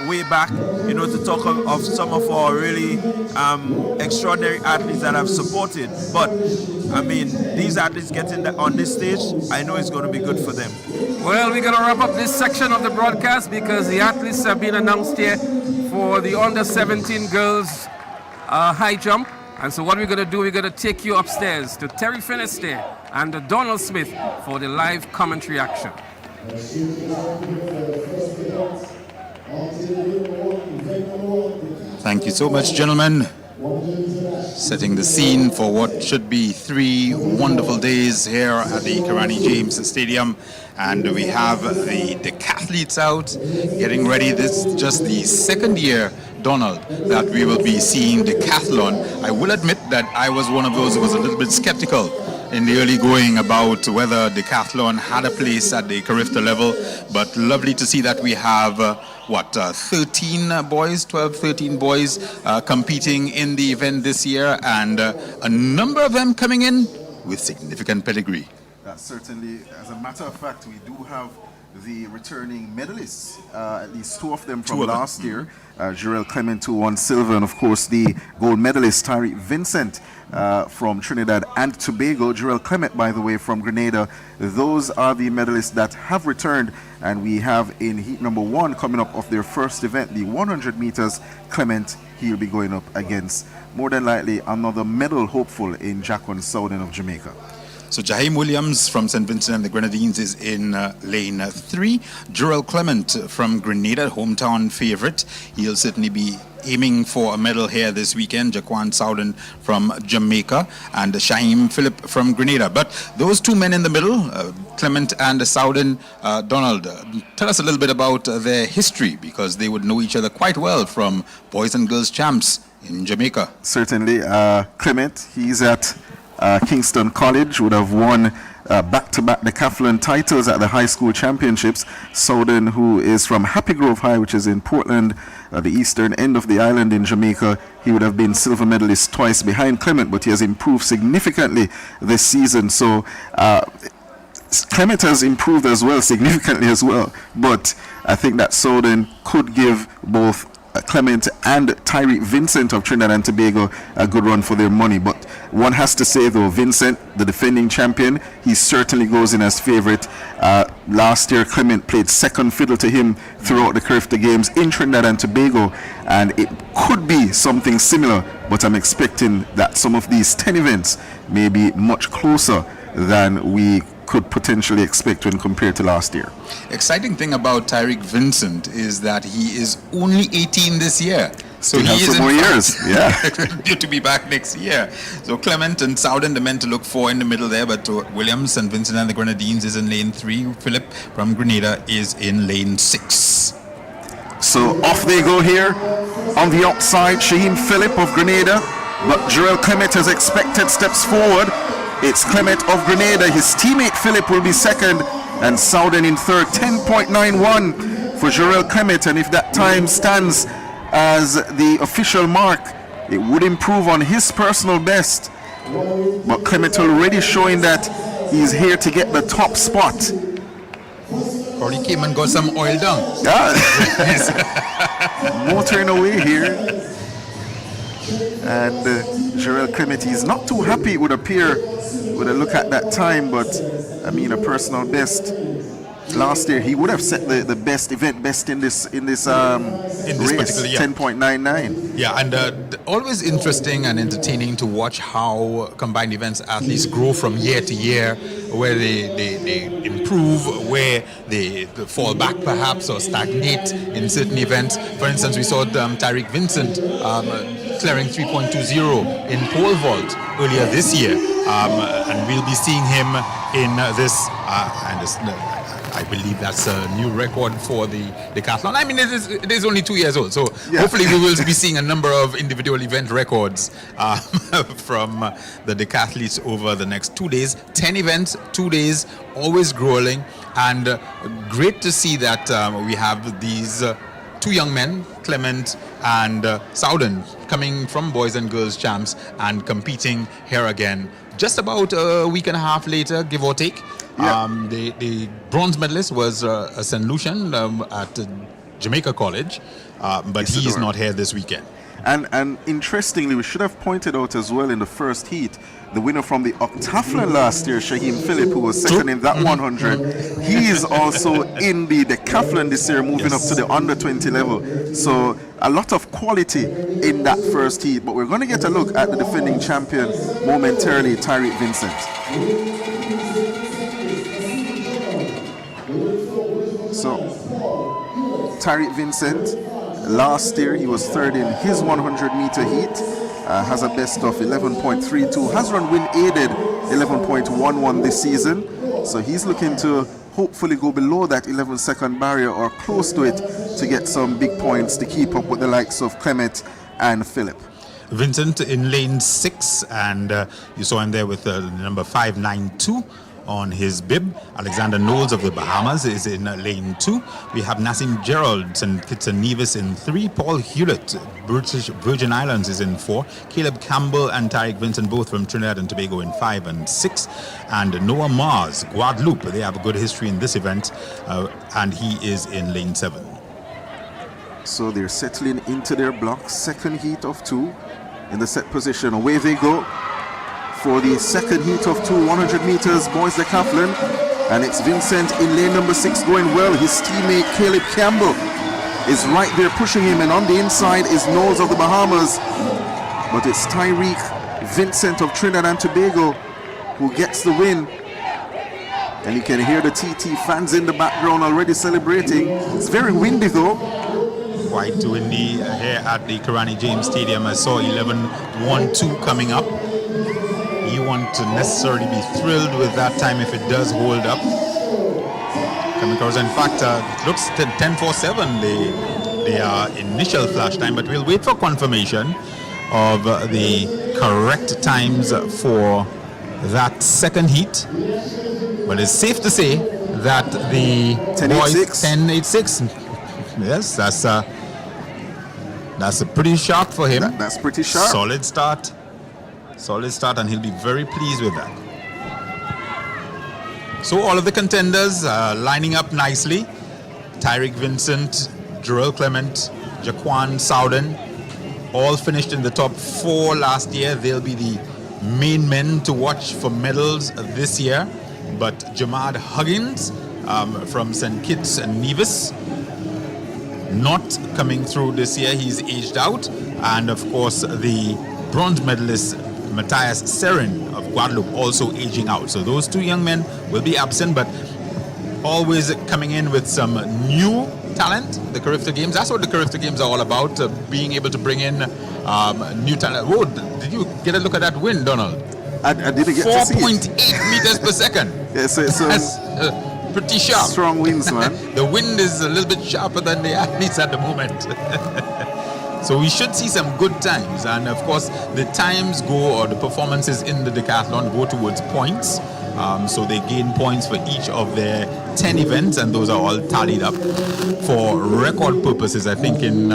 way back, to talk of some of our really extraordinary athletes that have supported. But, I mean, these athletes getting on this stage, I know it's going to be good for them. Well, we're going to wrap up this section of the broadcast because the athletes have been announced here for the under-17 girls high jump. And so what we're going to do, we're going to take you upstairs to Terry Finisterre and Donald Smith for the live commentary action. Thank you so much, gentlemen. Setting the scene for what should be 3 wonderful days here at the Karani James Stadium. And we have the decathletes out getting ready. This is just the second year, Donald, that we will be seeing decathlon. I will admit that I was one of those who was a little bit skeptical in the early going about whether decathlon had a place at the Carifta level, but lovely to see that we have 13 boys competing in the event this year, and a number of them coming in with significant pedigree. Certainly, as a matter of fact, we do have the returning medalists, at least 2 of them from last year. Jarrell Clement, who won silver, and of course the gold medalist Tyreek Vincent from Trinidad and Tobago. Jarrell Clement, by the way, from Grenada. Those are the medalists that have returned, and we have in heat number 1 coming up of their first event, the 100 meters. Clement, he'll be going up against more than likely another medal hopeful in Jacqueline Souden of Jamaica. So Jaheim Williams from St. Vincent and the Grenadines is in lane 3. Jarrell Clement from Grenada, hometown favorite. He'll certainly be aiming for a medal here this weekend. Jaquan Souden from Jamaica and Shaheem Phillip from Grenada. But those 2 men in the middle, Clement and Souden, Donald, tell us a little bit about their history, because they would know each other quite well from boys and girls champs in Jamaica. Certainly. Clement, he's at Kingston College, would have won back-to-back decathlon titles at the high school championships. Souden, who is from Happy Grove High, which is in Portland, the eastern end of the island in Jamaica, he would have been silver medalist twice behind Clement, but he has improved significantly this season. So Clement has improved as well, significantly as well. But I think that Souden could give both Clement and Tyreek Vincent of Trinidad and Tobago a good run for their money. But one has to say, though, Vincent, the defending champion, he certainly goes in as favorite. Last year, Clement played second fiddle to him throughout the Carifta Games in Trinidad and Tobago, and it could be something similar, but I'm expecting that some of these 10 events may be much closer than we could potentially expect when compared to last year. Exciting thing about Tyreek Vincent is that he is only 18 this year. So he has is some more years. Yeah. due to be back next year. So Clement and Souden, the men to look for in the middle there, but Williams and Vincent and the Grenadines is in lane 3. Philip from Grenada is in lane 6. So off they go here. On the outside, Shaheem Phillip of Grenada, but Jarrell Clement has expected steps forward. It's Clement of Grenada. His teammate Phillip will be second, and Souden in third. 10.91 for Jarrell Clement, and if that time stands as the official mark, it would improve on his personal best. But Clement already showing that he's here to get the top spot. Probably came and got some oil down. Yeah. Motoring away here. And Jarrell Clement, he's not too happy, it would appear, with a look at that time, but I mean, a personal best. Last year, he would have set the best event best in this race, particular year. 10.99. Yeah, and always interesting and entertaining to watch how combined events athletes grow from year to year, where they improve, where they fall back perhaps or stagnate in certain events. For instance, we saw Tyreek Vincent clearing 3.20 in pole vault earlier this year, and we'll be seeing him in this. I believe that's a new record for the decathlon. I mean, it is only 2 years old, so yeah. Hopefully we will be seeing a number of individual event records from the decathletes over the next 2 days. 10 events, 2 days, always growing, and great to see that we have these 2 young men, Clement and Souden, coming from boys and girls champs and competing here again. Just about a week and a half later, give or take. Yeah. The bronze medalist was a St. Lucian at Jamaica College, but he is not here this weekend. And interestingly, we should have pointed out as well in the first heat, the winner from the octathlon last year, Shaheem Phillip, who was second in that 100. He is also in the decathlon this year, moving up to the under 20 level. So a lot of quality in that first heat. But we're going to get a look at the defending champion momentarily, Tyreek Vincent. So Tyreek Vincent, last year he was third in his 100-meter heat, has a best of 11.32, has run wind aided 11.11 this season, so he's looking to hopefully go below that 11-second barrier or close to it to get some big points to keep up with the likes of Clement and Phillip. Vincent in lane 6, and you saw him there with number 592 on his bib. Alexander Knowles of the Bahamas is in lane 2. We have Nassim Gerald and Kitts and Nevis in 3. Paul Hewlett, British Virgin Islands, is in 4. Caleb Campbell and Tyreek Vincent, both from Trinidad and Tobago, in 5 and 6. And Noah Mars, Guadeloupe, they have a good history in this event, and he is in lane 7. So they're settling into their block, second heat of 2 in the set position. Away they go for the second heat of 2, 100 meters boys decathlon, and it's Vincent in lane number 6 going well. His teammate Caleb Campbell is right there pushing him, and on the inside is Knowles of the Bahamas, but it's Tyreek Vincent of Trinidad and Tobago who gets the win. And you can hear the TT fans in the background already celebrating. It's very windy though. Quite windy here at the Karani James Stadium. I saw 11.12 coming up. You want to necessarily be thrilled with that time if it does hold up. Coming across, in fact, it looks 10:47 the initial flash time, but we'll wait for confirmation of the correct times for that second heat. But it's safe to say that the 10:86. Yes, that's a pretty sharp for him. That's pretty sharp. Solid start, and he'll be very pleased with that. So all of the contenders lining up nicely. Tyreek Vincent, Jarrell Clement, Jaquan Souden, all finished in the top 4 last year. They'll be the main men to watch for medals this year. But Jamad Huggins from St. Kitts and Nevis, not coming through this year. He's aged out. And of course, the bronze medalist Matthias Serin of Guadeloupe also aging out. So those 2 young men will be absent, but always coming in with some new talent. The Carifta Games, that's what the Carifta Games are all about, being able to bring in new talent. Whoa, did you get a look at that wind, Donald? I didn't get to see it. 4.8 meters per second. Yeah, so that's pretty sharp. Strong winds, man. The wind is a little bit sharper than the athletes at the moment. So we should see some good times, and of course the times go, or the performances in the decathlon go towards points. So they gain points for each of their 10 events, and those are all tallied up for record purposes. I think in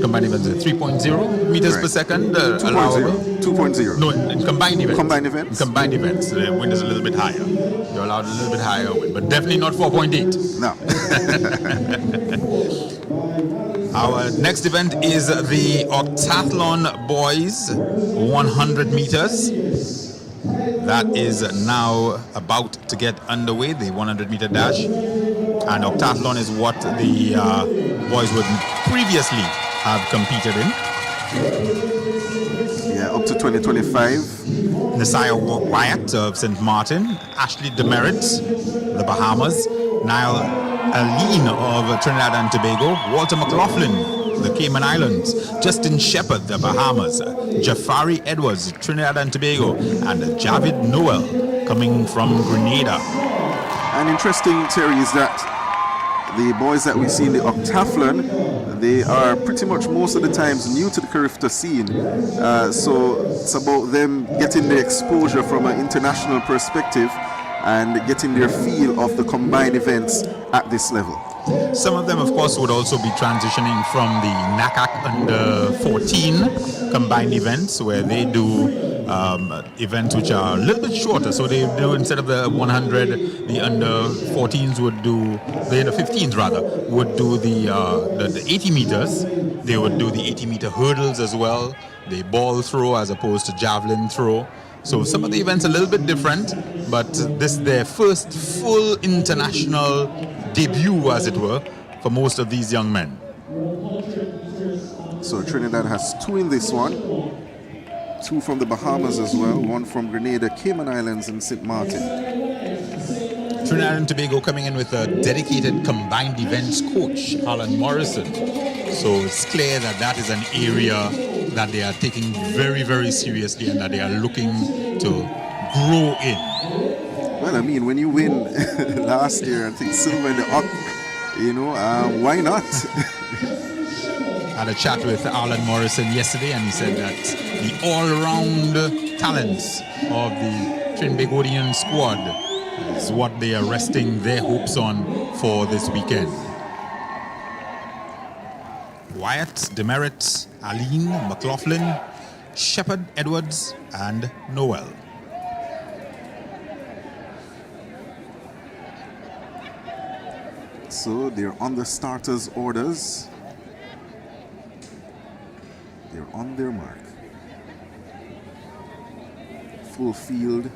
combined events, 3.0 meters per second allowable. 2.0. No, in combined events. Combined events. In combined events, the wind is a little bit higher. You're allowed a little bit higher wind, but definitely not 4.8. No. Our next event is the Octathlon Boys 100 meters. That is now about to get underway, the 100-meter dash. And Octathlon is what the boys would previously have competed in. Yeah, up to 2025. Nasiah Wyatt of St. Martin, Ashley Demerit, the Bahamas, Niall Aline of Trinidad and Tobago, Walter McLaughlin, the Cayman Islands, Justin Shepard, the Bahamas, Jafari Edwards, Trinidad and Tobago, and Javid Noel coming from Grenada. And interesting, Terry, is that the boys that we see in the octathlon, they are pretty much most of the times new to the Carifta scene. So it's about them getting the exposure from an international perspective and getting their feel of the combined events at this level. Some of them, of course, would also be transitioning from the NACAC under 14 combined events, where they do events which are a little bit shorter. So they do, instead of the 100, the under 14s would do, the under 15s rather, would do the 80 meters. They would do the 80-meter hurdles as well, the ball throw as opposed to javelin throw. So some of the events are a little bit different, but this is their first full international debut, as it were, for most of these young men. So Trinidad has 2 in this one. 2 from the Bahamas as well. 1 from Grenada, Cayman Islands, and St. Martin. Trinidad and Tobago coming in with a dedicated combined events coach, Alan Morrison. So it's clear that that is an area that they are taking very, very seriously and that they are looking to grow in. Well, I mean, when you win last year, I think silver in the up, why not? Had a chat with Alan Morrison yesterday, and he said that the all-round talents of the Trinbagonian squad is what they are resting their hopes on for this weekend. Wyatt, Demerit, Aline, McLaughlin, Shepard, Edwards, and Noel. So they're on the starters' orders. They're on their mark. Full field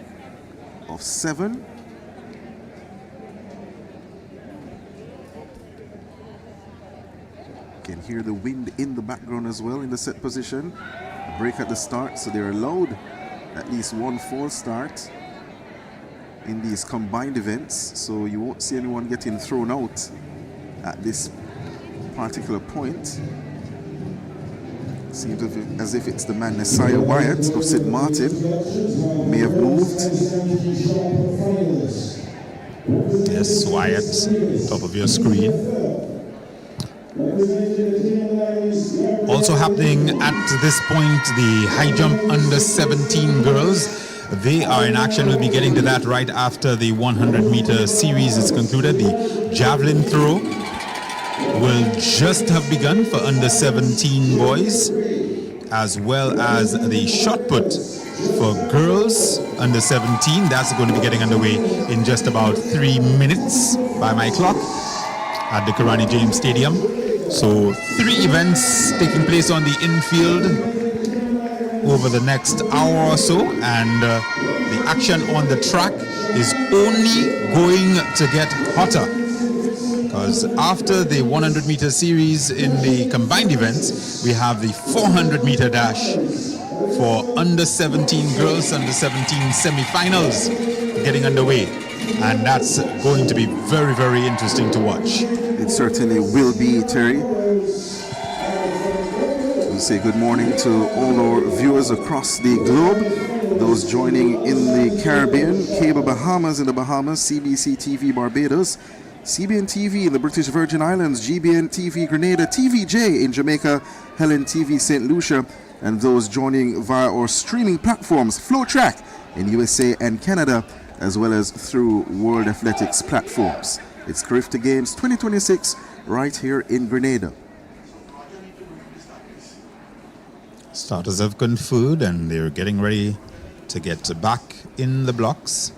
of 7. Can hear the wind in the background as well in the set position. Break at the start, so they're allowed at least 1 false start in these combined events, so you won't see anyone getting thrown out at this particular point. Seems as if it's the man Nasiah Wyatt of St. Martin may have moved. Yes, Wyatt, top of your screen. Also happening at this point, the high jump under 17 girls. They are in action. We'll be getting to that right after the 100-meter series is concluded. The javelin throw will just have begun for under 17 boys, as well as the shot put for girls under 17. That's going to be getting underway in just about 3 minutes by my clock at the Karani James Stadium. So 3 events taking place on the infield over the next hour or so, and the action on the track is only going to get hotter, because after the 100-meter series in the combined events, we have the 400-meter dash for under 17 girls, under 17 semi-finals getting underway, and that's going to be very, very interesting to watch. It certainly will be, Terry. Say good morning to all our viewers across the globe, those joining in the Caribbean, Cable Bahamas in the Bahamas, CBC TV Barbados, CBN TV in the British Virgin Islands, GBN TV Grenada, TVJ in Jamaica, Helen TV St. Lucia, and those joining via our streaming platforms, FlowTrack in USA and Canada, as well as through World Athletics platforms. It's Carifta Games 2026 right here in Grenada. Starters have conferred and they're getting ready to get back in the blocks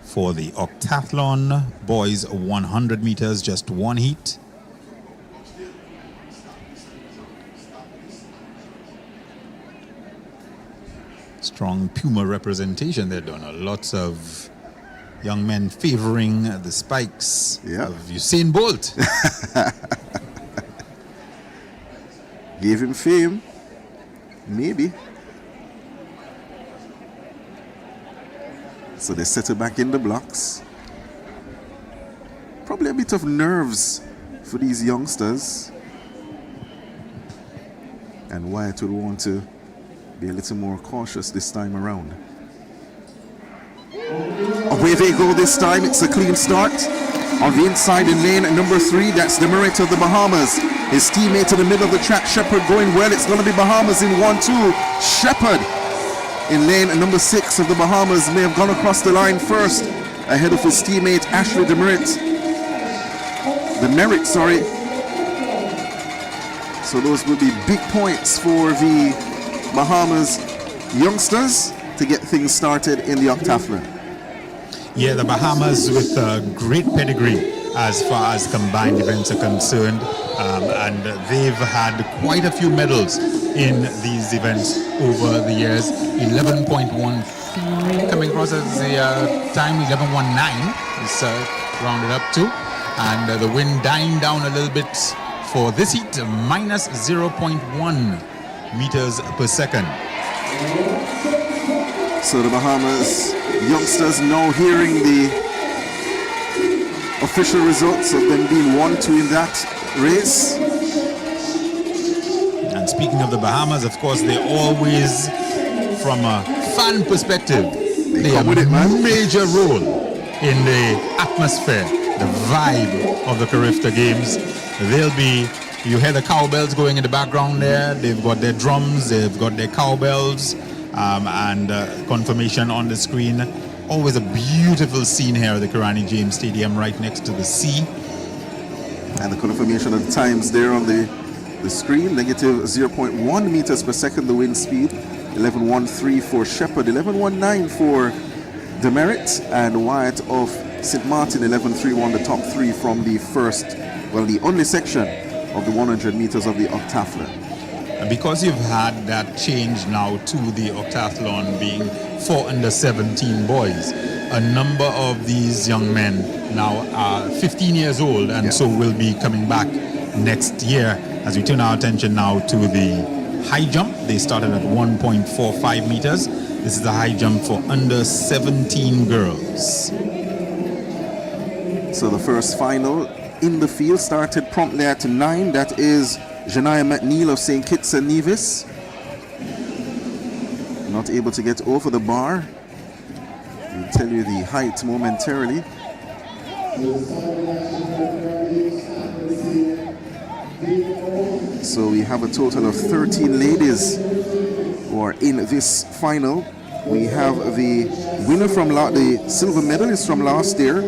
for the octathlon boys 100 meters, just 1 heat. Strong Puma representation there, Donna. Lots of young men favoring the spikes of Usain Bolt. Gave him fame. Maybe. So they settle back in the blocks. Probably a bit of nerves for these youngsters. And Wyatt would want to be a little more cautious this time around. Away they go this time. It's a clean start. On the inside in lane number 3, that's the Merit of the Bahamas. His teammate in the middle of the track, Shepard, going well. It's going to be Bahamas in 1-2. Shepard in lane number 6 of the Bahamas may have gone across the line first, ahead of his teammate Ashley Demerit. the merit, sorry. So those will be big points for the Bahamas youngsters to get things started in the octathlon. Yeah, the Bahamas with a great pedigree as far as combined events are concerned, and they've had quite a few medals in these events over the years. 11.13 coming across as the time, 11.19 is rounded up to, and the wind dying down a little bit for this heat, minus 0.1 meters per second. So the Bahamas youngsters now hearing the official results of them being 1-2 in that race. And speaking of the Bahamas, of course, they always, from a fan perspective, they have a major role in the atmosphere, the vibe of the Carifta Games. They'll be, you hear the cowbells going in the background there. They've got their drums, they've got their cowbells, and confirmation on the screen. Always a beautiful scene here at the Kirani James Stadium, right next to the sea. And the confirmation of the times there on the screen, negative 0.1 meters per second, the wind speed, 11.13 for Shepherd, 11.19 for Demerit, and Wyatt of St. Martin, 11.31, the top three from the the only section of the 100 meters of the octathlon. And because you've had that change now to the octathlon being for under 17 boys, a number of these young men now are 15 years old, and so will be coming back next year. As we turn our attention now to the high jump, they started at 1.45 meters. This is the high jump for under 17 girls. So the first final in the field started promptly at 9. That is Janaya McNeil of St. Kitts and Nevis. Not able to get over the bar. We'll tell you the height momentarily. So we have a total of 13 ladies who are in this final. We have the winner from the silver medalist from last year,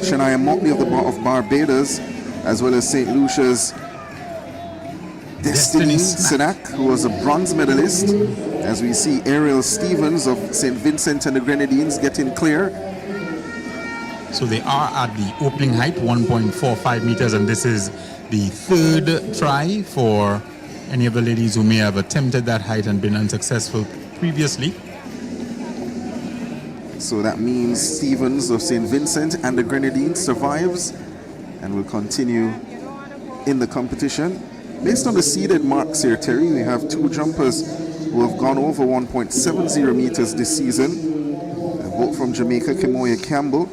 Shania Motley of Barbados, as well as St. Lucia's Destiny Sinak, who was a bronze medalist. As we see Ariel Stevens of St. Vincent and the Grenadines getting clear. So they are at the opening height, 1.45 meters, and this is the third try for any of the ladies who may have attempted that height and been unsuccessful previously. So that means Stevens of St. Vincent and the Grenadines survives and will continue in the competition. Based on the seeded marks here, Terry, we have two jumpers who have gone over 1.70 meters this season, both from Jamaica, Kemoya Campbell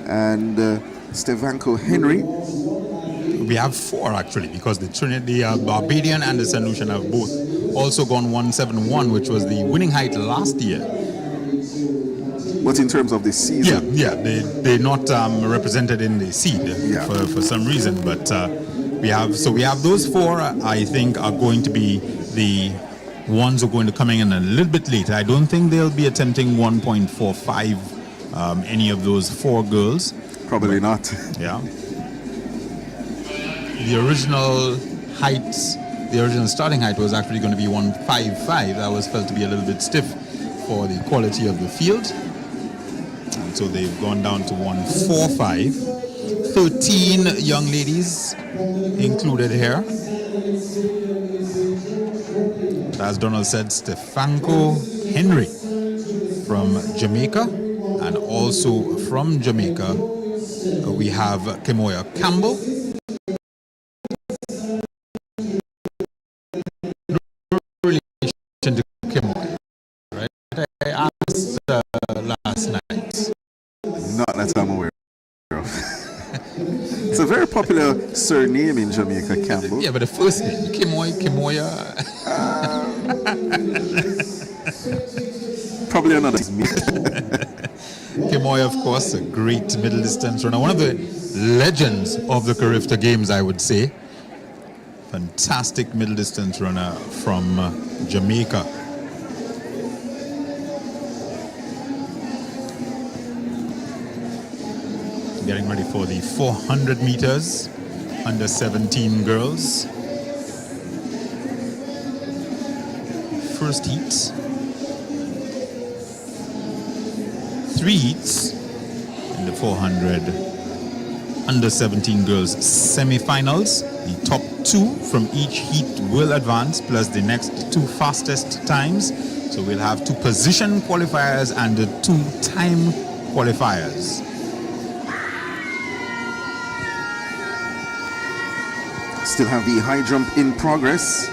and Stevanko Henry. We have four actually, because the Barbadian and the St. Lucian have both also gone 171, which was the winning height last year. But in terms of the season? Yeah, they're not represented in the seed for some reason, but we have those four. I think are going to be the ones who are going to coming in a little bit later. I don't think they'll be attempting 1.45, any of those four girls. Probably not. Yeah. The original starting height was actually going to be 155. That was felt to be a little bit stiff for the quality of the field. And so they've gone down to 145. 13 young ladies included here. As Donald said, Stefanko Henry from Jamaica, and also from Jamaica we have Kemoya Campbell. No relation to Kemoya, right? I asked last night. Not that I'm aware of. It's a very popular surname in Jamaica, Campbell. Yeah, but the first name, Kemoya. Probably another. Kemoya, of course, a great middle distance runner. One of the legends of the Carifta Games, I would say. Fantastic middle distance runner from Jamaica. Getting ready for the 400 meters. under 17 girls. First heat. 3 heats in the 400 under 17 girls semi-finals. The top 2 from each heat will advance, plus the next 2 fastest times. So we'll have 2 position qualifiers and 2 time qualifiers. Still have the high jump in progress.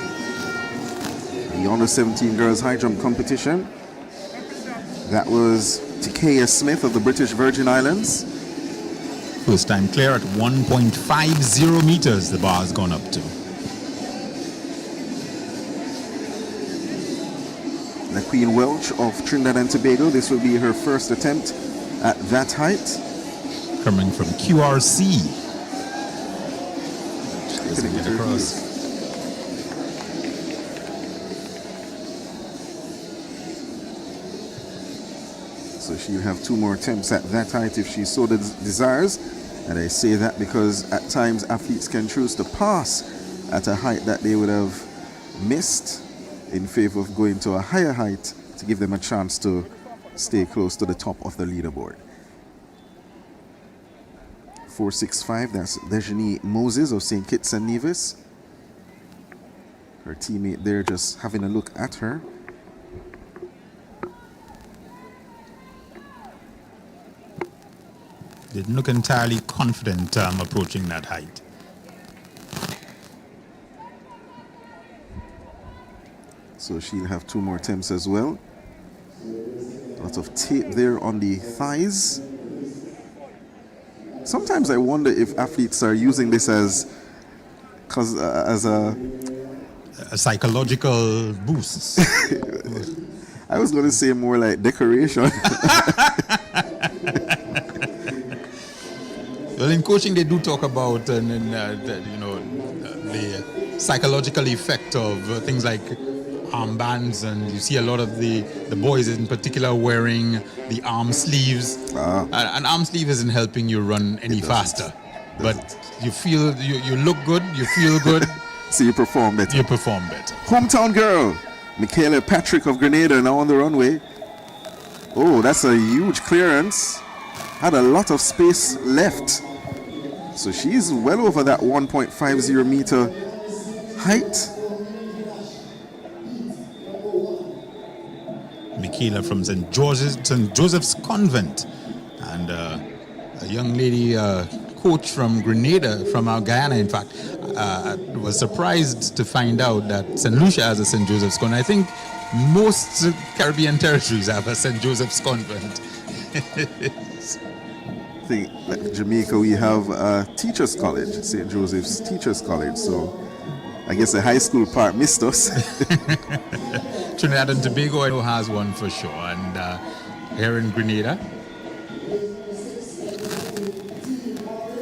The under 17 girls high jump competition. That was Takea Smith of the British Virgin Islands. First time clear at 1.50 meters, the bar has gone up to. The Queen Welch of Trinidad and Tobago, this will be her first attempt at that height. Coming from QRC. Just get across. So she'll have 2 more attempts at that height if she so desires. And I say that because at times athletes can choose to pass at a height that they would have missed in favor of going to a higher height to give them a chance to stay close to the top of the leaderboard. 4.65, that's Dejani Moses of St. Kitts and Nevis. Her teammate there just having a look at her. Didn't look entirely confident approaching that height. So she'll have 2 more attempts as well. A lot of tape there on the thighs. Sometimes I wonder if athletes are using this as a psychological boost. I was going to say more like decoration. Well, in coaching, they do talk about the psychological effect of things like armbands, and you see a lot of the boys in particular wearing the arm sleeves. An arm sleeve isn't helping you run any faster, but you feel you look good, you feel good, so you perform better. You perform better. Hometown girl, Michaela Patrick of Grenada, now on the runway. Oh, that's a huge clearance. Had a lot of space left. So she's well over that 1.50 meter height. Michaela from St. Joseph's Convent, and a young lady coach from Grenada, from our Guyana, in fact, was surprised to find out that St. Lucia has a St. Joseph's Convent. I think most Caribbean territories have a St. Joseph's Convent. I think like Jamaica, we have a teachers college, St. Joseph's Teachers College, so I guess the high school part missed us. Trinidad and Tobago, I know, has one for sure, and here in Grenada.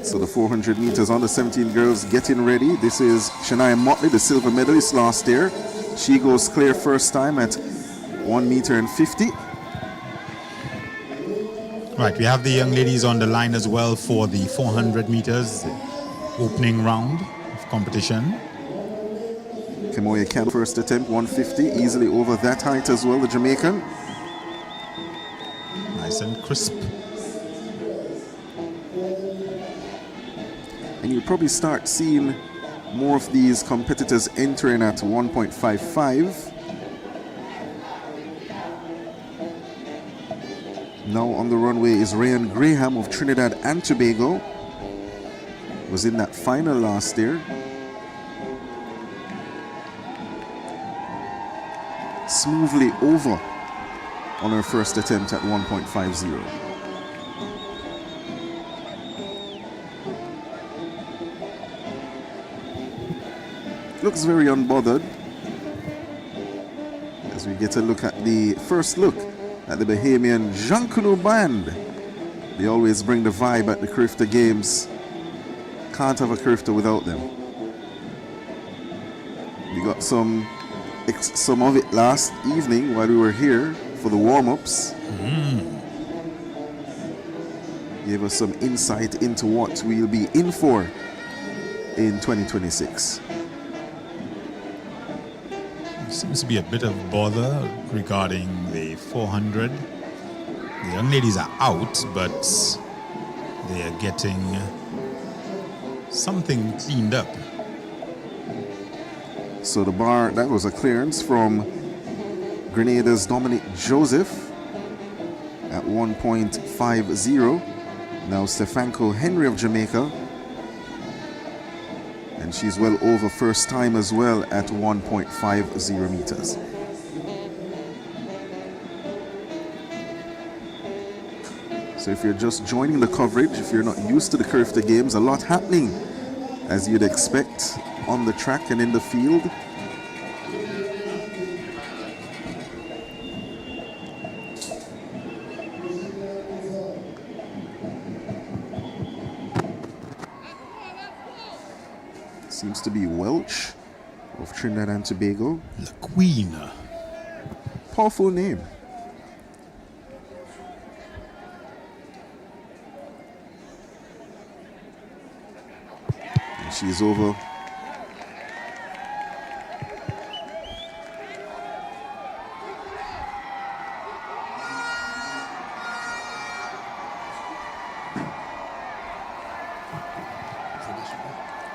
So the 400 meters on the 17 girls getting ready. This is Shania Motley, the silver medalist last year. She goes clear first time at 1 meter and 50. Right, we have the young ladies on the line as well for the 400 meters opening round of competition. Kemoya Campbell, first attempt, 150, easily over that height as well, the Jamaican. Nice and crisp. And you'll probably start seeing more of these competitors entering at 1.55. Now on the runway is Ryan Graham of Trinidad and Tobago. Was in that final last year. Smoothly over on her first attempt at 1.50. Looks very unbothered as we get a look at the first look at the Bahamian Jankunu Band. They always bring the vibe at the Carifta Games. Can't have a Carifta without them. We got some of it last evening while we were here for the warm-ups. Gave us some insight into what we'll be in for in 2026. Seems to be a bit of bother regarding the 400. The young ladies are out, but they are getting something cleaned up. So the bar, that was a clearance from Grenada's Dominic Joseph at 1.50. Now Stefanko Henry of Jamaica. And she's well over first time as well at 1.50 meters. So if you're just joining the coverage, if you're not used to the Carifta Games, a lot happening as you'd expect on the track and in the field. Seems to be Welch of Trinidad and Tobago. The Queen. Powerful name. And she's over.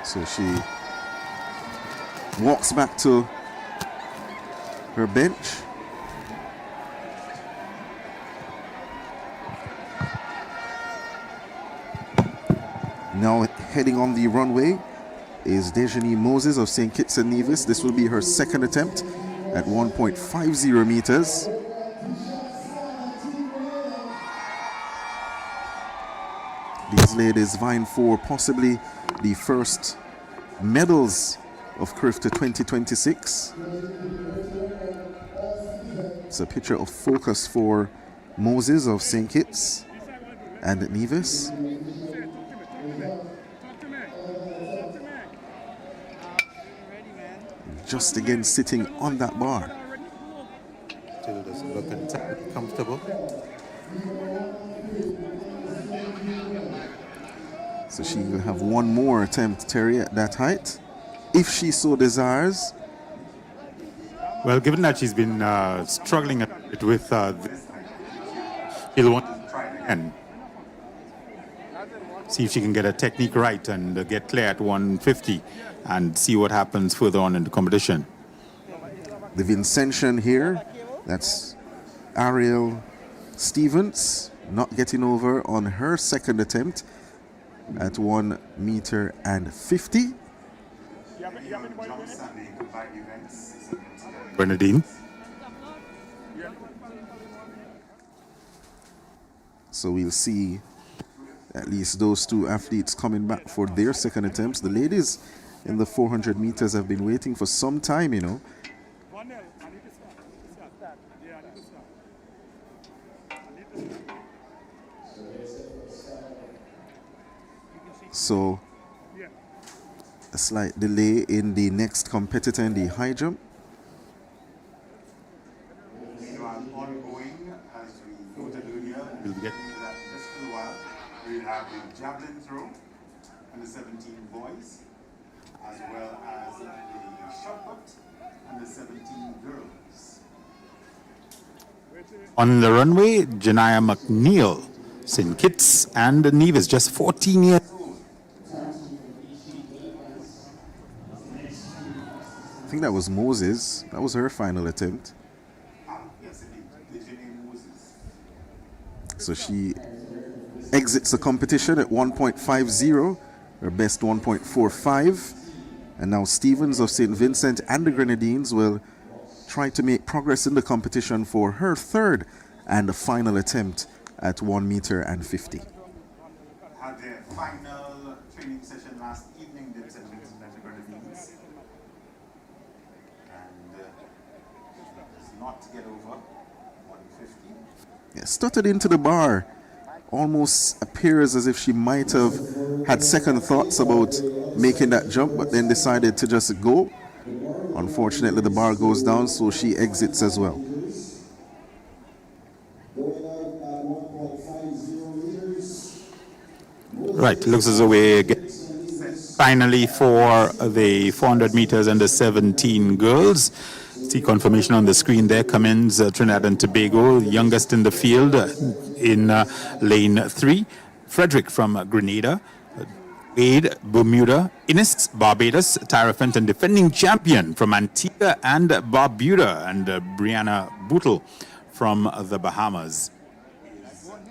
So she walks back to her bench. Now heading on the runway is Dejani Moses of St. Kitts and Nevis. This will be her second attempt at 1.50 meters. These ladies vying for possibly the first medals of Carifta 2026. It's a picture of focus for Moses of St. Kitts and Nevis. Just again sitting on that bar. Still doesn't look comfortable. So she will have one more attempt, Terry, at that height, if she so desires. Well, given that she's been struggling a bit with this, she'll want to try and see if she can get a technique right and get clear at 150 and see what happens further on in the competition. The Vincentian here, that's Ariel Stevens, not getting over on her second attempt at 1 meter and 50. Bernadine. So we'll see at least those two athletes coming back for their second attempts. The ladies in the 400 meters have been waiting for some time, you know. So a slight delay in the next competitor in the high jump. Ongoing, as we noted earlier, we'll get that just for a while. We'll have the javelin throw and the 17 boys, as well as the shot put and the 17 girls. On the runway, Janaya McNeil, St. Kitts and Nevis, just 14 years old. I think that was Moses. That was her final attempt. Yes, indeed. Moses. So she exits the competition at 1.50, her best 1.45. And now Stevens of St. Vincent and the Grenadines will try to make progress in the competition for her third and final attempt at 1 meter and 50. Had their final training session last evening, did St. Vincent and the Grenadines. And does not get over 150. Yeah, stuttered into the bar. Almost appears as if she might have had second thoughts about making that jump, but then decided to just go. Unfortunately, the bar goes down, so she exits as well. Right, looks as though we get Finally, for the 400 meters under 17 girls, see confirmation on the screen there. Cummins, Trinidad and Tobago, youngest in the field in lane 3. Frederick from Grenada. Wade, Bermuda. Innes, Barbados. Tyra Fenton, defending champion from Antigua and Barbuda. And Brianna Bootle from the Bahamas.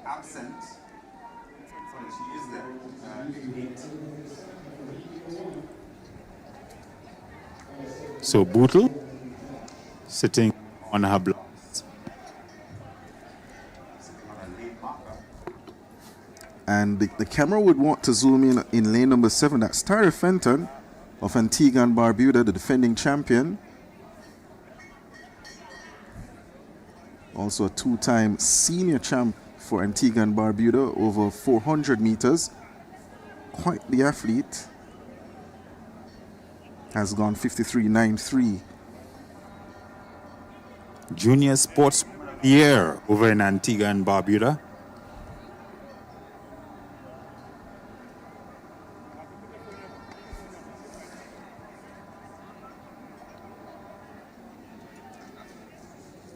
Absent. She is there. So Bootle sitting on her block. And the camera would want to zoom in lane number 7. That's Tyra Fenton of Antigua and Barbuda, the defending champion. Also a 2-time senior champ for Antigua and Barbuda over 400 meters. Quite the athlete. Has gone 53.93. Junior Sports of the Year over in Antigua and Barbuda.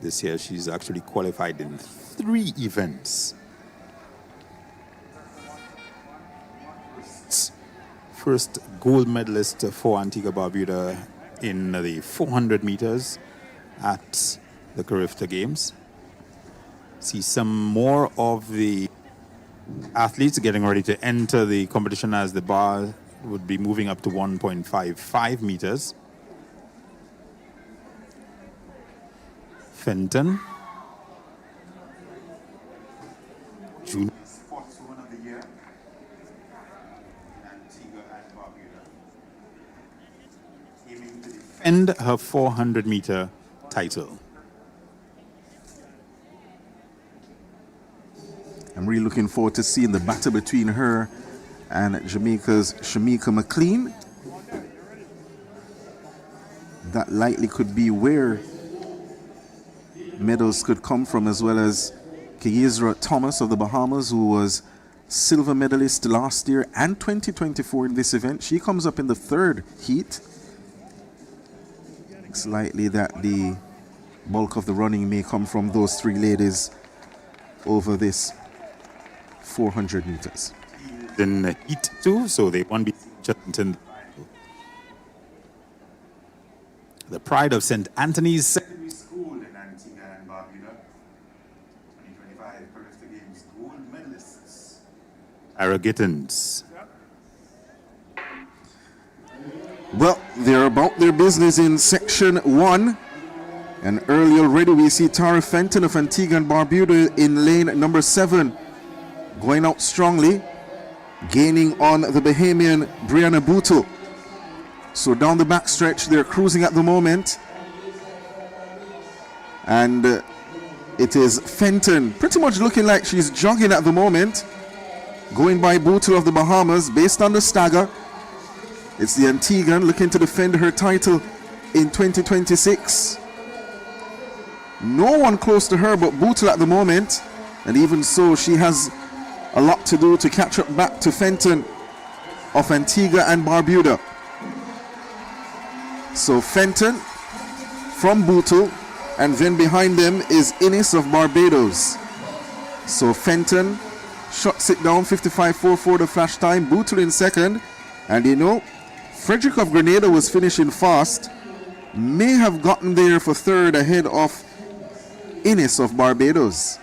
This year she's actually qualified in 3 events. First gold medalist for Antigua Barbuda in the 400 meters at the Carifta Games. See some more of the athletes getting ready to enter the competition as the bar would be moving up to 1.55 meters. Fenton. Junior Sportswoman of the Year in Antigua and Barbuda. Aiming to defend her 400-meter title. I'm really looking forward to seeing the battle between her and Jamaica's Shamika McLean. That likely could be where medals could come from, as well as Kiyizra Thomas of the Bahamas, who was silver medalist last year and 2024 in this event. She comes up in the 3rd heat. It's likely that the bulk of the running may come from those 3 ladies over this 400 meters. In heat 2, so they won't be just in the pride of St. Anthony's Secondary School in Antigua and Barbuda. 2025 Carifta Games gold medalists. Arrogantans. Well, they're about their business in section 1. And early already we see Tyra Fenton of Antigua and Barbuda in lane number 7. Going out strongly. Gaining on the Bahamian Brianna Bootle. So down the backstretch, they're cruising at the moment. And it is Fenton pretty much looking like she's jogging at the moment. Going by Bootle of the Bahamas based on the stagger. It's the Antiguan looking to defend her title in 2026. No one close to her but Bootle at the moment. And even so, she has a lot to do to catch up back to Fenton of Antigua and Barbuda. So Fenton from Bootle, and then behind them is Innes of Barbados. So Fenton shuts it down, 55.44 the flash time. Bootle in 2nd, and you know, Frederick of Grenada was finishing fast, may have gotten there for 3rd ahead of Innes of Barbados.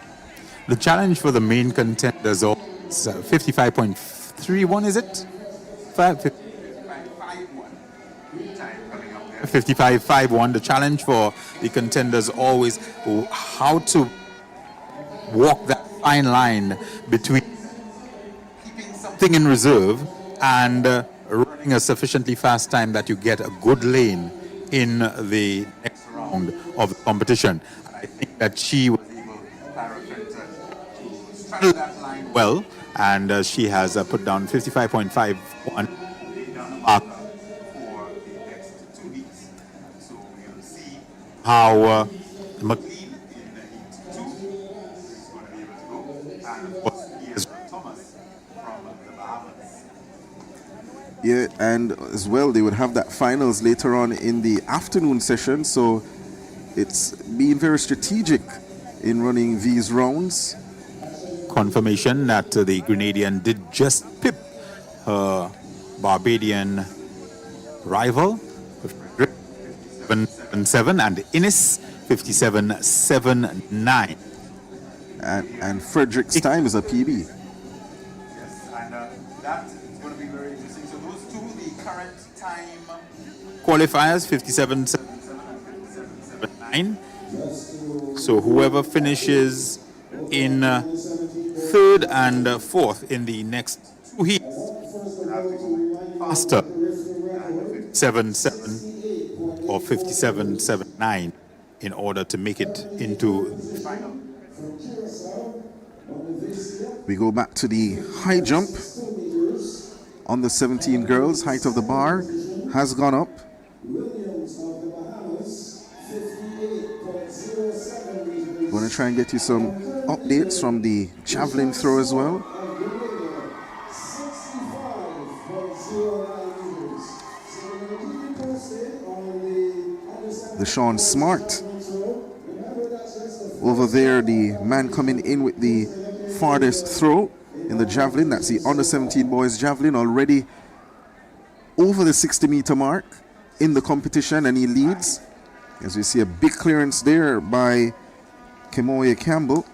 The challenge for the main contenders is 55.31, is it? 55.51. The challenge for the contenders always how to walk that fine line between keeping something in reserve and running a sufficiently fast time that you get a good lane in the next round of the competition. I think that she was able to straddle that line well, and she has put down 55.51 mark. How McLean in the heat 2 is going to be able to go, and of course he is Thomas from the Bahamas. Yeah, and as well, they would have that finals later on in the afternoon session. So it's being very strategic in running these rounds. Confirmation that the Grenadian did just pip her Barbadian rival, 57.7, and Innis 57.79. And Frederick's time is a PB. Yes, and that is going to be very interesting. So those two, the current time Qualifiers 57.7 So whoever finishes in third and fourth in the next two heats faster 57.7 or 57.79 in order to make it into final. We go back to the high jump on the 17 girls. Height of the bar has gone up. Going to try and get you some updates from the javelin throw as well. The Sean Smart. Over there, the man coming in with the farthest throw in the javelin. That's the under 17 boys javelin, already over the 60-meter mark in the competition, and he leads. As we see a big clearance there by Kemoye Campbell,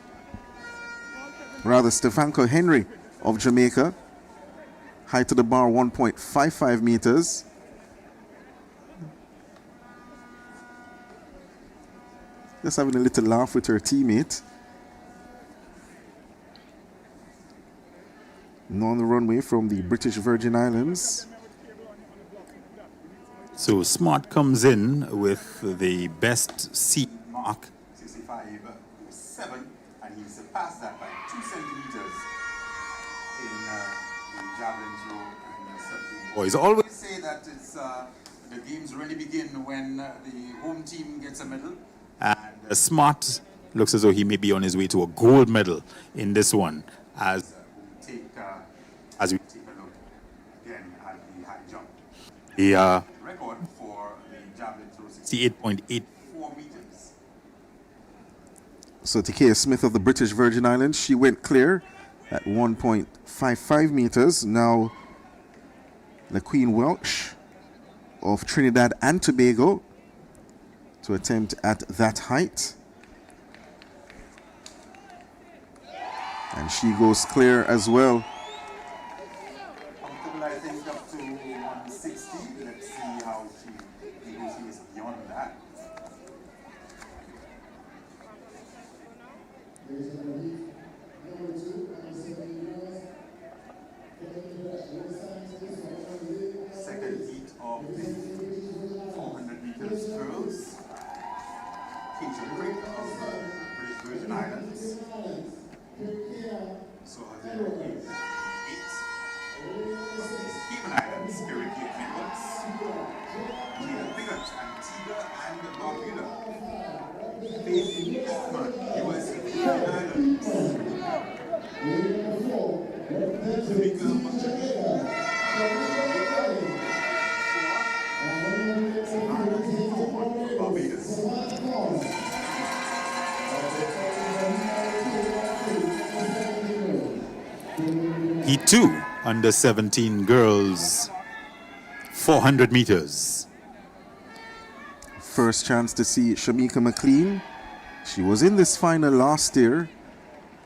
rather Stefanko Henry of Jamaica. Height of the bar 1.55 meters. Just having a little laugh with her teammate. And on the runway from the British Virgin Islands. So Smart comes in with the best seat mark. 65.7, and he surpassed that by 2 centimeters in the javelin throw. And Boys always say that it's, the games really begin when the home team gets a medal. and Smart looks as though he may be on his way to a gold medal in this one as we Take a look again at the high jump. the Record for the javelin throw 68.84 meters. So Takea Smith of the British Virgin Islands, she went clear at 1.55 meters. Now LaQueen Welch of Trinidad and Tobago to attempt at that height. And she goes clear as well. Comfortable, I think, up to 160. Let's see how she negotiates beyond that. Second heat of the 400 meters girls. Keisha Crick of the British Virgin Islands. So there is 8. Cayman Islands, Carifta Edwards, Gina Piggott, Antigua and Barbuda. Faith Hoffman, US Virgin Islands. Jamaica, Barbados. Heat 2 under 17 girls 400 meters. First chance to see Shamika McLean. She was in this final last year,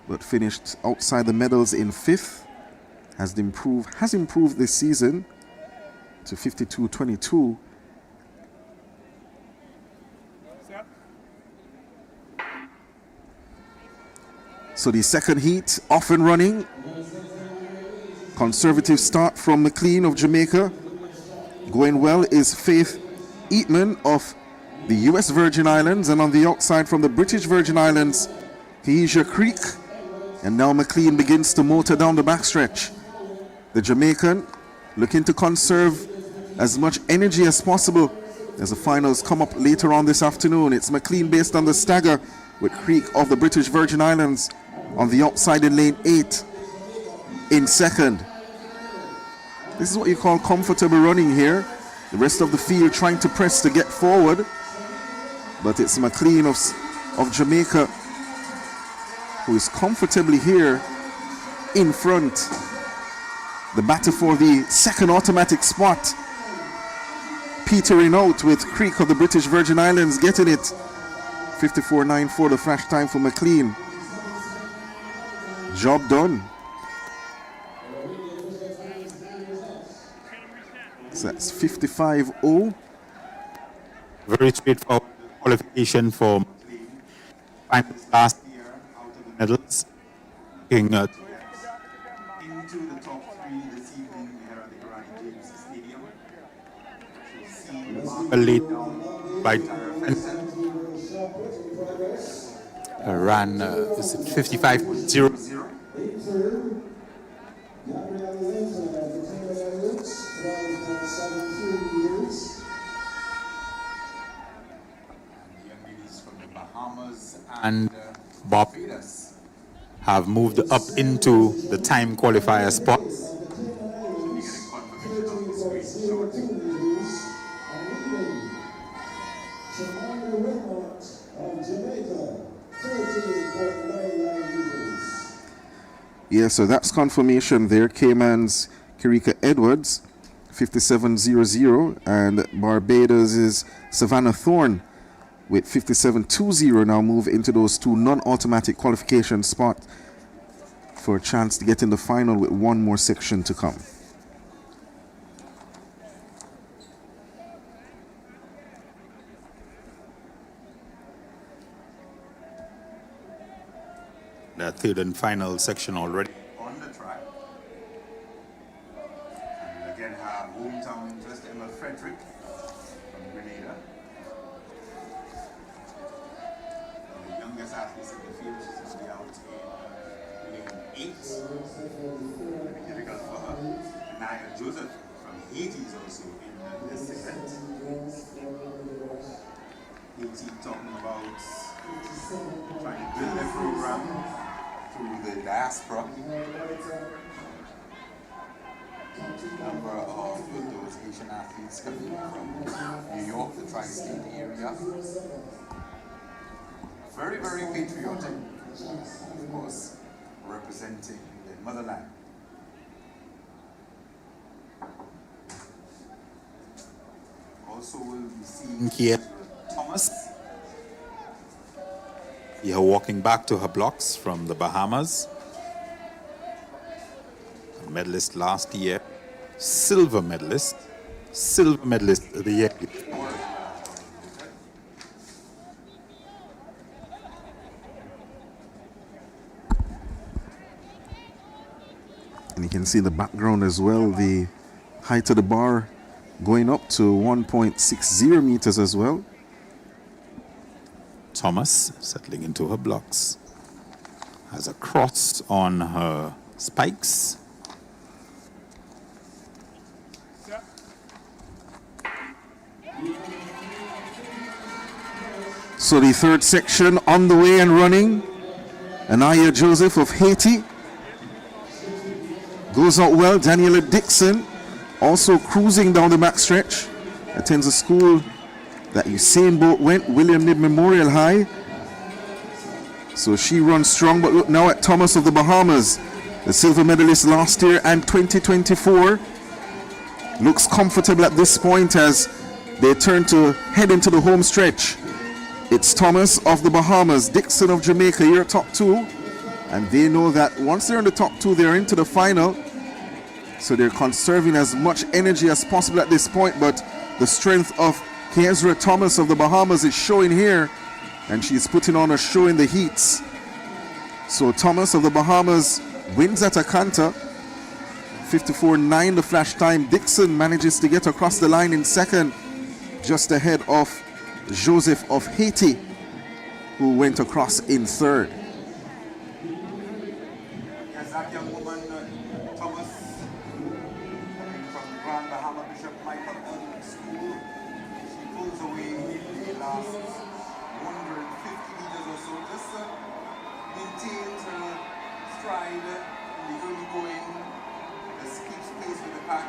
but finished outside the medals in 5th. Has improved this season to 52.22. So the second heat off and running. Conservative start from McLean of Jamaica. Going well is Faith Eatman of the US Virgin Islands, and on the outside from the British Virgin Islands, Keisha Creek. And now McLean begins to motor down the backstretch. The Jamaican looking to conserve as much energy as possible as the finals come up later on this afternoon. It's McLean based on the stagger with Creek of the British Virgin Islands on the outside in lane 8 in second. This is what you call comfortable running here. The rest of the field trying to press to get forward. But it's McLean of Jamaica who is comfortably here in front. The battle for the second automatic spot. Petering out with Creek of the British Virgin Islands getting it. 54.94 the flash time for McLean. Job done. So that's 55.0. Very straightforward qualification for McLean. Finals last year out of the medals. Looking into the top three this evening here at the Grand James Stadium. Laid down by Carifta. Ran 55.00. And Barbados have moved up into the time qualifier spots. Yeah, so that's confirmation there. Cayman's Karika Edwards, 57.00, and Barbados is Savannah Thorne with 57.20. Now move into those two non-automatic qualification spots for a chance to get in the final with one more section to come. The third and final section already on the track. And again have hometown interest Emma Frederick from Grenada. And the youngest athlete in the field, she's going to be out in 8. It's going to be difficult for her. Naya Joseph from Haiti is also in this event. Haiti talking about trying to build their program through the diaspora. Number of those Asian athletes coming from New York, the tri-state area. Very, very patriotic, of course, representing the motherland. Also we'll be seeing here Thomas. See her walking back to her blocks from the Bahamas. A medalist last year, silver medalist the year before. And you can see in the background as well the height of the bar going up to 1.60 meters as well. Thomas settling into her blocks. Has a cross on her spikes. So the third section on the way and running. Anaya Joseph of Haiti goes out well. Daniela Dixon also cruising down the backstretch. Attends a school that Usain Bolt went, William Knibb Memorial High. So she runs strong, but look now at Thomas of the Bahamas, the silver medalist last year and 2024. Looks comfortable at this point as they turn to head into the home stretch. It's Thomas of the Bahamas, Dixon of Jamaica, here top two. And they know that once they're in the top two, they're into the final. So they're conserving as much energy as possible at this point, but the strength of Kezra Thomas of the Bahamas is showing here, and she's putting on a show in the heats. So Thomas of the Bahamas wins at a canter, 54.9 the flash time. Dixon manages to get across the line in second, just ahead of Joseph of Haiti, who went across in third. Yes, that young woman, Thomas, coming from the Grand Bahama Bishop Michael School, she pulls away in the last 150 meters or so, just maintains her stride in the early going, just keeps pace with the pack.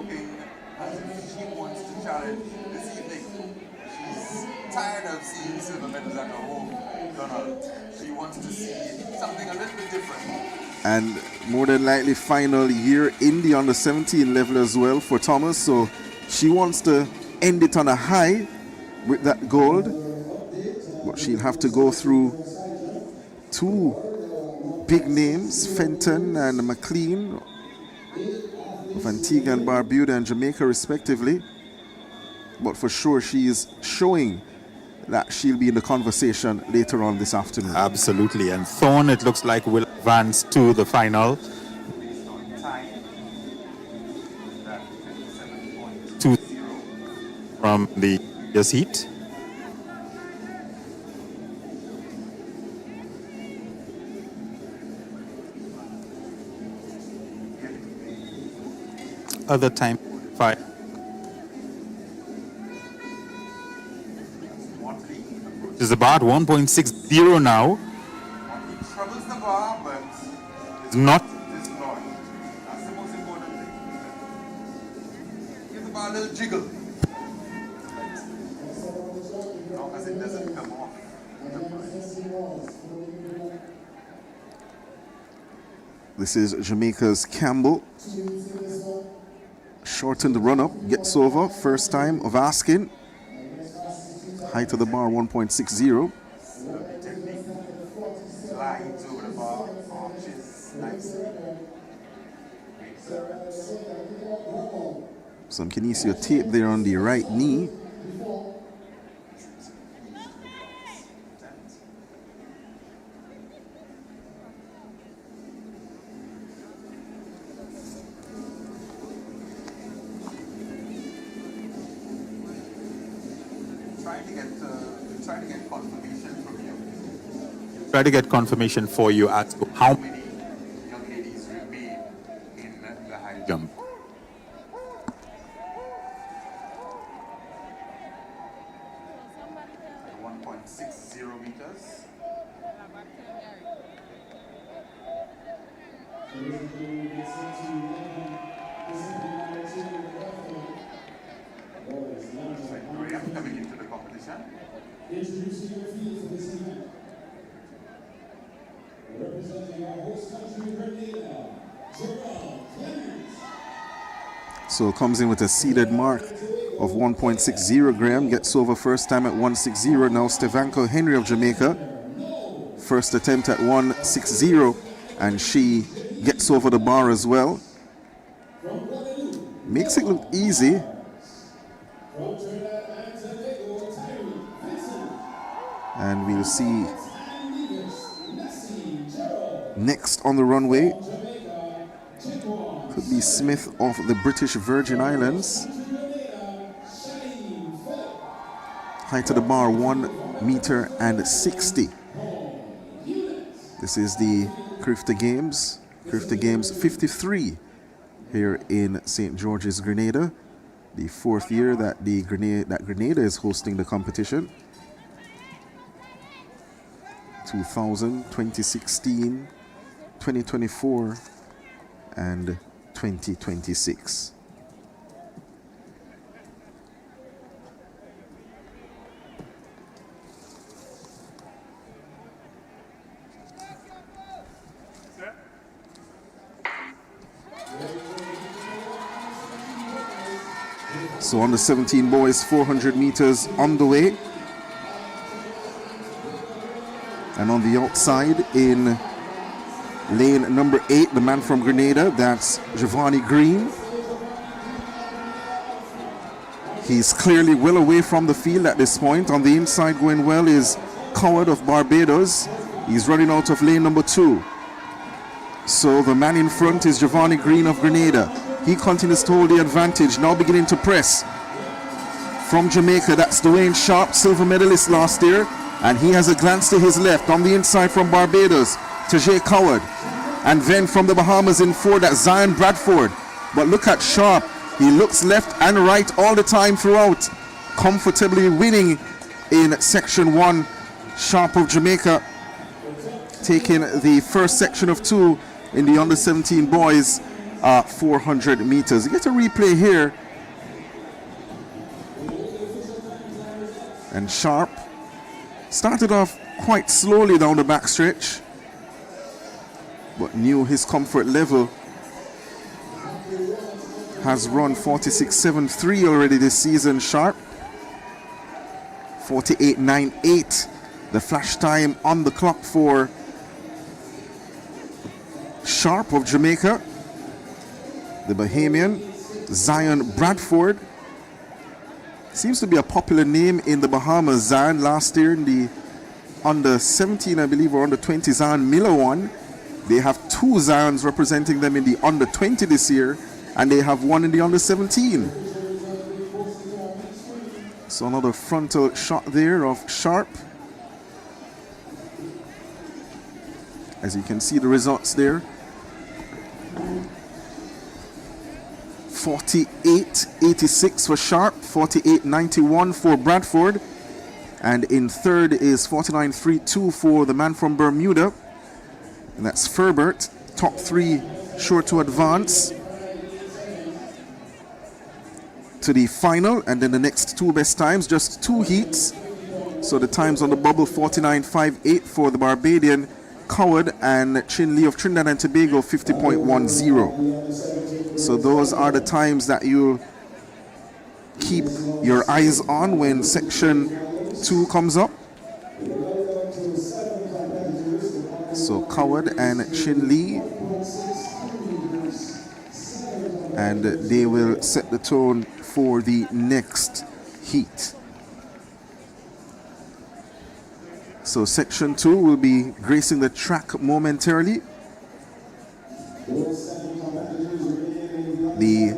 looking as if she wants to challenge this evening. She's tired of seeing silver medals at her home, Donald. She wants to see something a little bit different. And more than likely final year in the under 17 level as well for Thomas, so she wants to end it on a high with that gold, but she'll have to go through two big names, Fenton and McLean of Antigua and Barbuda and Jamaica respectively, but for sure she is showing that she'll be in the conversation later on this afternoon. Absolutely. And Thorne, it looks like, will advance to the final. Two from the previous heat. Other time, 5. Is about 1.60 now. It troubles the bar, but It's not. it's not. That's the most important thing. Give the bar a little jiggle. As long as it doesn't come off. This is Jamaica's Campbell. Shortened the run-up, gets over, first time of asking. Height of the bar 1.60. Slides over the bar, arches nicely. Some kinesio tape there on the right knee. Try to get confirmation for you as to how many Young ladies remain in the high jump. at 1.60 meters. Graham coming into the competition. Introducing your field for this event. Representing our host country, Grenada, Gerald Clemens. So comes in with a seeded mark of 1.60 gram, gets over first time at 160. Now Stevanko Henry of Jamaica, first attempt at 160, and she gets over the bar as well. Makes it look easy. And we'll see next on the runway could be Smith of the British Virgin Islands. Height of the bar 1 meter and 60. This is the Carifta Games 53 here in St. George's, Grenada. The fourth year that Grenada is hosting the competition. 2000, 2016, 2024, and 2026. So on the 17 boys, 400 meters on the way. And on the outside in lane number 8, the man from Grenada, that's Giovanni Green. He's clearly well away from the field at this point. On the inside going well is Coward of Barbados. He's running out of lane number 2. So the man in front is Giovanni Green of Grenada. He continues to hold the advantage, now beginning to press. From Jamaica, that's Dwayne Sharp, silver medalist last year. And he has a glance to his left. On the inside from Barbados, Tajay Coward. And then from the Bahamas in 4, that's Zion Bradford. But look at Sharp. He looks left and right all the time throughout. Comfortably winning in section 1. Sharp of Jamaica taking the first section of 2 in the under 17 boys. 400 meters. You get a replay here. And Sharp started off quite slowly down the backstretch, but knew his comfort level. Has run 46.73 already this season, Sharp. 48.98, the flash time on the clock for Sharp of Jamaica. The Bahamian, Zion Bradford. Seems to be a popular name in the Bahamas. Zion last year in the under 17, I believe, or under 20, Zion Miller won. They have 2 Zions representing them in the under 20 this year, and they have one in the under 17. So another frontal shot there of Sharp. As you can see the results there. 48.86 for Sharp, 48.91 for Bradford, and in third is 49.32 for the man from Bermuda, and that's Ferbert. Top 3 sure to advance to the final, and then the next 2 best times, just 2 heats. So the times on the bubble: 49.58 for the Barbadian Coward, and Chin Lee of Trinidad and Tobago 50.10. So those are the times that you'll keep your eyes on when section 2 comes up. So Coward and Chin Lee, and they will set the tone for the next heat. So section 2 will be gracing the track momentarily. The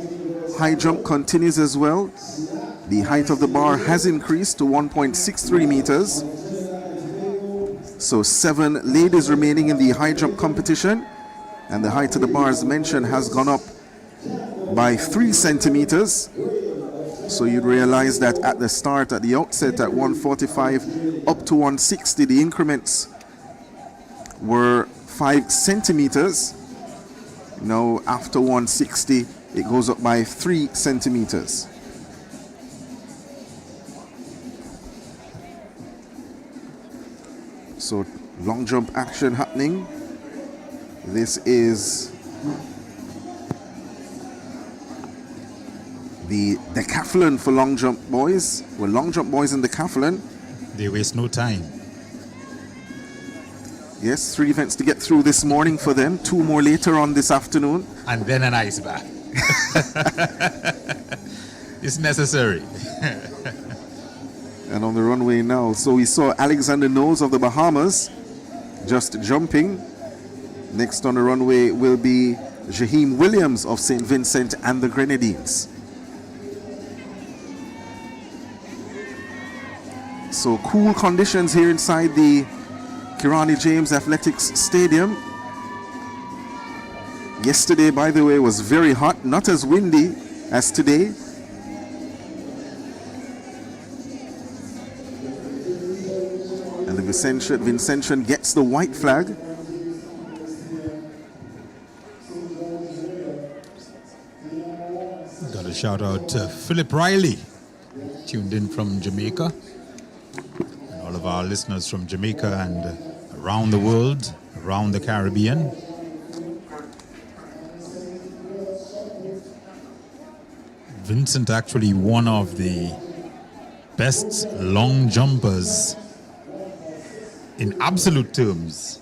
high jump continues as well. The height of the bar has increased to 1.63 meters. So 7 ladies remaining in the high jump competition, and the height of the bar, as mentioned, has gone up by 3 centimeters. So you'd realize that at the start, at the outset, at 145 up to 160, the increments were 5 centimeters. Now after 160, it goes up by 3 centimeters. So long jump action happening. This is the decathlon for long jump boys. Well, long jump boys in decathlon. They waste no time. Yes, 3 events to get through this morning for them. 2 more later on this afternoon. And then an ice bath. It's necessary. And on the runway now. So we saw Alexander Knowles of the Bahamas just jumping. Next on the runway will be Jaheim Williams of St. Vincent and the Grenadines. So cool conditions here inside the Kirani James Athletics Stadium. Yesterday, by the way, was very hot, not as windy as today. And the Vincentian gets the white flag. Got a shout out to Philip Riley, tuned in from Jamaica. And all of our listeners from Jamaica and around the world, around the Caribbean. Vincent actually one of the best long jumpers in absolute terms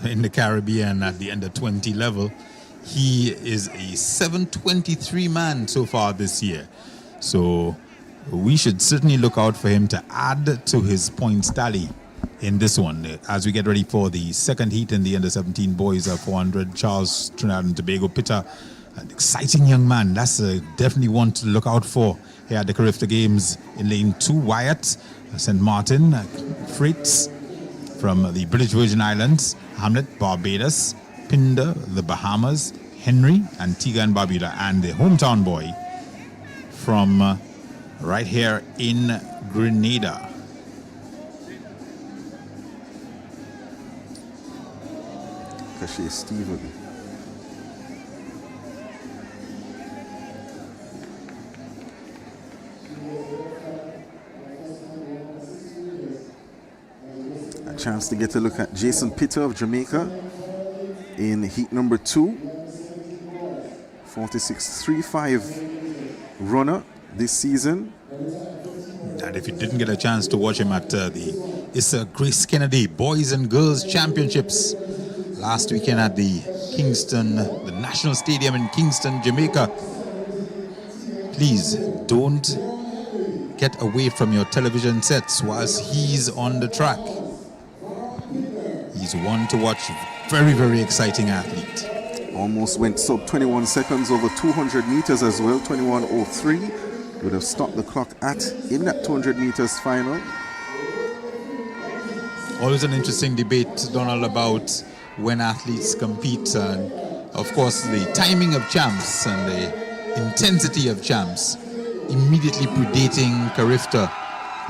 in the Caribbean at the under 20 level. He is a 723 man so far this year. So we should certainly look out for him to add to his points tally in this one. As we get ready for the second heat in the under 17 boys 400, Charles Trinidad and Tobago Pitta, an exciting young man. That's definitely one to look out for here at the Carifta Games. In lane 2, Wyatt, St. Martin, Fritz from the British Virgin Islands, Hamlet, Barbados, Pinder, the Bahamas, Henry, Antigua and Barbuda, and the hometown boy from right here in Grenada. Kashay Stephen. chance to get a look at Jason Pitter of Jamaica in heat number 2. 46.35 runner this season. And if you didn't get a chance to watch him at the Issa Grace Kennedy Boys and Girls Championships last weekend at the National Stadium in Kingston, Jamaica, please don't get away from your television sets whilst he's on the track. He's one to watch. Very, very exciting athlete. Almost went sub 21 seconds over 200 meters as well, 21.03. Would have stopped the clock in that 200 meters final. Always an interesting debate, Donald, about when athletes compete. And of course, the timing of champs and the intensity of champs immediately predating Carifta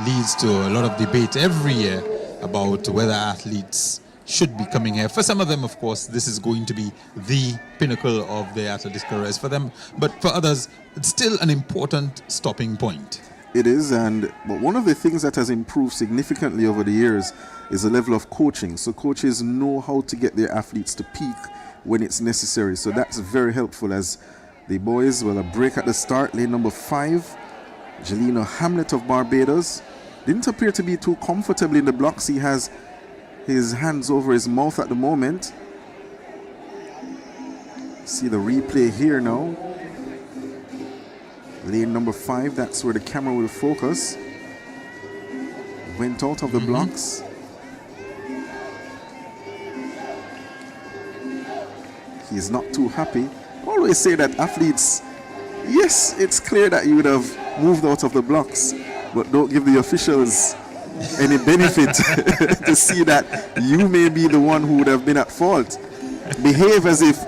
leads to a lot of debate every year about whether athletes should be coming here. For some of them, of course, this is going to be the pinnacle of their athletics careers for them. But for others, it's still an important stopping point. It is, but one of the things that has improved significantly over the years is the level of coaching. So coaches know how to get their athletes to peak when it's necessary. So that's very helpful as the boys will a break at the start. Lane number 5, Jelena Hamlet of Barbados. Didn't appear to be too comfortable in the blocks. He has his hands over his mouth at the moment. See the replay here now. Lane number 5, that's where the camera will focus. Went out of the blocks. He's not too happy. I always say that athletes, yes, it's clear that you would have moved out of the blocks, but don't give the officials any benefit to see that you may be the one who would have been at fault. Behave as if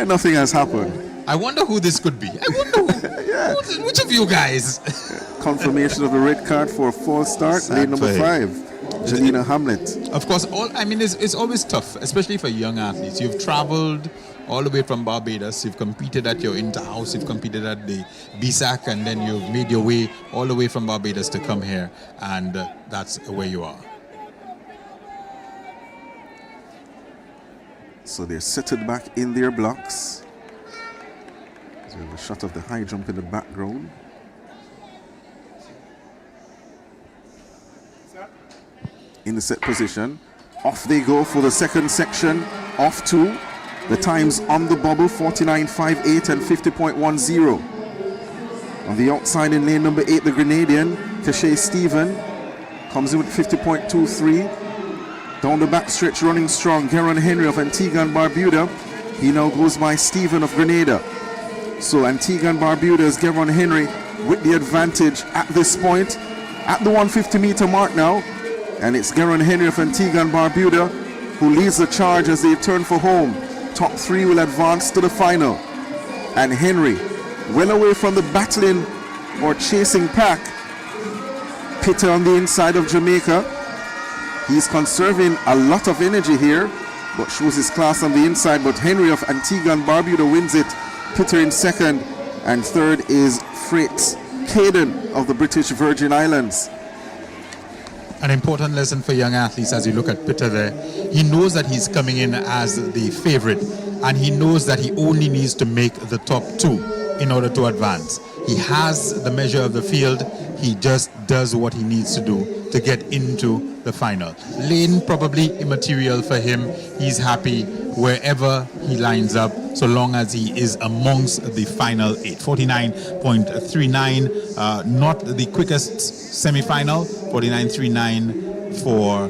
nothing has happened. I wonder who this could be. I wonder which of you guys. Confirmation of the red card for a false start. Lane number 5, Jelena Hamlet. Of course, it's always tough, especially for young athletes. You've traveled all the way from Barbados. You've competed at your inter-house. You've competed at the BSAC, and then you've made your way all the way from Barbados to come here, and that's where you are. So they're settled back in their blocks. So we have a shot of the high jump in the background. In the set position. Off they go for the second section. Off 2. The times on the bubble, 49.58 and 50.10. On the outside in lane number 8, the Grenadian, Kashay Stephen, comes in with 50.23. Down the back stretch, running strong, Geron Henry of Antigua and Barbuda. He now goes by Stephen of Grenada. So Antigua and Barbuda's Geron Henry with the advantage at this point, at the 150-meter mark now. And it's Geron Henry of Antigua and Barbuda who leads the charge as they turn for home. Top 3 will advance to the final. And Henry, well away from the battling or chasing pack. Pitter on the inside of Jamaica. He's conserving a lot of energy here, but shows his class on the inside. But Henry of Antigua and Barbuda wins it. Pitter in second, and third is Fritz Caden of the British Virgin Islands. An important lesson for young athletes as you look at Pitter there. He knows that he's coming in as the favorite, and he knows that he only needs to make the top 2 in order to advance. He has the measure of the field. He just does what he needs to do to get into the final. Lane probably immaterial for him. He's happy wherever he lines up, so long as he is amongst the final 8. 49.39, not the quickest semi-final. 49.39 for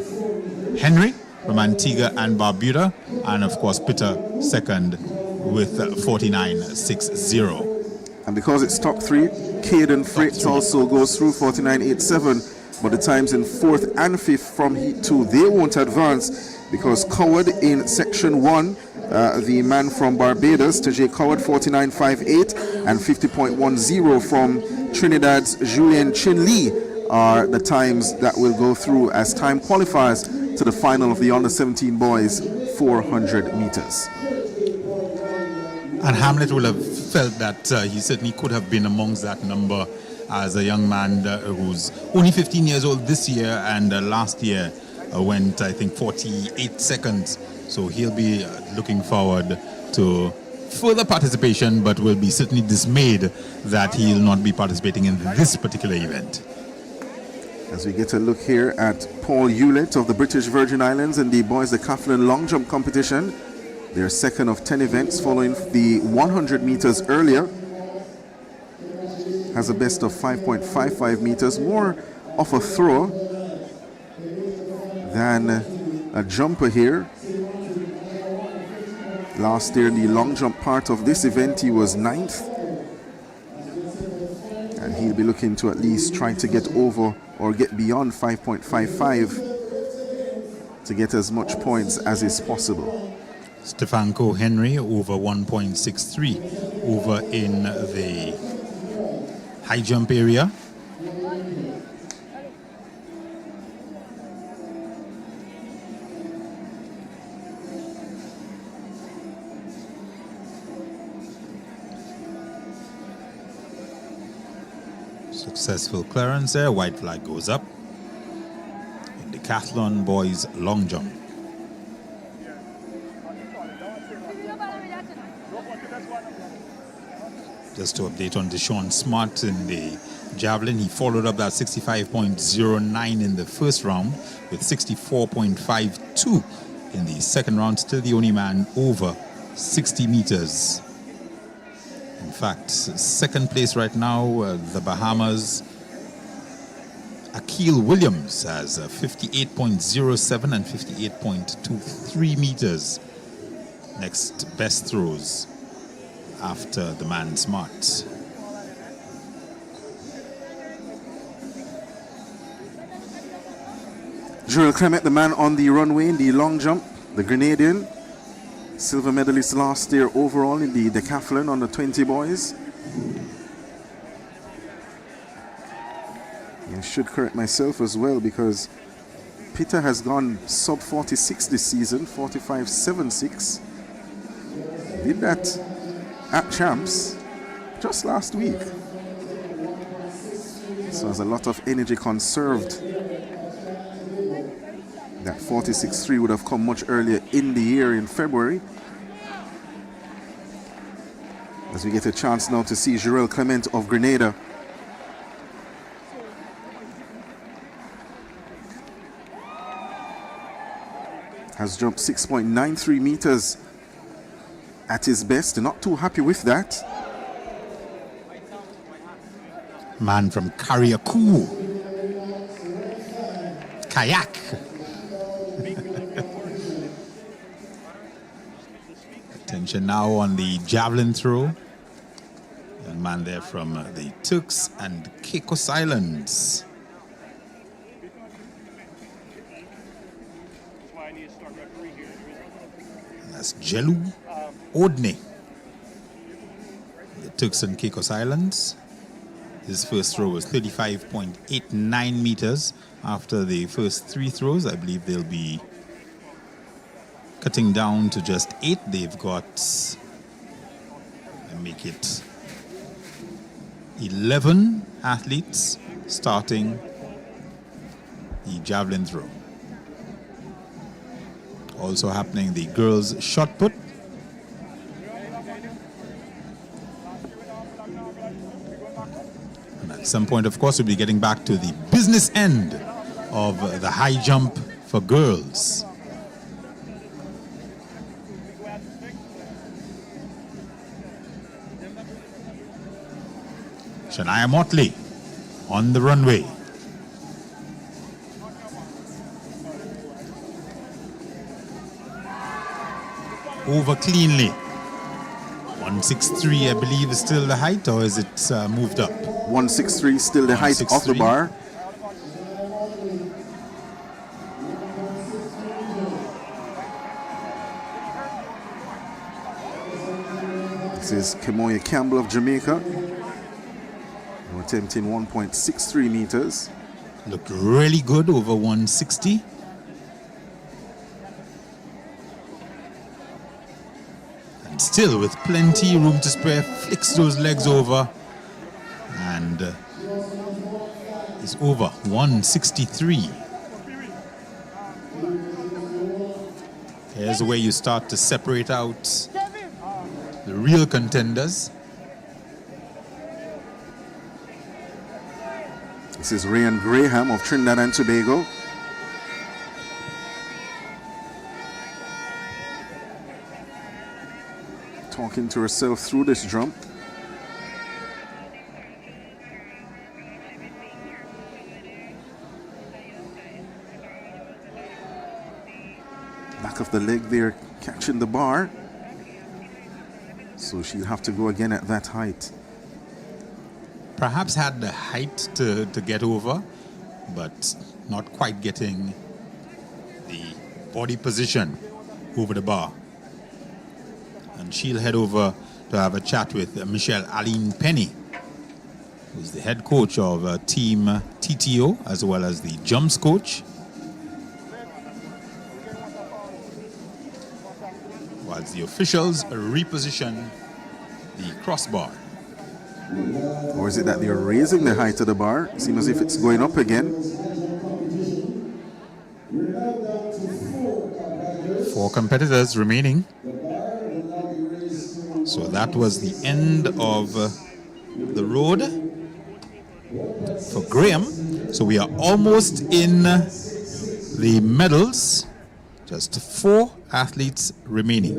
Henry from Antigua and Barbuda, and of course Pitter second with 49.60. And because it's top 3, Caden Fritz also goes through 49.87, but the times in 4th and 5th from heat 2, they won't advance because Coward in section 1, the man from Barbados, Tajay Coward, 49.58 and 50.10 from Trinidad's Julien Chin Lee are the times that will go through as time qualifiers to the final of the under-17 boys 400 meters. And Hamlet will have felt that he certainly could have been amongst that number as a young man who's only 15 years old this year, and last year went, I think, 48 seconds. So he'll be looking forward to further participation, but will be certainly dismayed that he'll not be participating in this particular event. As we get a look here at Paul Hewlett of the British Virgin Islands in the boys decathlon long jump competition. Their second of 10 events following the 100 meters earlier. Has a best of 5.55 meters, more of a thrower than a jumper here. Last year, the long jump part of this event, he was 9th. And he'll be looking to at least try to get over or get beyond 5.55 to get as much points as is possible. Stefanko Henry over 1.63 over in the high jump area. Successful clearance there. White flag goes up. In the decathlon boys long jump. Just to update on Deshaun Smart in the javelin, he followed up that 65.09 in the first round with 64.52 in the second round. Still the only man over 60 meters. In fact, second place right now, the Bahamas. Akil Williams has 58.07 and 58.23 meters. Next best throws after the man Smart. Gerald Clement, the man on the runway in the long jump, the Grenadian. Silver medalist last year overall in the decathlon on the 20 boys. I should correct myself as well because Peter has gone sub 46 this season, 45.76. Did that at Champs just last week. So there's a lot of energy conserved. That 46.3 would have come much earlier in the year in February. As we get a chance now to see Gerald Clement of Grenada. Has jumped 6.93 meters at his best. Not too happy with that. Man from Kariakou. Kayak. Attention now on the javelin throw. A man there from the Turks and Caicos Islands. That's Jelu Odne. The Turks and Caicos Islands. His first throw was 35.89 meters. After the first three throws, I believe they'll be cutting down to just 8. They've got, make it 11 athletes starting the javelin throw. Also happening, the girls' shot put. And at some point, of course, we'll be getting back to the business end of the high jump for girls. Shania Motley on the runway. Over cleanly. 163, I believe, is still the height, or is it moved up? 163 still the height of the bar. This is Kemoya Campbell of Jamaica. Attempting 1.63 meters. Looked really good over 160. And still with plenty room to spare, flicks those legs over and is over 163. Here's where you start to separate out the real contenders. This is Ryan Graham of Trinidad and Tobago. Talking to herself through this jump. Back of the leg there, catching the bar. So she'll have to go again at that height. Perhaps had the height to get over, but not quite getting the body position over the bar. And she'll head over to have a chat with Michelle Aline Penny, who's the head coach of Team TTO, as well as the jumps coach. Whilst the officials reposition the crossbar. Or is it that they're raising the height of the bar? It seems as if it's going up again. 4 competitors remaining. So that was the end of the road for Graham. So we are almost in the medals. Just 4 athletes remaining.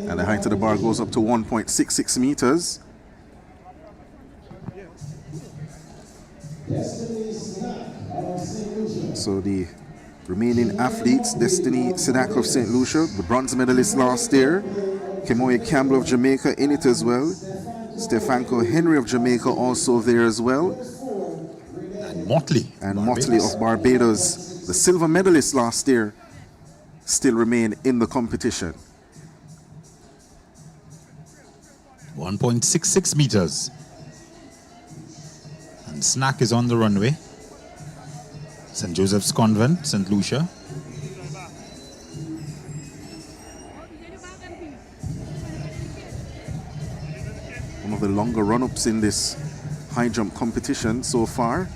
And the height of the bar goes up to 1.66 meters. So the remaining athletes, Destiny Sidak of St. Lucia, the bronze medalist last year, Kemoye Campbell of Jamaica in it as well, Stefanko Henry of Jamaica also there as well, And Motley. and Motley of Barbados, the silver medalist last year, still remain in the competition. 1.66 meters. And Snack is on the runway. St. Joseph's Convent, St. Lucia. One of the longer run-ups in this high jump competition so far.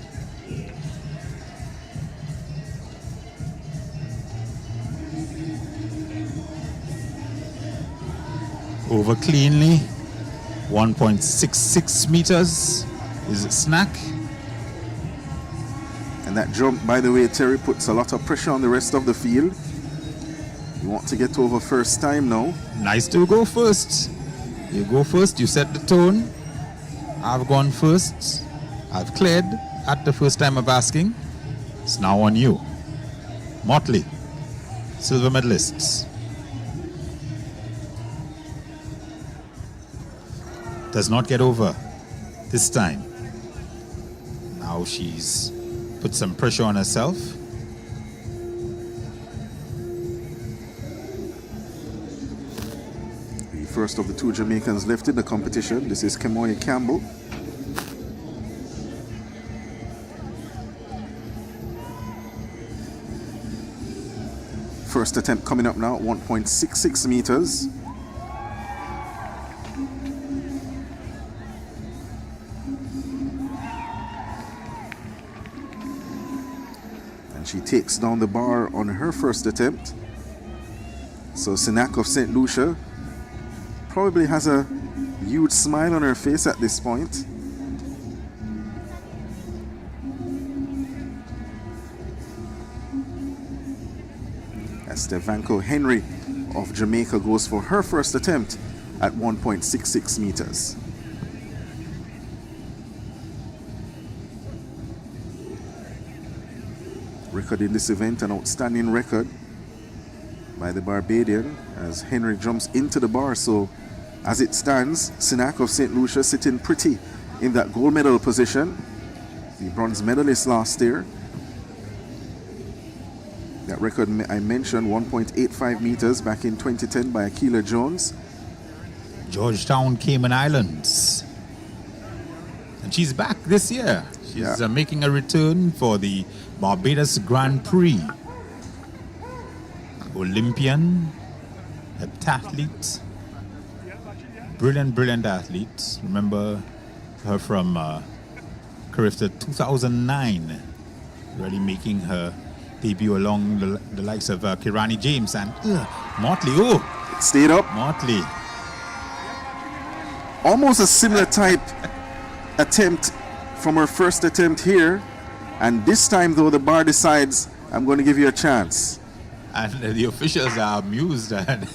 Over cleanly. 1.66 meters is Snack. And that jump, by the way, Terry, puts a lot of pressure on the rest of the field. You want to get over first time now. Nice to go first. You go first, you set the tone. I've gone first. I've cleared at the first time of asking. It's now on you. Motley, silver medalists. Does not get over this time. Now she's put some pressure on herself. The first of the 2 Jamaicans left in the competition. This is Kemoye Campbell. First attempt coming up now, 1.66 meters. And she takes down the bar on her first attempt. So Sinak of St. Lucia probably has a huge smile on her face at this point. As Stefanko Henry of Jamaica goes for her first attempt at 1.66 meters. Record in this event, an outstanding record by the Barbadian as Henry jumps into the bar. So as it stands, Sinak of St. Lucia sitting pretty in that gold medal position, the bronze medalist last year. That record I mentioned, 1.85 meters back in 2010 by Akila Jones. Georgetown, Cayman Islands. And she's back this year. She's making a return for the Barbados Grand Prix. Olympian, heptathlete, brilliant athlete. Remember her from Carifta 2009, really making her debut along the likes of Kirani James and Motley. Oh, Stayed up. Motley. Almost a similar type attempt from her first attempt here. And this time, though, the bar decides, I'm going to give you a chance. And the officials are amused. And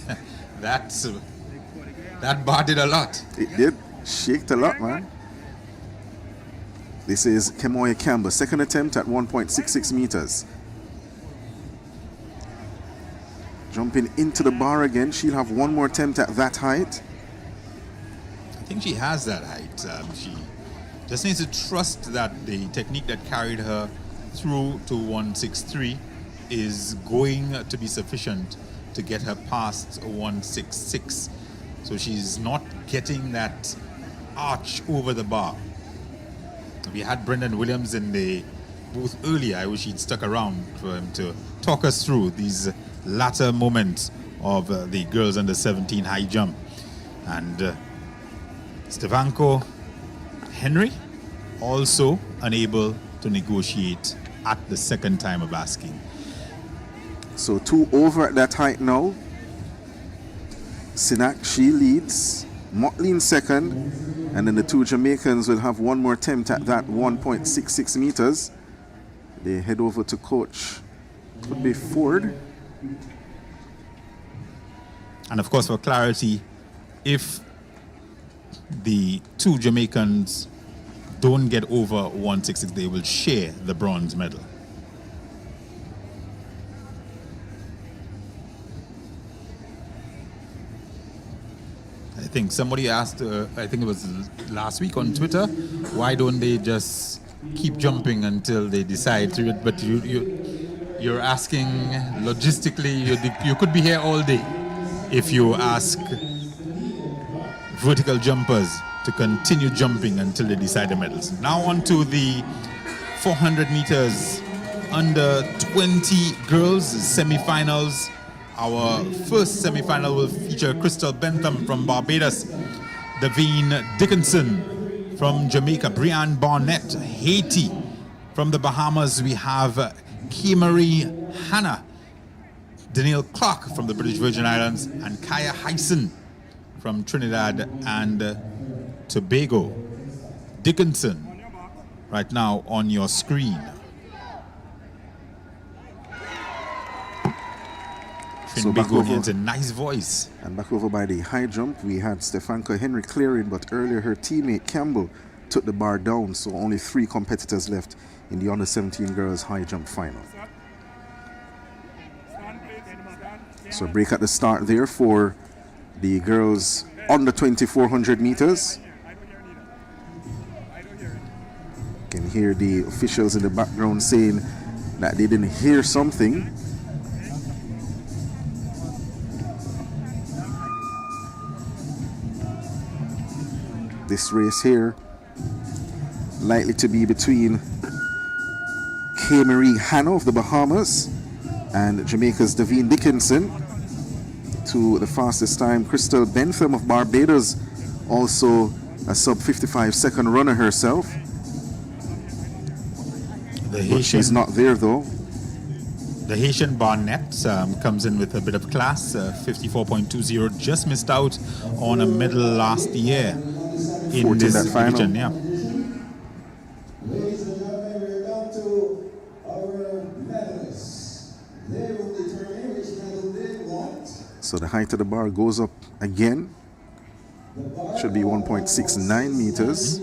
that bar did a lot. It did. Shaked a lot, man. This is Kemoya Campbell, second attempt at 1.66 meters. Jumping into the bar again. She'll have one more attempt at that height. I think she has that height. She just needs to trust that the technique that carried her through to 163 is going to be sufficient to get her past 166. So she's not getting that arch over the bar. We had Brendan Williams in the booth earlier. I wish he'd stuck around for him to talk us through these latter moments of the girls under 17 high jump. And Stefanko Henry also unable to negotiate at the second time of asking. So 2 over at that height now. Sinak, she leads. Motley in second. And then the 2 Jamaicans will have one more attempt at that 1.66 meters. They head over to coach. Could be Ford. And of course, for clarity, if the 2 Jamaicans don't get over 166, they will share the bronze medal. I think somebody asked, I think it was last week on Twitter, why don't they just keep jumping until they decide to? But you're asking logistically, you could be here all day if you ask vertical jumpers to continue jumping until they decide the medals. Now on to the 400 meters under 20 girls semi-finals. Our first semi-final will feature Crystal Bentham from Barbados, Davine Dickinson from Jamaica, Brianne Barnett, Haiti. From the Bahamas, we have K-Marie Hanna, Danielle Clark from the British Virgin Islands, and Kaya Hyson from Trinidad and Tobago. Dickinson, right now on your screen. So back Tobago over, has a nice voice. and back over by the high jump, we had Stefanko Henry clearing, but earlier her teammate Campbell took the bar down, so only 3 competitors left in the under 17 girls high jump final. So break at the start there for the girls under 2400 meters. You can hear the officials in the background saying that they didn't hear something. This race here likely to be between K-Marie Hanna of the Bahamas and Jamaica's Davine Dickinson. To the fastest time, Crystal Bentham of Barbados, also a sub 55 second runner herself. But she's not there though. The Haitian Barnett comes in with a bit of class, 54.20, just missed out on a medal last year in this that final. division. Yeah. Ladies and gentlemen, we're down to our medalists. They will determine which medal they want. So the height of the bar goes up again. Should be 1.69 meters.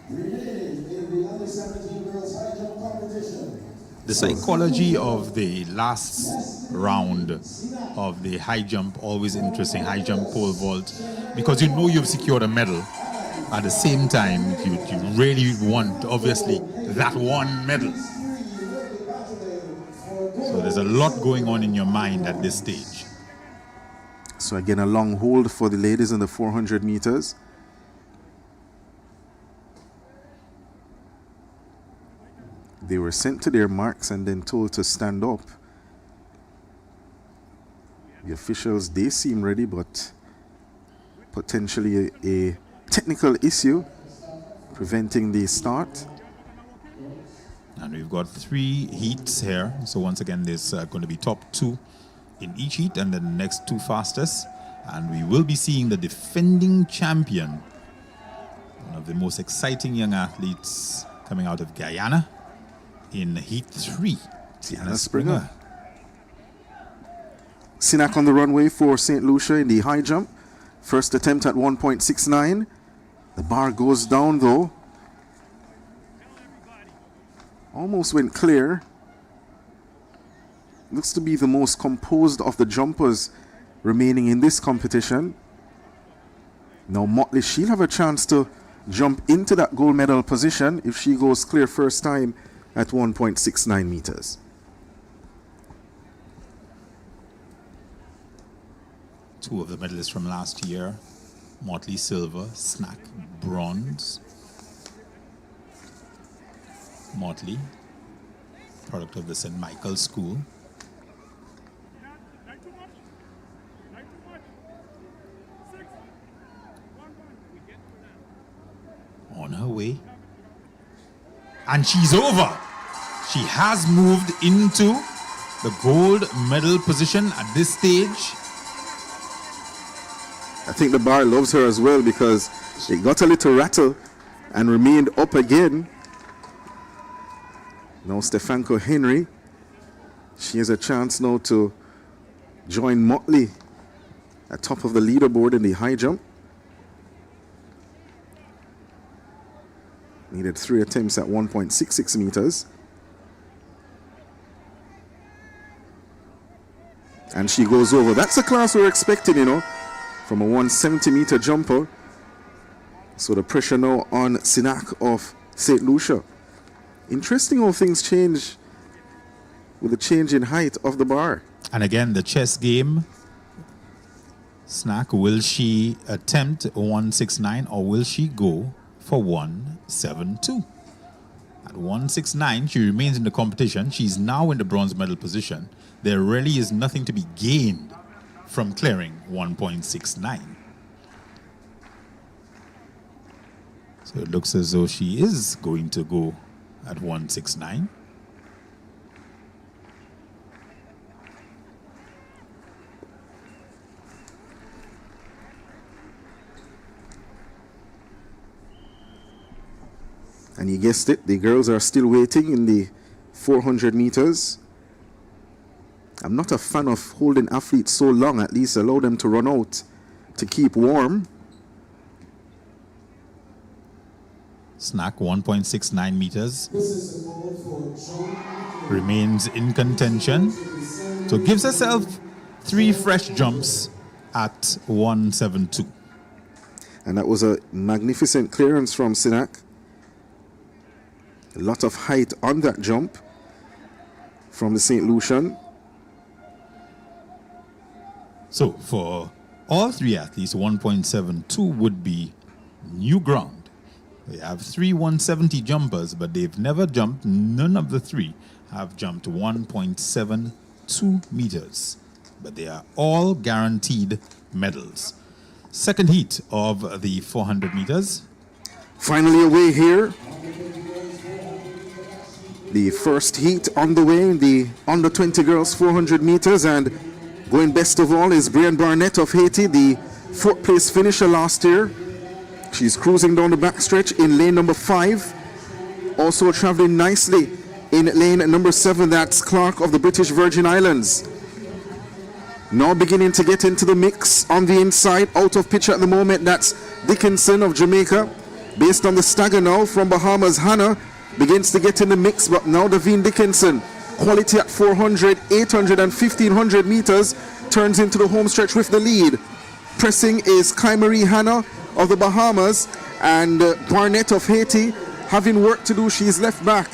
Remaining in the under 17 girls high jump competition. The psychology of the last round of the high jump, always interesting, high jump pole vault, because you know you've secured a medal. At the same time, you really want, obviously, that one medal. So there's a lot going on in your mind at this stage. So again, a long hold for the ladies in the 400 meters. They were sent to their marks and then told to stand up. The officials, they seem ready, but potentially a technical issue preventing the start. And we've got 3 heats here. So once again, there's going to be top 2 in each heat and then the next 2 fastest. And we will be seeing the defending champion, one of the most exciting young athletes coming out of Guyana in heat 3. Tiana Springer. Sinak on the runway for St. Lucia in the high jump. First attempt at 1.69. The bar goes down though. Almost went clear. Looks to be the most composed of the jumpers remaining in this competition. Now Motley, she'll have a chance to jump into that gold medal position if she goes clear first time at 1.69 meters. Two of the medalists from last year, Motley silver, Snack bronze. Motley, product of the St. Michael's School. On her way. And she's over. She has moved into the gold medal position at this stage. I think the bar loves her as well because it got a little rattle and remained up again. Now Stefanko Henry, she has a chance now to join Motley at top of the leaderboard in the high jump. Needed 3 attempts at 1.66 meters. And she goes over. That's the class we're expecting, you know, from a 170-meter jumper. So the pressure now on Sinak of St. Lucia. Interesting how things change with the change in height of the bar. And again, the chess game. Snack, will she attempt 169 or will she go for 172? At 169, she remains in the competition. She's now in the bronze medal position. There really is nothing to be gained from clearing 1.69. So it looks as though she is going to go at 169. And you guessed it, the girls are still waiting in the 400 meters. I'm not a fan of holding athletes so long, at least allow them to run out to keep warm. Snack 1.69 meters. Remains in contention. So gives herself 3 fresh jumps at 172. And that was a magnificent clearance from Sinak. A lot of height on that jump from the St. Lucian. So for all 3 athletes, 1.72 would be new ground. They have 3 170 jumpers, but they've never jumped. None of the 3 have jumped 1.72 meters. But they are all guaranteed medals. Second heat of the 400 meters. Finally away here. The first heat on the way in the under 20 girls 400 meters, and going best of all is Brienne Barnett of Haiti, the 4th place finisher last year. She's cruising down the backstretch in lane number 5. Also traveling nicely in lane number 7, that's Clark of the British Virgin Islands. Now beginning to get into the mix on the inside, out of pitch at the moment, that's Dickinson of Jamaica. Based on the stagger now from Bahamas, Hannah begins to get in the mix, but now Davine Dickinson, quality at 400, 800 and 1500 meters, turns into the home stretch with the lead. Pressing is Kai Marie Hannah of the Bahamas, and Barnett of Haiti, having work to do, she's left back.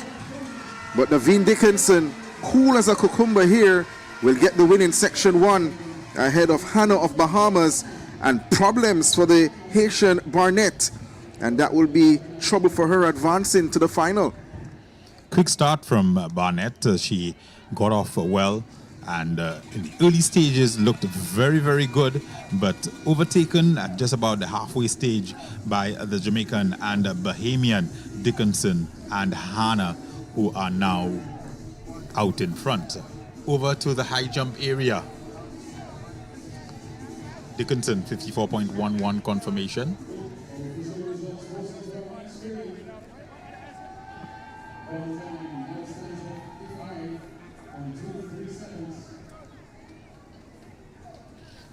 But Davine Dickinson, cool as a cucumber here, will get the win in section 1 ahead of Hannah of Bahamas, and problems for the Haitian Barnett, and that will be trouble for her advancing to the final. Quick start from Barnett. She got off well and in the early stages looked very, very good, but overtaken at just about the halfway stage by the Jamaican and Bahamian Dickinson and Hannah, who are now out in front. Over to the high jump area. Dickinson, 54.11 confirmation.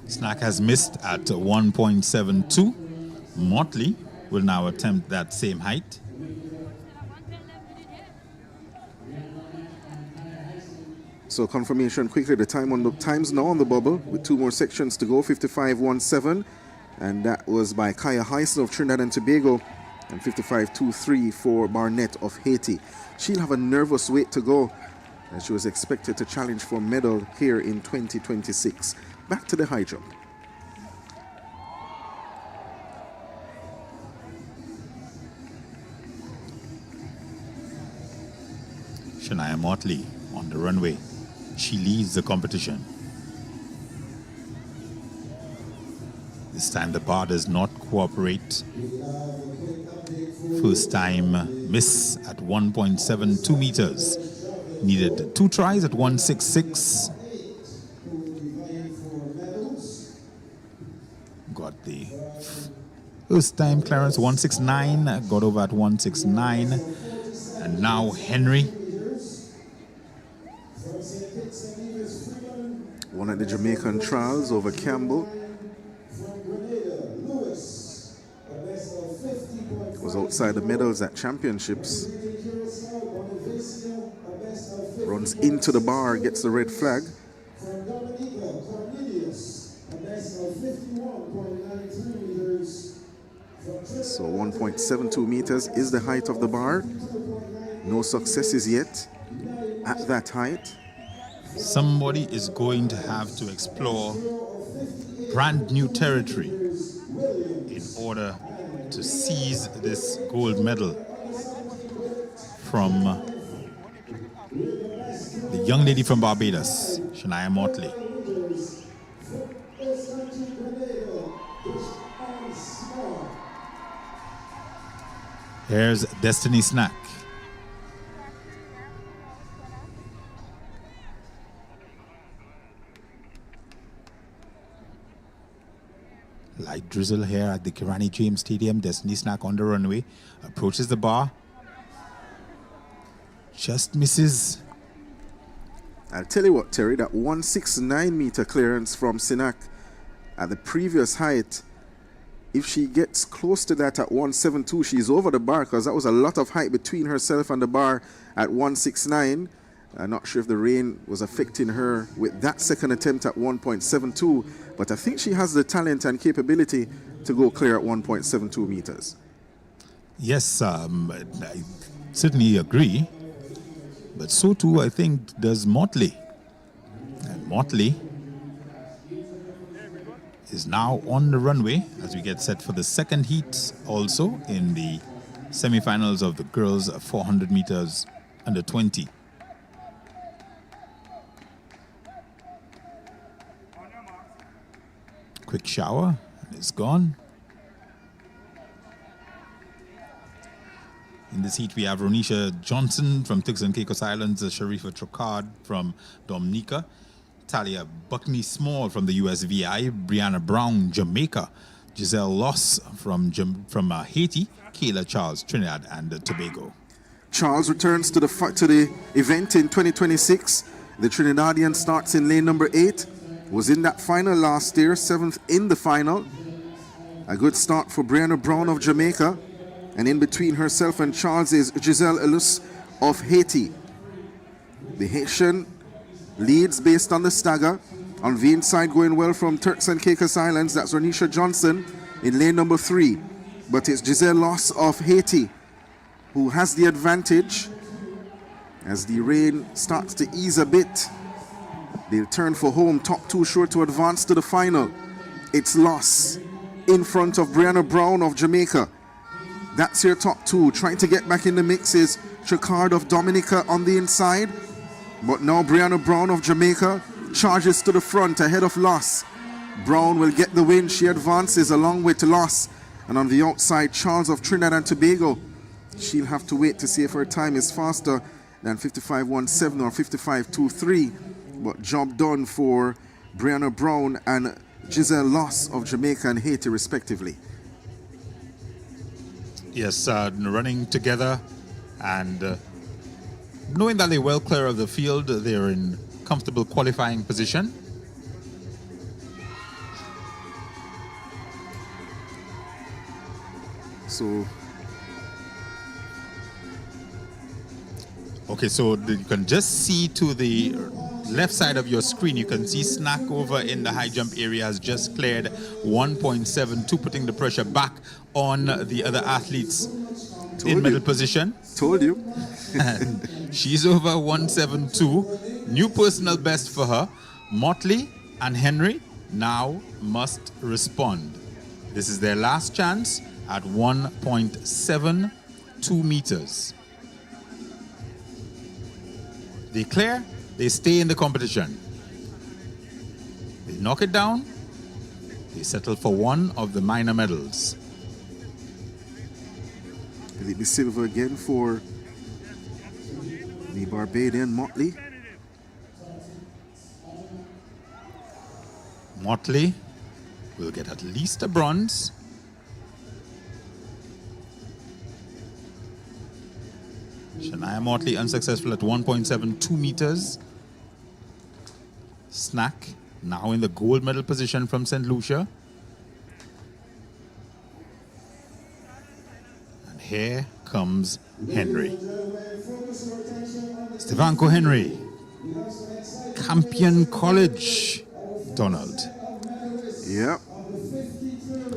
Snack has missed at 1.72. Motley will now attempt that same height. So confirmation quickly, the time's now on the bubble with 2 more sections to go, 55.17, and that was by Kaya Heisen of Trinidad and Tobago, and 55.23 for Barnett of Haiti. She'll have a nervous wait to go, and she was expected to challenge for medal here in 2026. Back to the high jump. Shania Motley on the runway. She leads the competition. This time the bar does not cooperate. First time miss at 1.72 meters. Needed 2 tries at 1.66. Got the first time clearance 1.69. Got over at 1.69. And now Henry. One at the Jamaican trials over Campbell. Was outside the medals at championships. Runs into the bar, gets the red flag. So 1.72 meters is the height of the bar. No successes yet at that height. Somebody is going to have to explore brand new territory in order to seize this gold medal from the young lady from Barbados, Shania Motley. Here's Destiny Snack. Light drizzle here at the Kirani James Stadium. Destiny Snack on the runway. Approaches the bar. Just misses. I'll tell you what, Terry, that 169 meter clearance from Sinak at the previous height, if she gets close to that at 172, she's over the bar, because that was a lot of height between herself and the bar at 169. I'm not sure if the rain was affecting her with that second attempt at 1.72, but I think she has the talent and capability to go clear at 1.72 meters. Yes, I certainly agree. But so too, I think, does Motley. And Motley is now on the runway as we get set for the second heat, also in the semifinals of the girls 400 meters under 20. Quick shower, and it's gone. In this heat, we have Ronisha Johnson from Turks and Caicos Islands, Sharifa Trocard from Dominica, Talia Buckney-Small from the USVI, Brianna Brown, Jamaica, Giselle Loss from Haiti, Kayla Charles, Trinidad and Tobago. Charles returns to the event in 2026. The Trinidadian starts in lane number 8. Was in that final last year, 7th in the final. A good start for Brianna Brown of Jamaica. And in between herself and Charles is Giselle Elus of Haiti. The Haitian leads based on the stagger. On the inside going well from Turks and Caicos Islands, that's Ronisha Johnson in lane number 3. But it's Giselle Loss of Haiti who has the advantage. As the rain starts to ease a bit, they'll turn for home. Top 2 sure to advance to the final. It's Loss in front of Brianna Brown of Jamaica. That's your top 2. Trying to get back in the mix is Tricard of Dominica on the inside. But now Brianna Brown of Jamaica charges to the front ahead of Loss. Brown will get the win. She advances along with Loss. And on the outside, Charles of Trinidad and Tobago. She'll have to wait to see if her time is faster than 55.17 or 55.23. But job done for Brianna Brown and Giselle Loss of Jamaica and Haiti, respectively. Yes, running together and knowing that they're well clear of the field, they're in comfortable qualifying position. So, okay, so you can just see to the left side of your screen, you can see Snack over in the high jump area has just cleared 1.72, putting the pressure back on the other athletes in middle position. Told you. And she's over 172. New personal best for her. Motley and Henry now must respond. This is their last chance at 1.72 meters. They clear, they stay in the competition. They knock it down, they settle for one of the minor medals. Will it be silver again for the Barbadian Motley? Motley will get at least a bronze. Shania Motley unsuccessful at 1.72 meters. Snack now in the gold medal position from St. Lucia. And here comes Henry. Stevanko Henry, Campion College, Donald. Yep.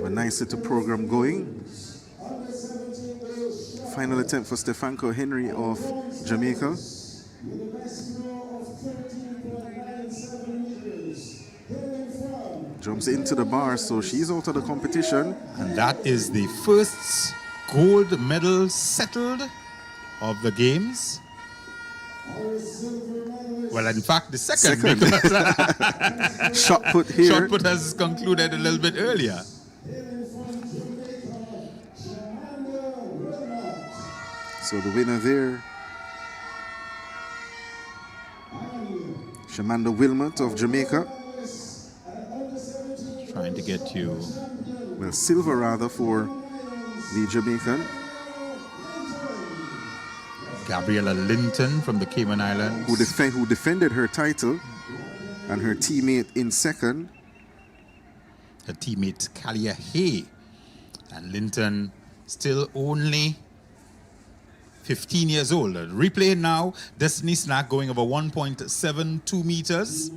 A nice little program going. Final attempt for Stefanko Henry of Jamaica. Jumps into the bar, so she's out of the competition. And that is the first gold medal settled of the games. Well, in fact, the second. Because Shot put here. Shot put has concluded a little bit earlier. So the winner there, Shamanda Wilmot of Jamaica. Trying to get you. Well, silver rather for the Jamaican. Gabriella Linton from the Cayman Islands. Who defended her title, and her teammate in second. Her teammate Kalia Hay. And Linton still only 15 years old. Replay now. Destiny Snack going over 1.72 meters.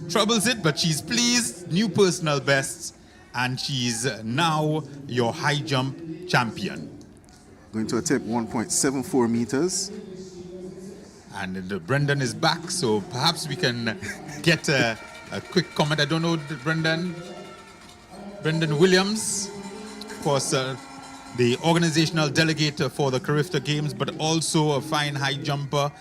Troubles it, but she's pleased. New personal best. And she's now your high jump champion. Going to attempt 1.74 meters. And Brendan is back, so perhaps we can get a quick comment. I don't know, Brendan Williams, of course, the organizational delegate for the Carifta Games, but also a fine high jumper.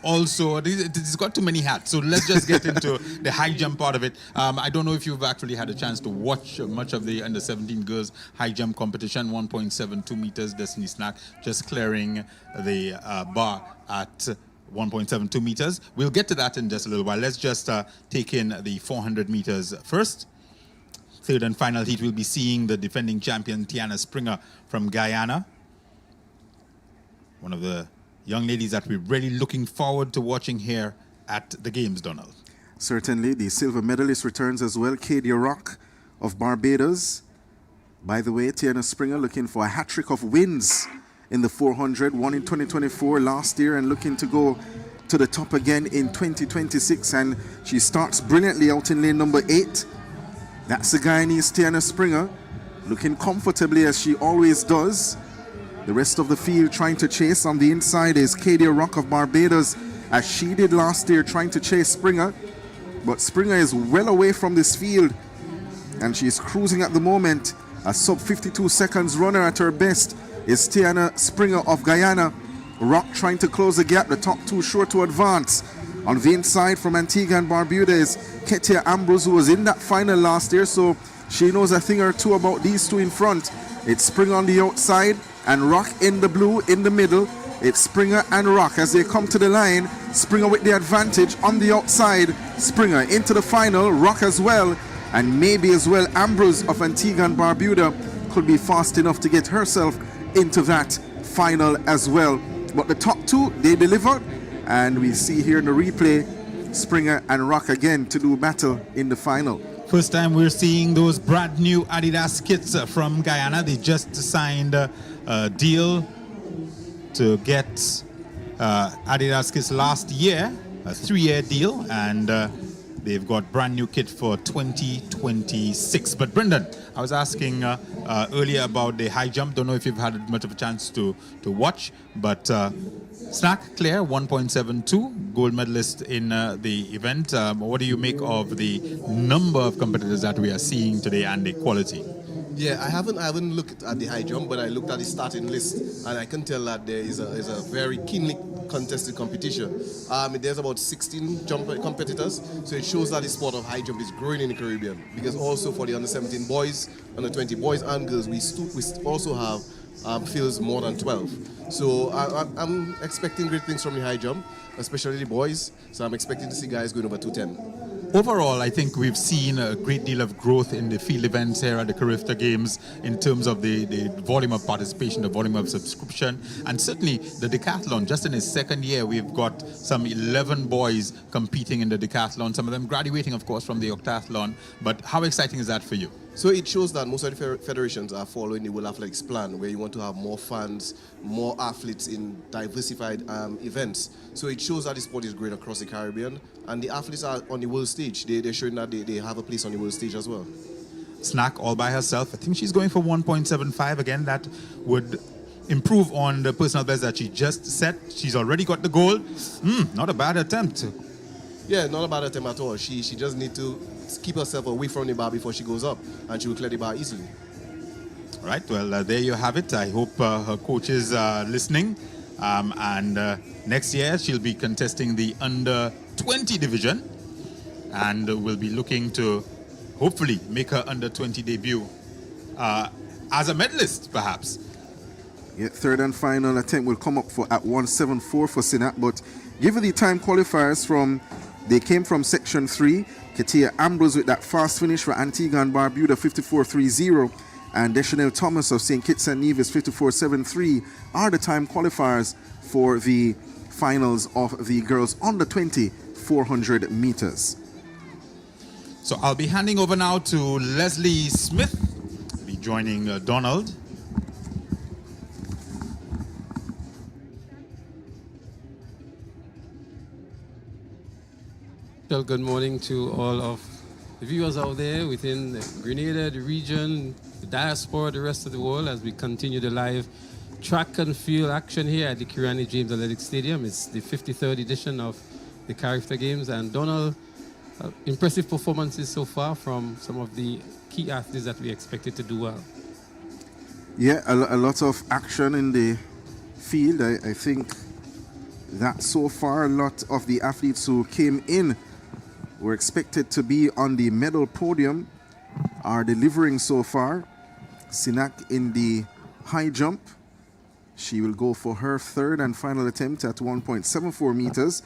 Also, it's got too many hats, so let's just get into the high jump part of it. I don't know if you've actually had a chance to watch much of the under-17 girls high jump competition. 1.72 meters, Destiny Snack just clearing the bar at 1.72 meters. We'll get to that in just a little while. Let's just take in the 400 meters first. Third and final heat, we'll be seeing the defending champion, Tiana Springer from Guyana. One of the young ladies that we're really looking forward to watching here at the games, Donald. Certainly, the silver medalist returns as well, Kadia Rock of Barbados. By the way, Tiana Springer looking for a hat-trick of wins in the 400, won in 2024 last year and looking to go to the top again in 2026. And she starts brilliantly out in lane number 8. That's the Guyanese Tiana Springer, looking comfortably as she always does. The rest of the field trying to chase. On the inside is Kadia Rock of Barbados, as she did last year, trying to chase Springer. But Springer is well away from this field, and she's cruising at the moment. A sub 52 seconds runner at her best is Tiana Springer of Guyana. Rock trying to close the gap, the top two sure to advance. On the inside from Antigua and Barbuda is Ketia Ambrose, who was in that final last year, so she knows a thing or two about these two in front. It's Springer on the outside, and Rock in the blue in the middle. It's Springer and Rock as they come to the line. Springer with the advantage on the outside. Springer into the final. Rock as well. And maybe as well Ambrose of Antigua and Barbuda could be fast enough to get herself into that final as well. But the top two, they delivered. And we see here in the replay, Springer and Rock again to do battle in the final. First time we're seeing those brand new Adidas kits from Guyana. They just signed a deal to get Adidas kits last year, a 3-year deal, and they've got brand new kit for 2026. But Brendan, I was asking earlier about the high jump. Don't know if you've had much of a chance to watch, but Snack Claire, 1.72, gold medalist in the event. What do you make of the number of competitors that we are seeing today and the quality? Yeah, I haven't looked at the high jump, but I looked at the starting list, and I can tell that there is a very keenly contested competition. There's about 16 competitors, so it shows that the sport of high jump is growing in the Caribbean. Because also for the under 17 boys, under 20 boys and girls, we also have fields more than 12. So I'm expecting great things from the high jump, especially the boys. So I'm expecting to see guys going over 210. Overall, I think we've seen a great deal of growth in the field events here at the Carifta Games in terms of the volume of participation, the volume of subscription, and certainly the decathlon. Just in its second year, we've got some 11 boys competing in the decathlon, some of them graduating, of course, from the octathlon. But how exciting is that for you? So it shows that most of the federations are following the World Athletics plan, where you want to have more fans, more athletes in diversified events. So it shows that the sport is great across the Caribbean, and the athletes are on the world stage. They're showing that they have a place on the world stage as well. Snack all by herself. I think she's going for 1.75 again. That would improve on the personal best that she just set. She's already got the goal. Not a bad attempt. Yeah, not a bad attempt at all. She just need to keep herself away from the bar before she goes up, and she will clear the bar easily. All right, well, there you have it. I hope her coaches are listening. And next year, she'll be contesting the under 20 division, and will be looking to hopefully make her under 20 debut as a medalist, perhaps. Yeah, third and final attempt will come up at 1.74 for Sinat, but given the time qualifiers they came from section 3, Katia Ambrose with that fast finish for Antigua and Barbuda 54.30, and Deschanel Thomas of St. Kitts and Nevis 54.73 are the time qualifiers for the finals of the girls under 20 400 meters. So I'll be handing over now to Leslie Smith, be joining Donald. Well, good morning to all of the viewers out there within Grenada, the region, the diaspora, the rest of the world, as we continue the live track and field action here at the Kirani James Athletic Stadium. It's the 53rd edition of the Carifta Games, and Donald, impressive performances so far from some of the key athletes that we expected to do well. Yeah, a lot of action in the field. I think that so far a lot of the athletes who came in were expected to be on the medal podium are delivering so far. Sinak in the high jump. She will go for her third and final attempt at 1.74 meters,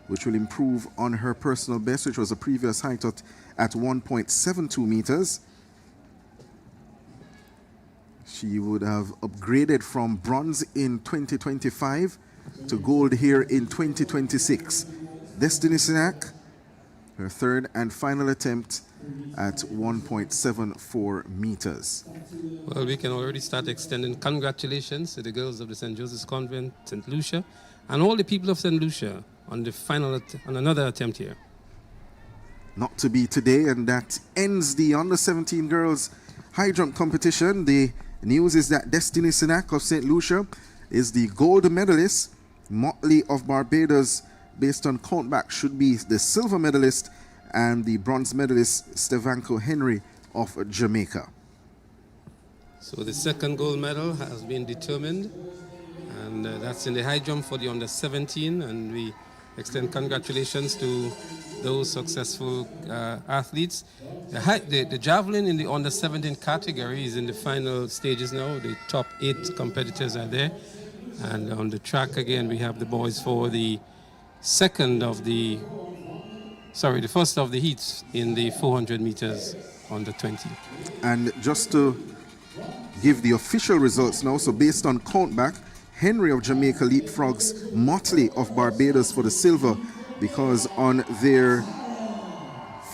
which will improve on her personal best, which was a previous height at 1.72 meters. She would have upgraded from bronze in 2025 to gold here in 2026. Destiny Sinak, her third and final attempt at 1.74 meters. Well, we can already start extending congratulations to the girls of the St. Joseph's Convent, St. Lucia, and all the people of St. Lucia on the final, on another attempt here. Not to be today, and that ends the under 17 girls high jump competition. The news is that Destiny Sinak of St. Lucia is the gold medalist. Motley of Barbados, based on countback, should be the silver medalist, and the bronze medalist Stevanko Henry of Jamaica. So the second gold medal has been determined, and that's in the high jump for the under 17, and we extend congratulations to those successful athletes. The javelin in the under 17 category is in the final stages now. The top 8 competitors are there. And on the track again, we have the boys for the first of the heats in the 400 meters under 20. And just to give the official results now, so based on countback, Henry of Jamaica leapfrogs Motley of Barbados for the silver, because on their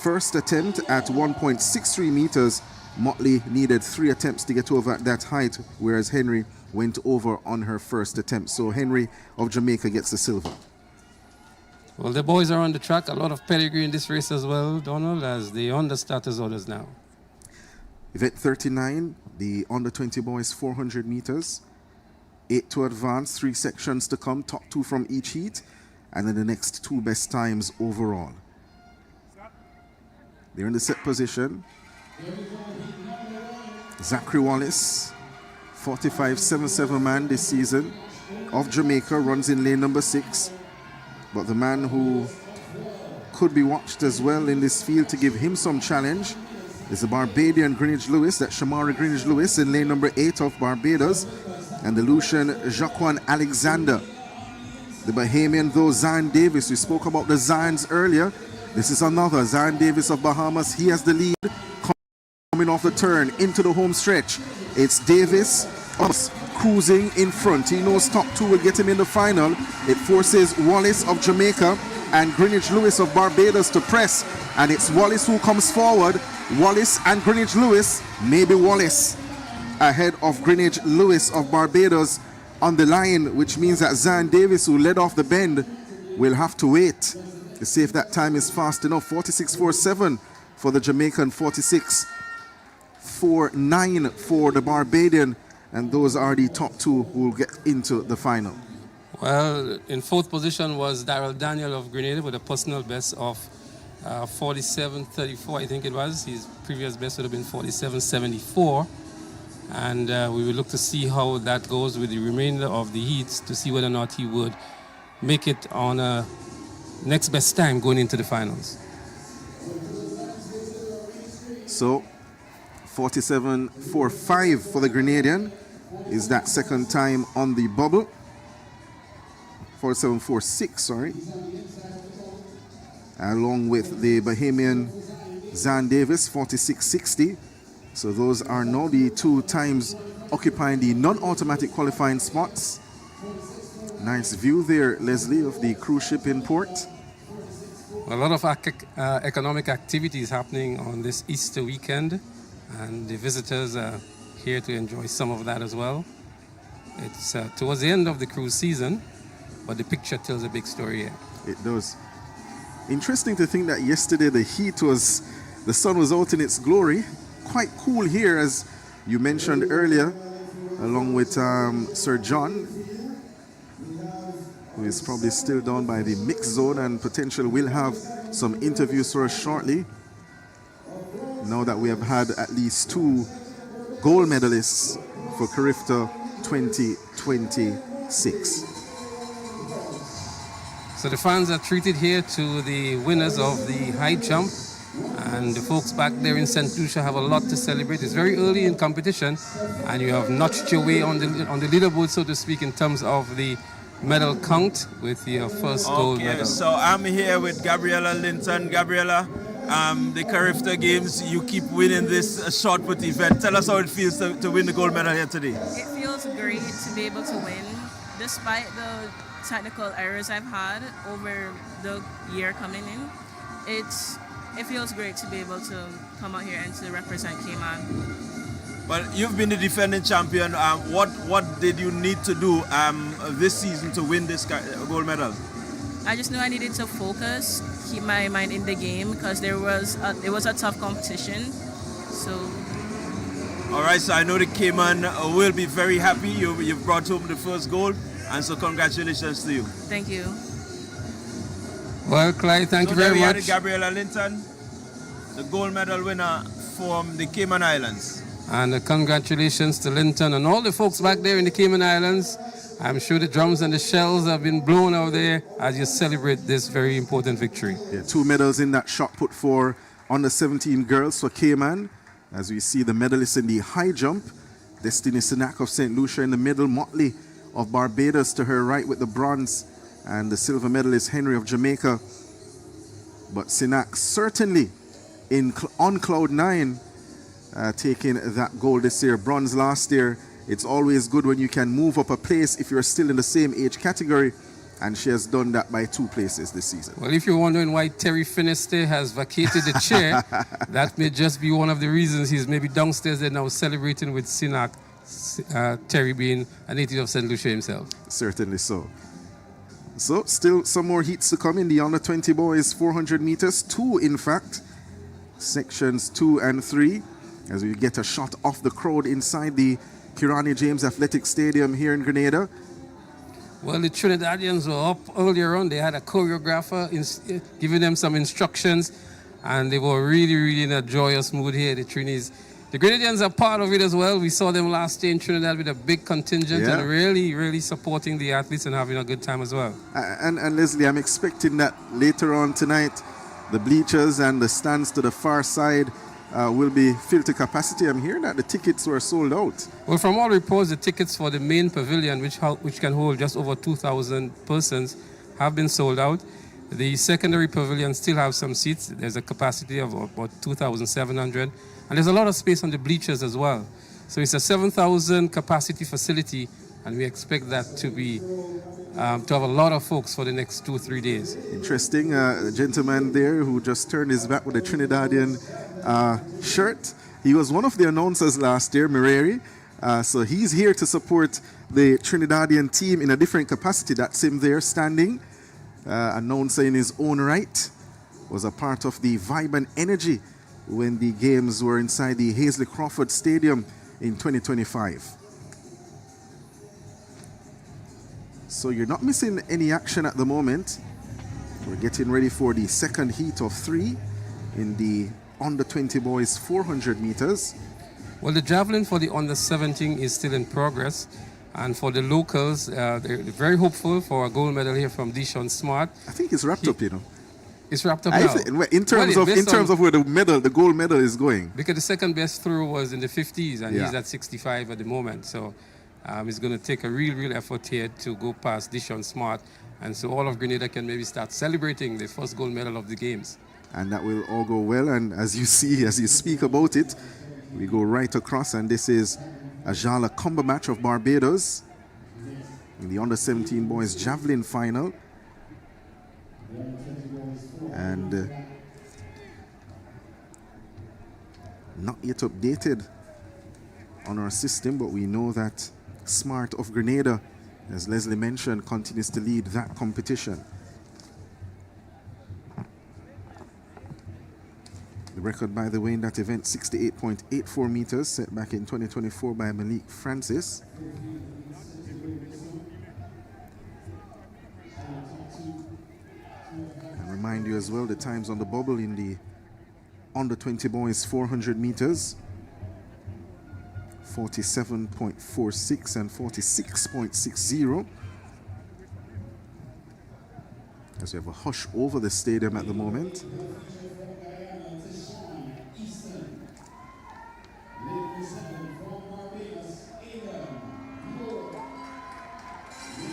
first attempt at 1.63 meters, Motley needed 3 attempts to get over at that height, whereas Henry went over on her first attempt. So Henry of Jamaica gets the silver. Well, the boys are on the track. A lot of pedigree in this race as well, Donald, as the under-starters orders now. Event 39, the under 20 boys 400 meters. 8 to advance, 3 sections to come, top 2 from each heat, and then the next 2 best times overall. They're in the set position. Zachary Wallace, 45.77 man this season, of Jamaica, runs in lane number 6. But the man who could be watched as well in this field to give him some challenge is the Barbadian Greenwich Lewis, that's Shamari Greenwich Lewis in lane number 8 of Barbados, and the Lucian Jacqueline Alexander. The Bahamian, though, Zion Davis, we spoke about the Zions earlier. This is another, Zion Davis of Bahamas. He has the lead coming off the turn into the home stretch. It's Davis cruising in front. He knows top 2 will get him in the final. It forces Wallace of Jamaica and Greenwich Lewis of Barbados to press, and it's Wallace who comes forward. Wallace and Greenwich Lewis, maybe Wallace ahead of Greenwich Lewis of Barbados on the line, which means that Zion Davis, who led off the bend, will have to wait to see if that time is fast enough. 46.47 for the Jamaican, 46.49 for the Barbadian, and those are the top 2 who will get into the final. Well, in 4th position was Daryl Daniel of Grenada with a personal best of 47.34, I think it was. His previous best would have been 47.74. And we will look to see how that goes with the remainder of the heats to see whether or not he would make it on a next best time going into the finals. So 47.45 for the Grenadian is that second time on the bubble. 47.46, sorry. Along with the Bahamian Zan Davis, 46.60. So those are now the 2 times occupying the non-automatic qualifying spots. Nice view there, Leslie, of the cruise ship in port. A lot of economic activities happening on this Easter weekend, and the visitors are here to enjoy some of that as well. It's towards the end of the cruise season, but the picture tells a big story here. It does. Interesting to think that yesterday the sun was out in its glory. Quite cool here, as you mentioned earlier, along with Sir John, who is probably still down by the mix zone and potentially will have some interviews for us shortly. Now that we have had at least 2 gold medalists for Carifta 2026. So the fans are treated here to the winners of the high jump, and the folks back there in St. Lucia have a lot to celebrate. It's very early in competition, and you have notched your way on the leaderboard, so to speak, in terms of the medal count with your first gold medal. So I'm here with Gabriella Linton. Gabriella, the Carifta Games, you keep winning this short put event. Tell us how it feels to win the gold medal here today. It feels great to be able to win, despite the technical errors I've had over the year coming in. It feels great to be able to come out here and to represent Cayman. Well, you've been the defending champion. What did you need to do this season to win this gold medal? I just knew I needed to focus, keep my mind in the game, because it was a tough competition. So. All right, so I know the Cayman will be very happy. You've brought home the first gold, and so congratulations to you. Thank you. Well, Clyde, thank you very much. Gabriella Linton, the gold medal winner from the Cayman Islands. And congratulations to Linton and all the folks back there in the Cayman Islands. I'm sure the drums and the shells have been blown out there as you celebrate this very important victory. Yeah, 2 medals in that shot put for under 17 girls for Cayman. As we see the medalists in the high jump, Destiny Sinak of St. Lucia in the middle, Motley of Barbados to her right with the bronze, and the silver medalist Henry of Jamaica. But Sinak certainly on cloud 9, taking that gold this year, bronze last year. It's always good when you can move up a place if you're still in the same age category, and she has done that by 2 places this season. Well, if you're wondering why Terry Finiste has vacated the chair, that may just be one of the reasons he's maybe downstairs there now celebrating with Sinak, Terry being a native of St. Lucia himself. Certainly so. So, still some more heats to come in the under 20 boys 400 meters, 2 in fact, sections 2 and 3, as we get a shot off the crowd inside the Kirani James Athletic Stadium here in Grenada. Well, the Trinidadians were up earlier on. They had a choreographer giving them some instructions, and they were really, really in a joyous mood here, the Trinis. The Grenadians are part of it as well. We saw them last year in Trinidad with a big contingent and really, really supporting the athletes and having a good time as well. And Leslie, I'm expecting that later on tonight, the bleachers and the stands to the far side will be filled to capacity. I'm hearing that the tickets were sold out. Well, from all reports, the tickets for the main pavilion, which can hold just over 2,000 persons, have been sold out. The secondary pavilion still have some seats. There's a capacity of about 2,700. And there's a lot of space on the bleachers as well. So it's a 7,000 capacity facility, and we expect that to be to have a lot of folks for the next 2-3 days. Interesting. A gentleman there who just turned his back with a Trinidadian shirt. He was one of the announcers last year, Mireri. So he's here to support the Trinidadian team in a different capacity. That's him there standing. Announcer in his own right. Was a part of the vibe and energy when the games were inside the Hazley Crawford Stadium in 2025. So you're not missing any action at the moment. We're getting ready for the second heat of 3 in the under 20 boys 400 meters. Well, the javelin for the under 17 is still in progress. And for the locals, they're very hopeful for a gold medal here from Dishon Smart. I think it's wrapped up, you know. It's wrapped up now. In terms of where the gold medal is going. Because the second best throw was in the 50s, and Yeah. he's at 65 at the moment. So he's going to take a real effort here to go past Dishon Smart. And so all of Grenada can maybe start celebrating the first gold medal of the games. And that will all go well. And as you see, as you speak about it, we go right across. And this is Ajala Cumberbatch of Barbados in the under 17 boys javelin final. And not yet updated on our system, but we know that Smart of Grenada, as Leslie mentioned, continues to lead that competition. The record, by the way, in that event, 68.84 meters, set back in 2024 by Malik Francis. And remind you as well, the times on the bubble in the under 20 boys 400 meters, 47.46 and 46.60. As we have a hush over the stadium at the moment.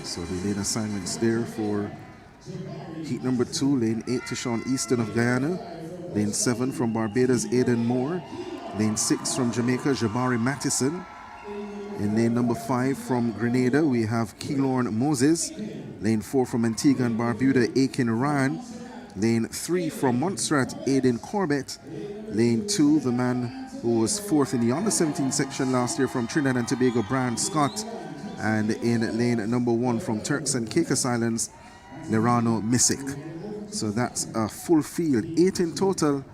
So the lane assignments there for heat number 2, lane 8 to Sean Easton of Guyana, lane 7 from Barbados, Aidan Moore, lane 6 from Jamaica, Jabari Mattison. In lane number 5 from Grenada, we have Keylorn Moses, lane 4 from Antigua and Barbuda, Aiken Ryan, lane 3 from Montserrat, Aidan Corbett, lane 2, the man who was 4th in the under 17 section last year from Trinidad and Tobago, Brian Scott, and in lane number 1 from Turks and Caicos Islands, Lerano Misick. So that's a full field, 8 in total.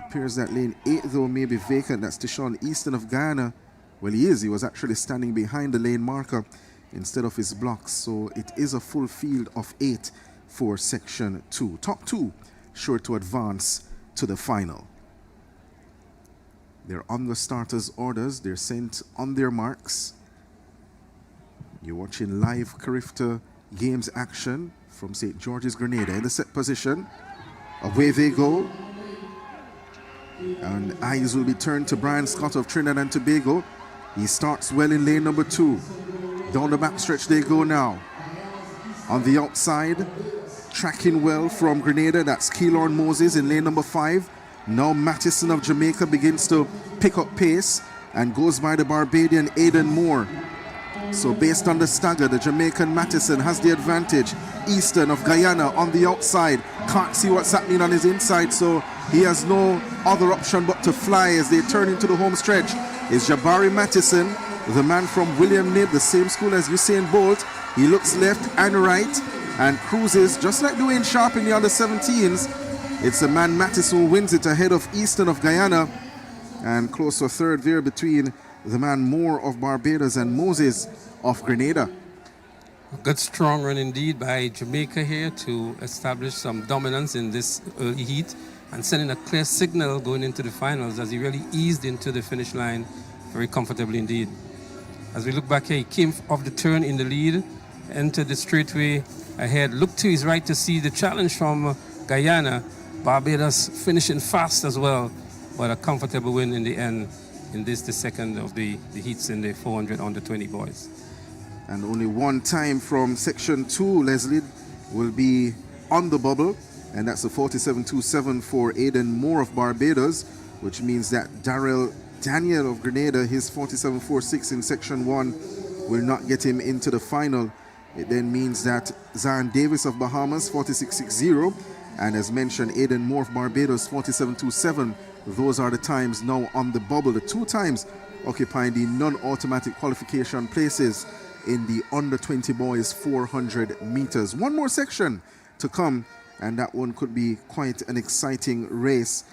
Appears that lane 8 though may be vacant. That's Tishon Easton of Guyana. Well, he was actually standing behind the lane marker instead of his blocks. So it is a full field of 8 for section 2. Top 2 sure to advance to the final. They're on the starters' orders. They're sent on their marks. You're watching live Carifta Games action from St. George's Grenada in the set position. Away they go. And eyes will be turned to Brian Scott of Trinidad and Tobago. He starts well in lane number 2. Down the backstretch they go now. On the outside, tracking well from Grenada, that's Keylorn Moses in lane number 5. Now Mattison of Jamaica begins to pick up pace and goes by the Barbadian Aidan Moore. So based on the stagger, the Jamaican Mattison has the advantage. Easton of Guyana on the outside. Can't see what's happening on his inside, so he has no other option but to fly as they turn into the home stretch. Is Jabari Mattison, the man from William Knibb, the same school as Usain Bolt. He looks left and right and cruises just like Dwayne Sharp in the under 17s. It's the man Mattison who wins it ahead of Easton of Guyana, and close to a third there between the man Moore of Barbados and Moses of Grenada. A good strong run indeed by Jamaica here to establish some dominance in this early heat and sending a clear signal going into the finals as he really eased into the finish line very comfortably indeed. As we look back here, he came off the turn in the lead, entered the straightway ahead, looked to his right to see the challenge from Guyana. Barbados finishing fast as well, but a comfortable win in the end in this, the second of the heats in the 400 under 20 boys. And only one time from section 2, Leslie, will be on the bubble, and that's a 47.27 for Aidan Moore of Barbados, which means that Darrell Daniel of Grenada, his 47.46 in section 1, will not get him into the final. It then means that Zion Davis of Bahamas, 46.60, and as mentioned, Aidan Moore of Barbados, 47.27. Those are the times now on the bubble. The 2 times occupying the non-automatic qualification places in the under 20 boys 400 meters. One more section to come, and that one could be quite an exciting race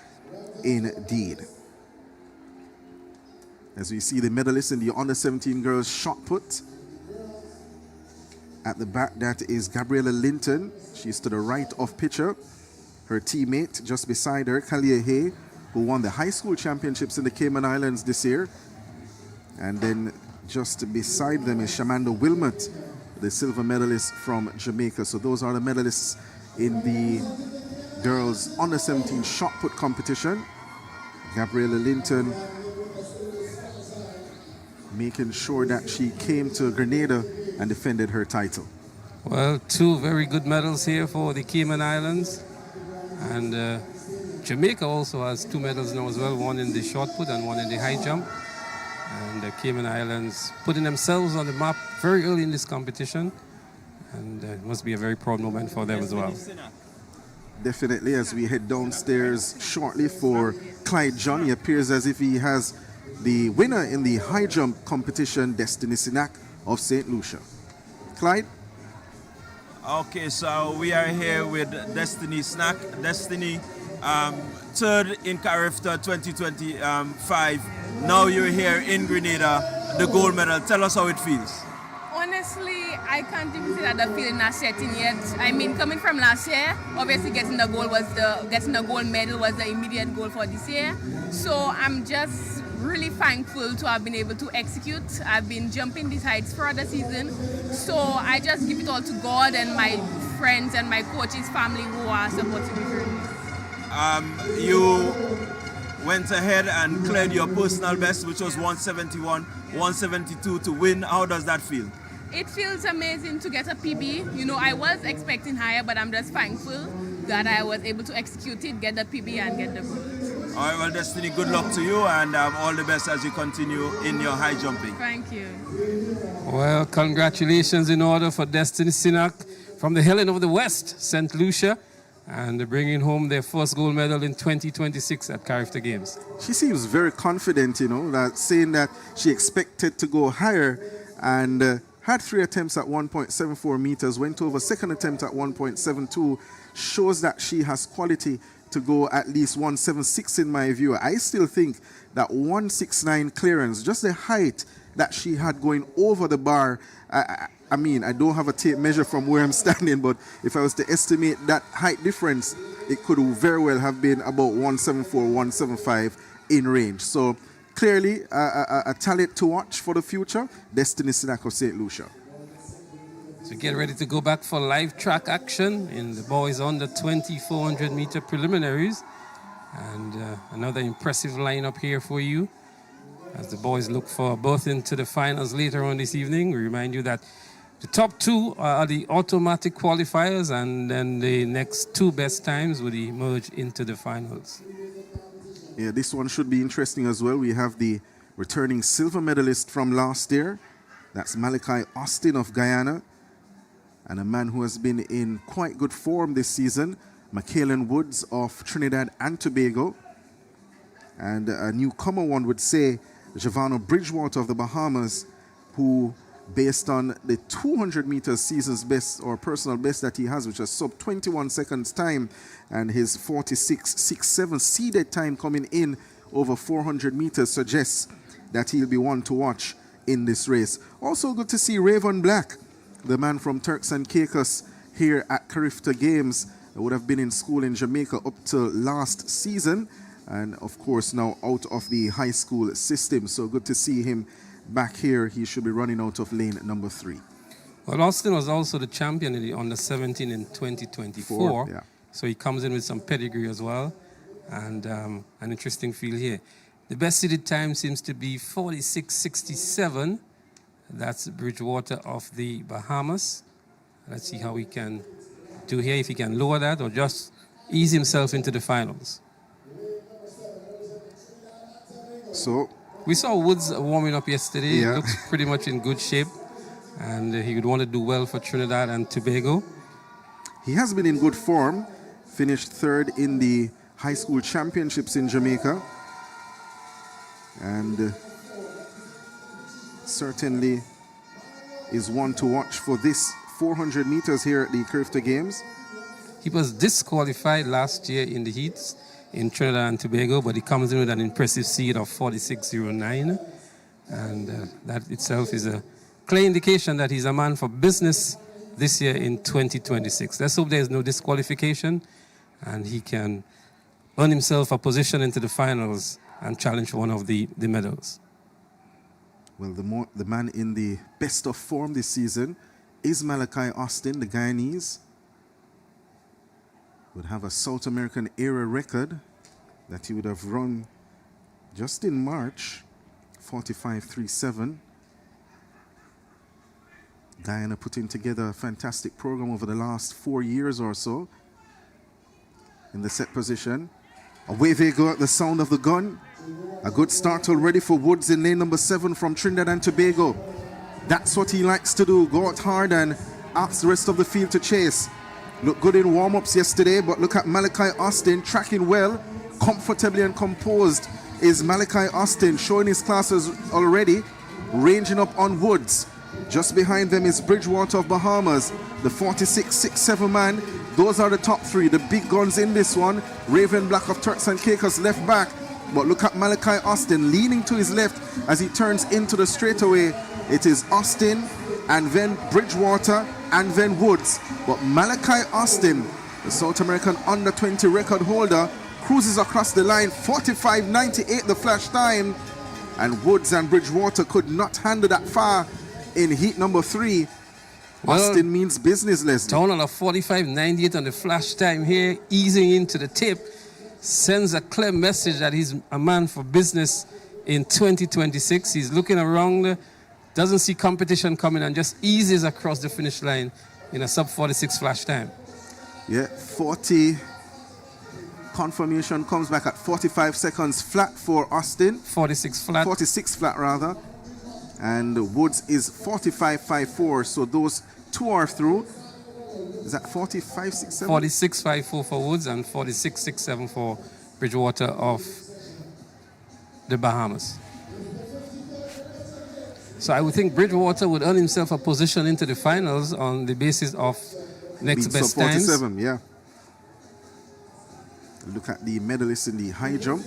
indeed. As we see the medalists in the under 17 girls shot put. At the back, that is Gabriella Linton. She's to the right of pitcher. Her teammate just beside her, Kalia Hay, who won the high school championships in the Cayman Islands this year. And then just beside them is Shamanda Wilmot, the silver medalist from Jamaica. So those are the medalists in the girls under 17 shot put competition. Gabriella Linton making sure that she came to Grenada and defended her title. Well, 2 very good medals here for the Cayman Islands. And Jamaica also has 2 medals now as well, one in the shot put and one in the high jump. And the Cayman Islands putting themselves on the map very early in this competition. And it must be a very proud moment for them as well. Definitely, as we head downstairs shortly for Clyde John, he appears as if he has the winner in the high jump competition, Destiny Sinak of St. Lucia. Clyde? Okay, so we are here with Destiny Snack. Destiny, third in Carifta 2025. Now you're here in Grenada, the gold medal. Tell us how it feels. Honestly, I can't even say that the feeling not setting yet. I mean, coming from last year, obviously getting the gold medal was the immediate goal for this year. So I'm just really thankful to have been able to execute. I've been jumping these heights throughout the season. So I just give it all to God and my friends and my coaches, family who are supporting me through this. You went ahead and cleared your personal best, which was 171, 172 to win. How does that feel? It feels amazing to get a PB. You know, I was expecting higher, but I'm just thankful that I was able to execute it, get the PB and get the gold. All right, well, Destiny, good luck to you and all the best as you continue in your high jumping. Thank you. Well, congratulations in order for Destiny Sinak from the Helen of the West, St. Lucia, and bringing home their first gold medal in 2026 at Carifta Games. She seems very confident, you know, that saying that she expected to go higher and had 3 attempts at 1.74 meters, went over second attempt at 1.72, shows that she has quality to go at least 176 in my view. I still think that 169 clearance, just the height that she had going over the bar, I mean, I don't have a tape measure from where I'm standing, but if I was to estimate that height difference, it could very well have been about 174, 175 in range. So clearly a talent to watch for the future, Destiny Sinak of St. Lucia. So get ready to go back for live track action in the boys under 20 400 meter preliminaries. And another impressive lineup here for you as the boys look for both into the finals later on this evening. We remind you that the top two are the automatic qualifiers, and then the next two best times will emerge into the finals. Yeah, this one should be interesting as well. We have the returning silver medalist from last year. That's Malachi Austin of Guyana. And a man who has been in quite good form this season, Michaelan Woods of Trinidad and Tobago. And a newcomer, one would say, Giovanni Bridgewater of the Bahamas, who, based on the 200 meters season's best or personal best that he has, which is sub 21 seconds time, and his 46.67 seeded time coming in over 400 meters suggests that he'll be one to watch in this race. Also good to see Raven Black, the man from Turks and Caicos here at Carifta Games. Would have been in school in Jamaica up till last season, and of course now out of the high school system. So good to see him back here. He should be running out of lane number 3. Well, Austin was also the champion in the under 17 in 2024. Yeah. So he comes in with some pedigree as well, and an interesting field here. The best seeded time seems to be 46.67. That's Bridgewater of the Bahamas. Let's see how he can do here, if he can lower that or just ease himself into the finals. So we saw Woods warming up yesterday. Yeah. He looks pretty much in good shape, and he would want to do well for Trinidad and Tobago. he has been in good form. Finished 3rd in the high school championships in Jamaica. And certainly is one to watch for this 400 meters here at the Carifta Games. He was disqualified last year in the heats in Trinidad and Tobago, but he comes in with an impressive seed of 46.09. And that itself is a clear indication that he's a man for business this year in 2026. Let's hope there's no disqualification and he can earn himself a position into the finals and challenge for one of the medals. Well, the man in the best of form this season is Malachi Austin, the Guyanese. Would have a South American era record that he would have run just in March, 45.37. Guyana putting together a fantastic program over the last 4 years or so. In the set position. Away they go at the sound of the gun. A good start already for Woods in lane number 7 from Trinidad and Tobago. That's what he likes to do. Go out hard and ask the rest of the field to chase. Looked good in warm-ups yesterday, but look at Malachi Austin tracking well, comfortably and composed is Malachi Austin, showing his classes already, ranging up on Woods. Just behind them is Bridgewater of Bahamas, the 46.67 man. Those are the top 3, the big guns in this one. Raven Black of Turks and Caicos left back. But look at Malachi Austin leaning to his left as he turns into the straightaway. It is Austin and then Bridgewater and then Woods. But Malachi Austin, the South American under 20 record holder, cruises across the line, 45.98 the flash time. And Woods and Bridgewater could not handle that far in heat number 3. Austin means business, Leslie. Down on a 45.98 on the flash time here, easing into the tip, sends a clear message that he's a man for business in 2026. He's looking around, doesn't see competition coming, and just eases across the finish line in a sub 46 flash time. Yeah, 40 confirmation comes back at 45 seconds flat for Austin. 46 flat. 46 flat rather. And Woods is 45.54, so those two are through. Is that 45.67? 46.54 for Woods and 46.67 for Bridgewater of the Bahamas. So I would think Bridgewater would earn himself a position into the finals on the basis of next best times. 47, yeah. Look at the medalists in the high jump.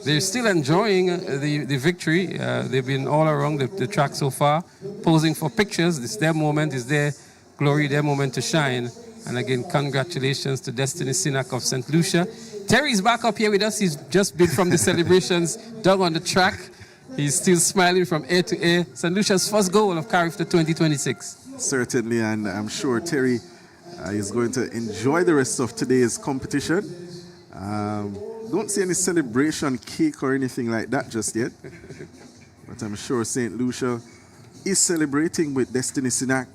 They're still enjoying the victory. They've been all around the track so far, posing for pictures. It's their moment, it's their glory, their moment to shine. And again, congratulations to Destiny Sinak of St. Lucia. Terry's back up here with us. He's just been from the celebrations down on the track. He's still smiling from ear to ear. St. Lucia's first goal of Carifta 2026. Certainly, and I'm sure Terry is going to enjoy the rest of today's competition. Don't see any celebration cake or anything like that just yet. But I'm sure St. Lucia is celebrating with Destiny Sinak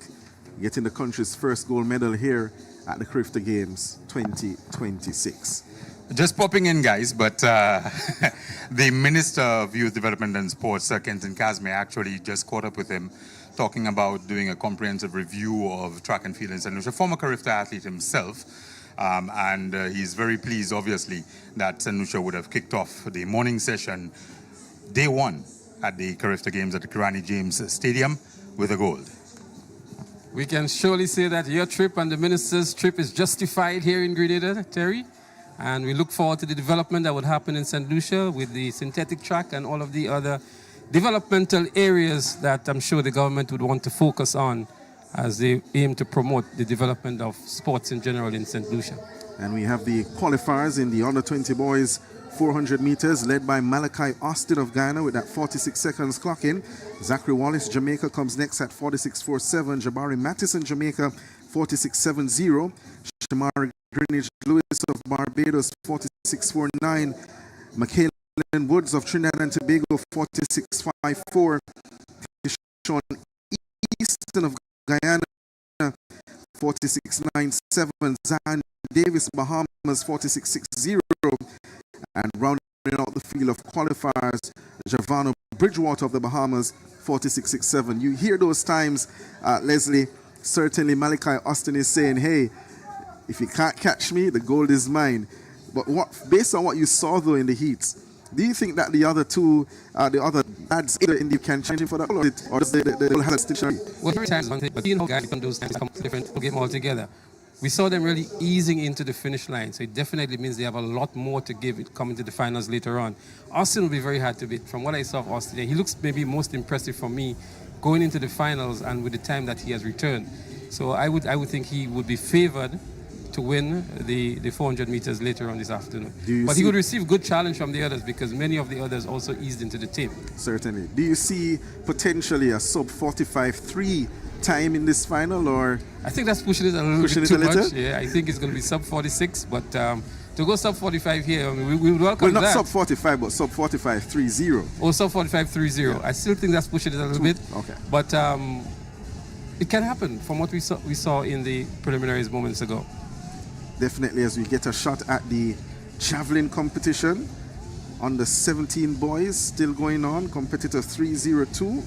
getting the country's first gold medal here at the Carifta Games 2026. Just popping in, guys, but the Minister of Youth Development and Sports, Kenton Kazme, actually just caught up with him, talking about doing a comprehensive review of track and field in St. Lucia, former Carifta athlete himself. And he's very pleased, obviously, that St. Lucia would have kicked off the morning session, day one, at the Carifta Games at the Kirani James Stadium with a gold. We can surely say that your trip and the Minister's trip is justified here in Grenada, Terry. And we look forward to the development that would happen in St. Lucia with the synthetic track and all of the other developmental areas that I'm sure the government would want to focus on as they aim to promote the development of sports in general in St. Lucia. And we have the qualifiers in the under-20 boys 400 meters led by Malachi Austin of Ghana with that 46 seconds clock in. Zachary Wallace, Jamaica, comes next at 46.47. Jabari Mattison, Jamaica, 46.70. Shamari Greenwich Lewis of Barbados, 46.49. Michaelan Woods of Trinidad and Tobago, 46.54. Sean Easton of Guyana, 46.97. Zan Davis, Bahamas, 46.60. And rounding out the field of qualifiers, Javano Bridgewater of the Bahamas, 46.67. You hear those times, Leslie. Certainly Malachi Austin is saying, hey, if you can't catch me, the gold is mine. But based on what you saw, though, in the heats, do you think that the other two, the other lads in the can change him for that, or does the have still? Well, every time is one thing, but you know, guys, those times come different game altogether. We saw them really easing into the finish line, so it definitely means they have a lot more to give it coming to the finals later on. Austin will be very hard to beat. From what I saw of Austin, he looks maybe most impressive for me going into the finals and with the time that he has returned. So I would think he would be favored to win the 400 meters later on this afternoon. But he would receive good challenge from the others because many of the others also eased into the team. Certainly. Do you see potentially a sub 45.3 time in this final, or? I think that's pushing it a little bit too much. Yeah, I think it's going to be sub 46, but to go sub 45 here, I mean, we would welcome that. Well, not sub 45, but sub 45.30. Oh, sub 45.30. Yeah. I still think that's pushing it a little bit. Okay. But it can happen from what we saw in the preliminaries moments ago. Definitely, as we get a shot at the javelin competition. Under 17 boys still going on. Competitor 302.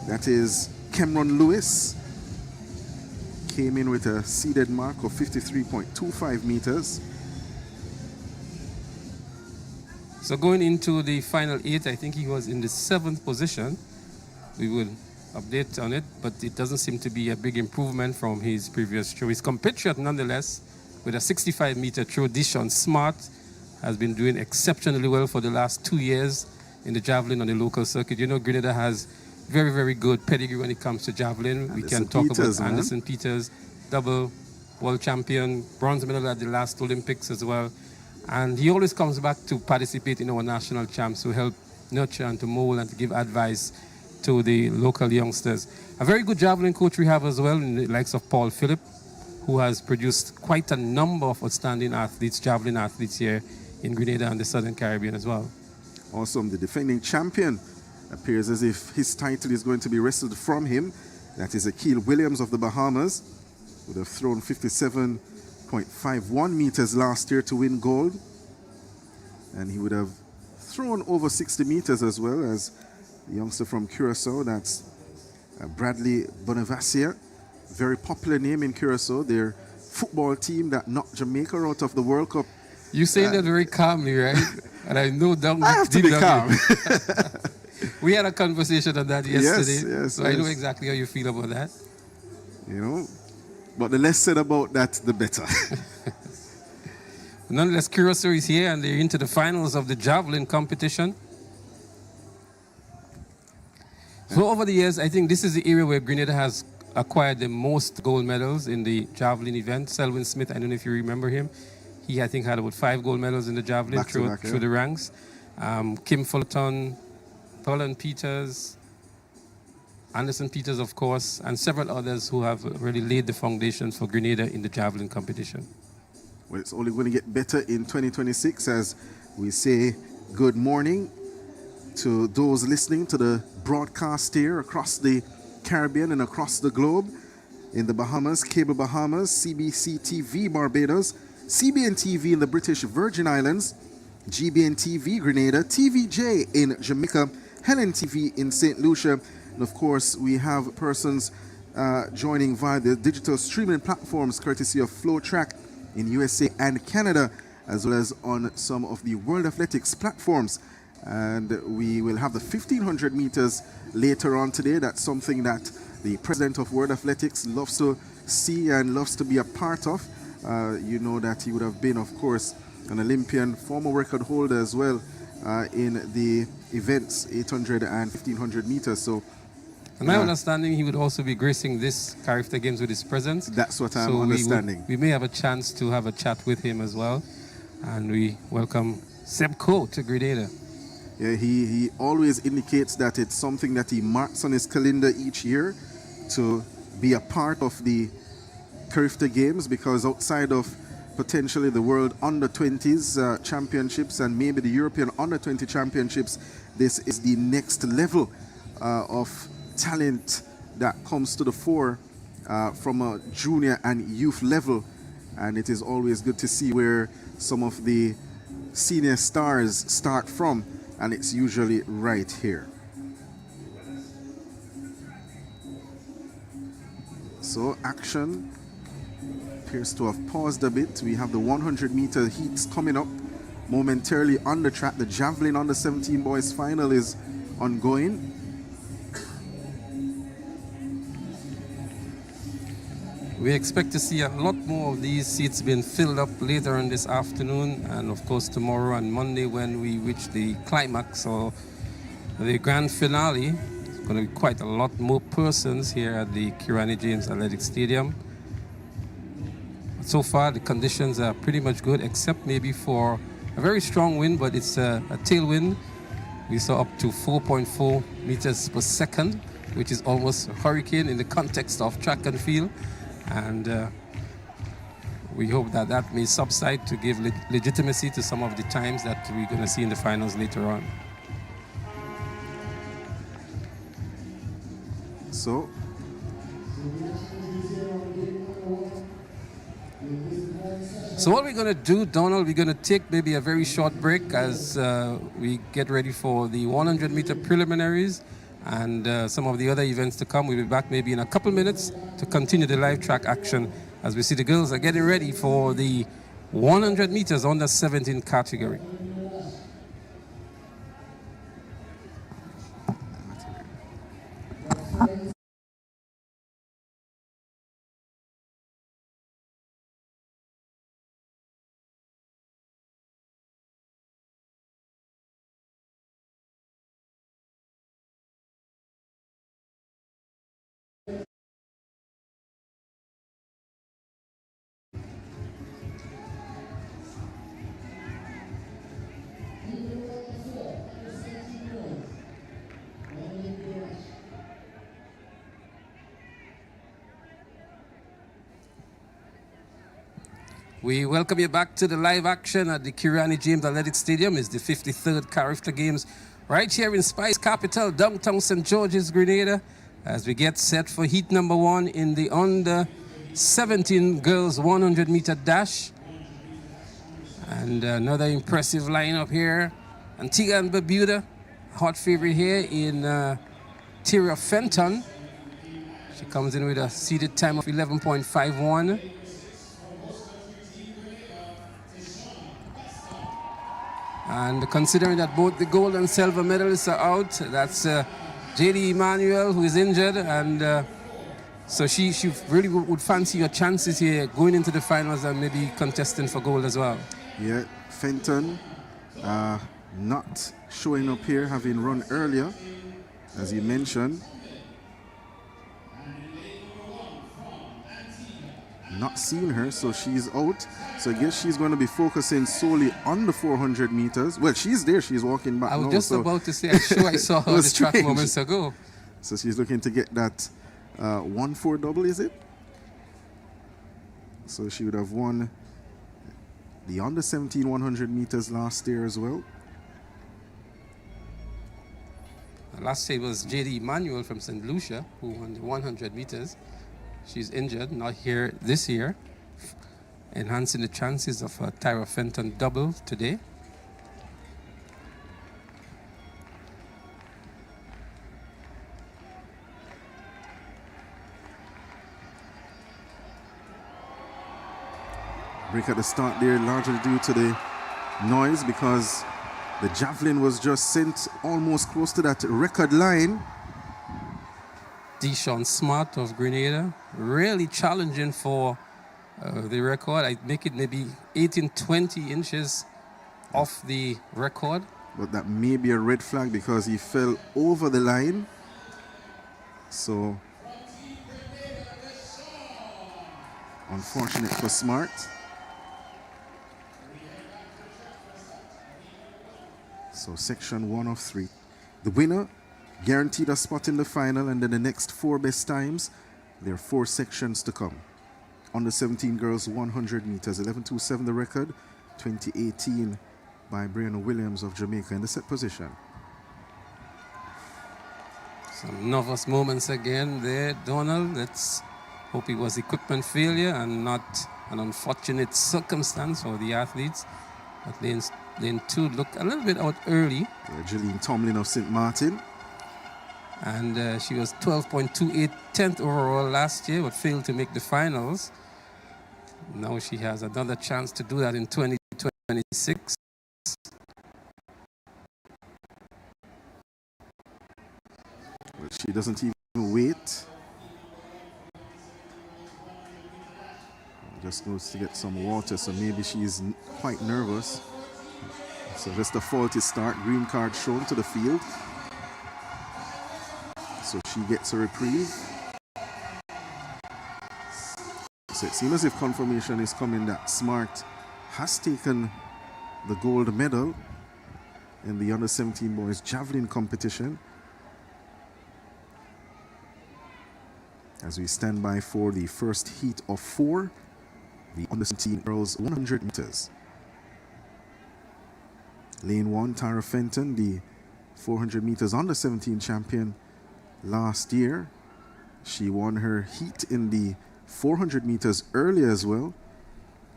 That is Cameron Lewis. Came in with a seeded mark of 53.25 meters. So going into the final 8, I think he was in the 7th position. We will update on it, but it doesn't seem to be a big improvement from his previous throw. His compatriot, nonetheless, with a 65-meter throw, Dishon Smart, has been doing exceptionally well for the last 2 years in the javelin on the local circuit. You know, Grenada has very, very good pedigree when it comes to javelin. We can talk about Anderson Peters, double world champion, bronze medal at the last Olympics as well. And he always comes back to participate in our national champs who help nurture and to mold and to give advice to the local youngsters. A very good javelin coach we have as well, in the likes of Paul Phillip, who has produced quite a number of outstanding athletes, javelin athletes here in Grenada and the Southern Caribbean as well. Awesome. The defending champion appears as if his title is going to be wrestled from him. That is Akil Williams of the Bahamas, would have thrown 57.51 meters last year to win gold. And he would have thrown over 60 meters as well as the youngster from Curacao, that's Bradley Bonavacia. Very popular name in Curacao. Their football team that knocked Jamaica out of the World Cup. You say that very calmly, right? And I know down I have to be calm. We had a conversation on that yesterday. Yes, so I know exactly how you feel about that. You know, but the less said about that, the better. Nonetheless, Curacao is here and they're into the finals of the javelin competition. So over the years, I think this is the area where Grenada has acquired the most gold medals in the javelin event. Selwyn Smith, I don't know if you remember him. He, I think, had about 5 gold medals in the javelin through the ranks. Kim Fulton, Pauline Peters, Anderson Peters, of course, and several others who have really laid the foundations for Grenada in the javelin competition. Well, it's only going to get better in 2026 as we say good morning to those listening to the broadcast here across the Caribbean and across the globe. In the Bahamas, Cable Bahamas, CBC TV Barbados, CBN TV in the British Virgin Islands, GBN TV Grenada, TVJ in Jamaica, Helen TV in St. Lucia, and of course we have persons joining via the digital streaming platforms courtesy of FlowTrack in USA and Canada, as well as on some of the World Athletics platforms. And we will have the 1500 meters later on today. That's something that the president of World Athletics loves to see and loves to be a part of. You know that he would have been, of course, an Olympian, former record holder as well in the events 800 and 1500 meters. So, in my understanding, he would also be gracing this Carifta Games with his presence. That's what I'm understanding. We may have a chance to have a chat with him as well. And we welcome Seb Coe to Grenada. Yeah, he always indicates that it's something that he marks on his calendar each year to be a part of the Carifta Games, because outside of potentially the World Under-20s Championships and maybe the European Under-20 Championships, this is the next level of talent that comes to the fore from a junior and youth level. And it is always good to see where some of the senior stars start from, and it's usually right here. So action appears to have paused a bit. We have the 100-meter heats coming up momentarily on the track. The javelin under 17 boys final is ongoing. We expect to see a lot more of these seats being filled up later on this afternoon, and of course tomorrow and Monday when we reach the climax or the grand finale. It's going to be quite a lot more persons here at the Kirani James Athletic Stadium. So far the conditions are pretty much good, except maybe for a very strong wind, but it's a tailwind. We saw up to 4.4 meters per second, which is almost a hurricane in the context of track and field. And we hope that that may subside to give legitimacy to some of the times that we're going to see in the finals later on. So, what we're going to do, Donald, we're going to take maybe a very short break as we get ready for the 100-meter preliminaries and some of the other events to come. We'll be back maybe in a couple minutes to continue the live track action as we see the girls are getting ready for the 100 meters under 17 category. We welcome you back to the live action at the Kirani James Athletic Stadium. It's the 53rd Carifta Games right here in Spice Capital, downtown St. George's, Grenada, as we get set for heat number 1 in the under 17 girls 100-meter dash. And another impressive lineup here. Antigua and Barbuda, hot favorite here in Tyria Fenton. She comes in with a seeded time of 11.51. And considering that both the gold and silver medalists are out, that's J.D. Emmanuel, who is injured, and so she really would fancy your chances here going into the finals and maybe contesting for gold as well. Yeah, Fenton not showing up here, having run earlier, as you mentioned. Not seeing her, so she's out. So I guess she's going to be focusing solely on the 400 meters. Well, she's there. She's walking back I was now, just so about to say, I'm sure I saw her on the track strange. moments ago. So she's looking to get that 1-4 double, is it? So she would have won the under 17 100 meters last year as well. Last year was J.D. Emmanuel from St. Lucia who won the 100 meters. She's injured, not here this year, enhancing the chances of a Tyra Fenton double today. Break at the start there, largely due to the noise because the javelin was just sent almost close to that record line. Deshaun Smart of Grenada, really challenging for the record. I make it maybe 18-20 inches off the record. But that may be a red flag because he fell over the line. So, unfortunate for Smart. So section 1 of 3. The winner guaranteed a spot in the final, and then the next 4 best times, there are 4 sections to come. Under 17 girls 100 meters, 11.27 the record, 2018 by Brianna Williams of Jamaica in the set position. Some nervous moments again there, Donald. Let's hope it was equipment failure and not an unfortunate circumstance for the athletes. But lane 2 looked a little bit out early. Yeah, Jeline Tomlin of St. Martin. And she was 12.28, 10th overall last year, but failed to make the finals. Now she has another chance to do that in 2026. But she doesn't even wait. Just goes to get some water, so maybe she's quite nervous. So just a faulty start. Green card shown to the field. So she gets a reprieve. So it seems as if confirmation is coming that Smart has taken the gold medal in the under 17 boys javelin competition. As we stand by for the first heat of 4, the under 17 girls 100 meters. Lane 1, Tyra Fenton, the 400 meters under 17 champion last year. She won her heat in the 400 meters earlier as well,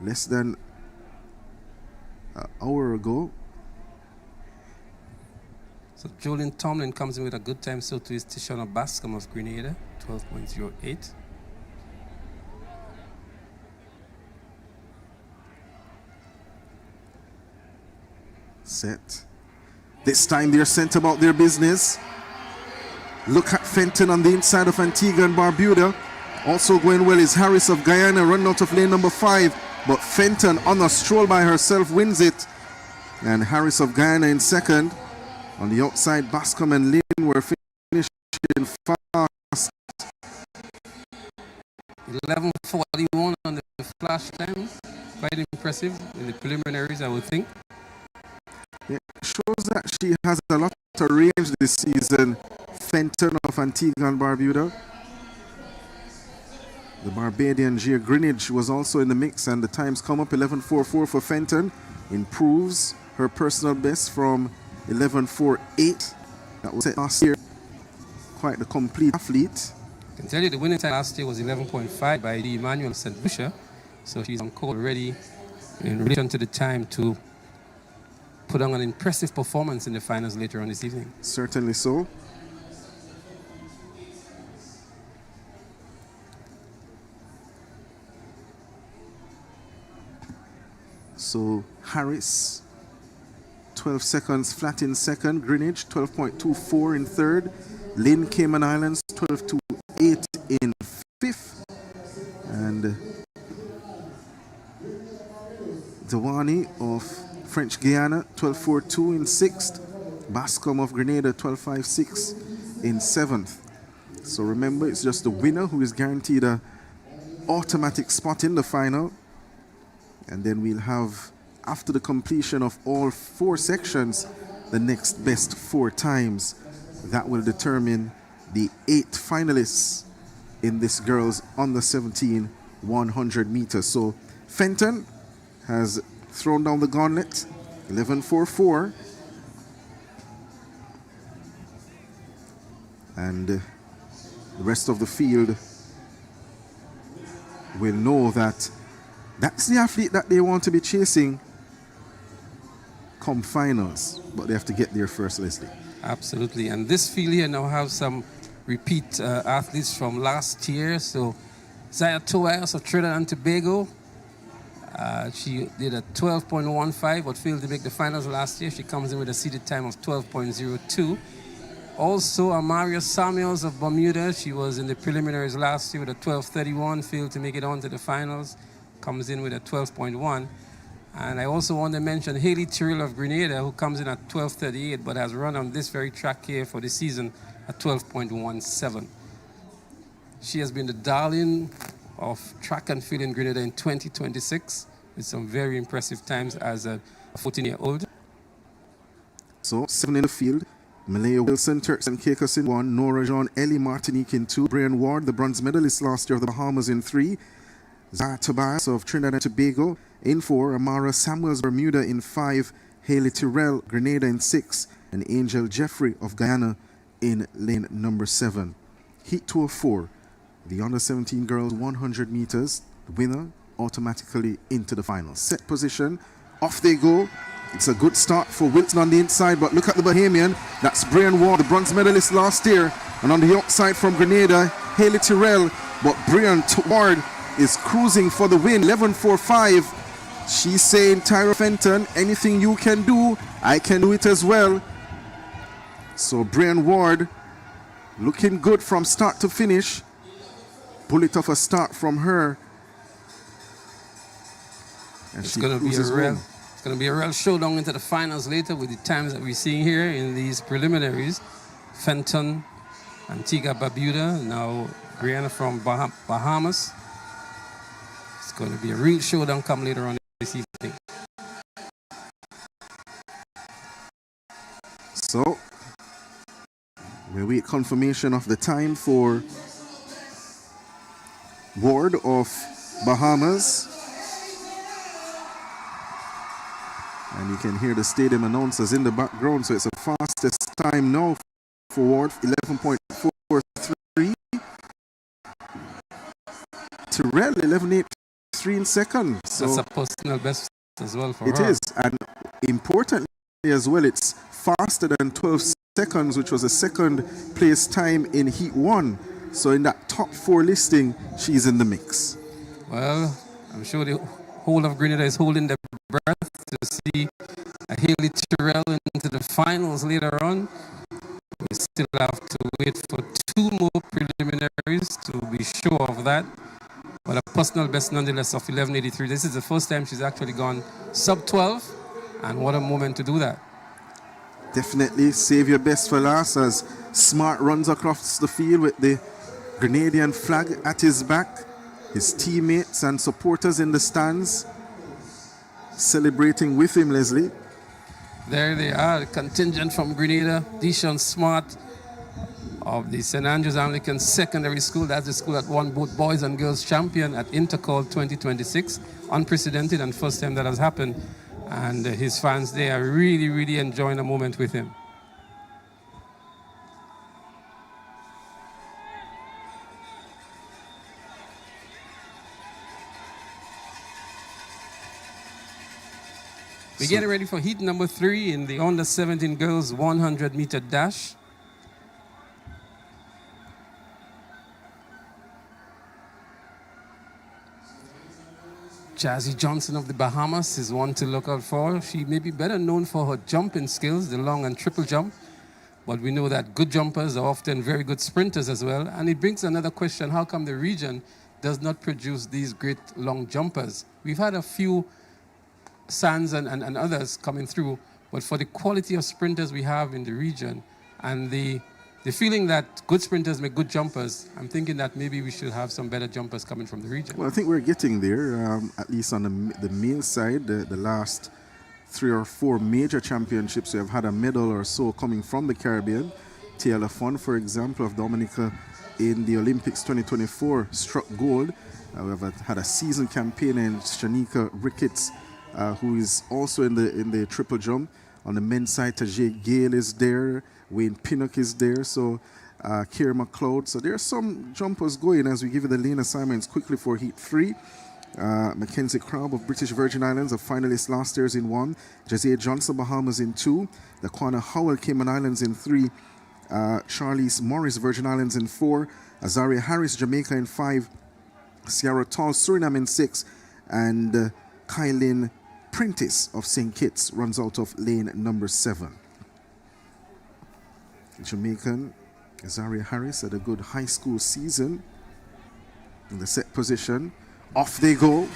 less than an hour ago. So Julian Tomlin comes in with a good time, so too is Tishana Bascom of Grenada, 12.08. Set. This time they're sent about their business. Look at Fenton on the inside of Antigua and Barbuda. Also going well is Harris of Guyana, running out of lane number 5. But Fenton on a stroll by herself wins it. And Harris of Guyana in second. On the outside, Bascom and Lynn were finishing fast. 11:41 on the flash time. Quite impressive in the preliminaries, I would think. Yeah, shows that she has a lot of range this season. Fenton of Antigua and Barbuda. The Barbadian Gia Greenwich was also in the mix, and the times come up 11:44 for Fenton. Improves her personal best from 11:48. That was set last year. Quite the complete athlete. I can tell you the winning time last year was 11.5 by Lee Emmanuel St. Lucia. So she's on court already in relation to the time to put on an impressive performance in the finals later on this evening. Certainly so. So Harris, 12 seconds flat in second. Greenwich, 12.24 in third. Lynn, Cayman Islands, 12.28 in fifth. And Dewani of French Guiana, 12.42 in sixth. Bascom of Grenada, 12.56 in seventh. So remember, it's just the winner who is guaranteed a automatic spot in the final. And then we'll have, after the completion of all 4 sections, the next best 4 times. That will determine the 8 finalists in this girls under 17 100 meters. So Fenton has thrown down the gauntlet, 11.44. And the rest of the field will know that that's the athlete that they want to be chasing come finals, but they have to get there first, Leslie. Absolutely, and this field here now have some repeat athletes from last year. So Zaya Tobias of Trinidad and Tobago, she did a 12.15 but failed to make the finals last year. She comes in with a seeded time of 12.02. Also, Amaria Samuels of Bermuda, she was in the preliminaries last year with a 12.31, failed to make it on to the finals, comes in with a 12.1. And I also want to mention Haley Tyrrell of Grenada, who comes in at 12.38, but has run on this very track here for the season at 12.17. She has been the darling of track and field in Grenada in 2026, with some very impressive times as a 14-year-old. So, 7 in the field. Malaya Wilson, Turks and Caicos in 1, Nora Jean Ellie Martinique in 2, Brian Ward, the bronze medalist last year of the Bahamas in 3, Zara Tobias of Trinidad and Tobago in 4, Amara Samuels Bermuda in 5, Haley Tyrrell Grenada in 6, and Angel Jeffrey of Guyana in lane number 7. Heat 2 of 4, the under 17 girls 100 meters, the winner automatically into the final. Set position, off they go. It's a good start for Wilson on the inside, but look at the Bahamian. That's Brian Ward, the bronze medalist last year. And on the outside from Grenada, Haley Tyrrell. But Brian Ward is cruising for the win, 11.45. She's saying, Tyra Fenton, anything you can do, I can do it as well. So Brian Ward looking good from start to finish. Bullet of a start from her. And it's going to be a real showdown into the finals later with the times that we're seeing here in these preliminaries. Fenton, Antigua Barbuda, now Brianna from Bahamas. It's going to be a real showdown come later on this evening. So, we wait confirmation of the time for Ward of Bahamas. And you can hear the stadium announcers in the background, so it's the fastest time now for Ward, 11.43. Tyrrell, 11.83 in second. So that's a personal best as well for her. It is, and importantly as well, it's faster than 12 seconds, which was a second place time in Heat 1. So in that top 4 listing, she's in the mix. Well, I'm sure the whole of Grenada is holding their breath to see a Haley Tyrrell into the finals later on. We still have to wait for 2 more preliminaries to be sure of that. But a personal best nonetheless of 11.83. This is the first time she's actually gone sub 12, and what a moment to do that. Definitely save your best for last as Smart runs across the field with the Grenadian flag at his back. His teammates and supporters in the stands celebrating with him, Leslie. There they are, the contingent from Grenada. Deshaun Smart of the St. Andrews Anglican Secondary School. That's the school that won both boys and girls champion at Intercol 2026. Unprecedented and first time that has happened. And his fans, they are really, really enjoying the moment with him. We're getting ready for heat number 3 in the under 17 girls 100 meter dash. Jazzy Johnson of the Bahamas is one to look out for. She may be better known for her jumping skills, the long and triple jump. But we know that good jumpers are often very good sprinters as well. And it brings another question, how come the region does not produce these great long jumpers? We've had a few Sands and others coming through, but for the quality of sprinters we have in the region and the the feeling that good sprinters make good jumpers, I'm thinking that maybe we should have some better jumpers coming from the region. Well, I think we're getting there, at least on the male side. The last 3 or 4 major championships, we have had a medal or so coming from the Caribbean. Taylor Fun, for example, of Dominica in the Olympics 2024 struck gold. We have had a season campaign in Shanika Ricketts, who is also in the triple jump. On the men's side, Tajay Gale is there, Wayne Pinnock is there, so Kier McLeod. So there are some jumpers going as we give you the lane assignments quickly for Heat 3. Mackenzie Crabb of British Virgin Islands, a finalist last year's in 1. Jazia Johnson, Bahamas in 2. Laquana Howell, Cayman Islands in 3. Charlize Morris, Virgin Islands in 4. Azaria Harris, Jamaica in 5. Sierra Tall, Suriname in 6. And Kylin Prentice of St. Kitts runs out of lane number 7. Jamaican Azaria Harris had a good high school season in the set position. Off they go.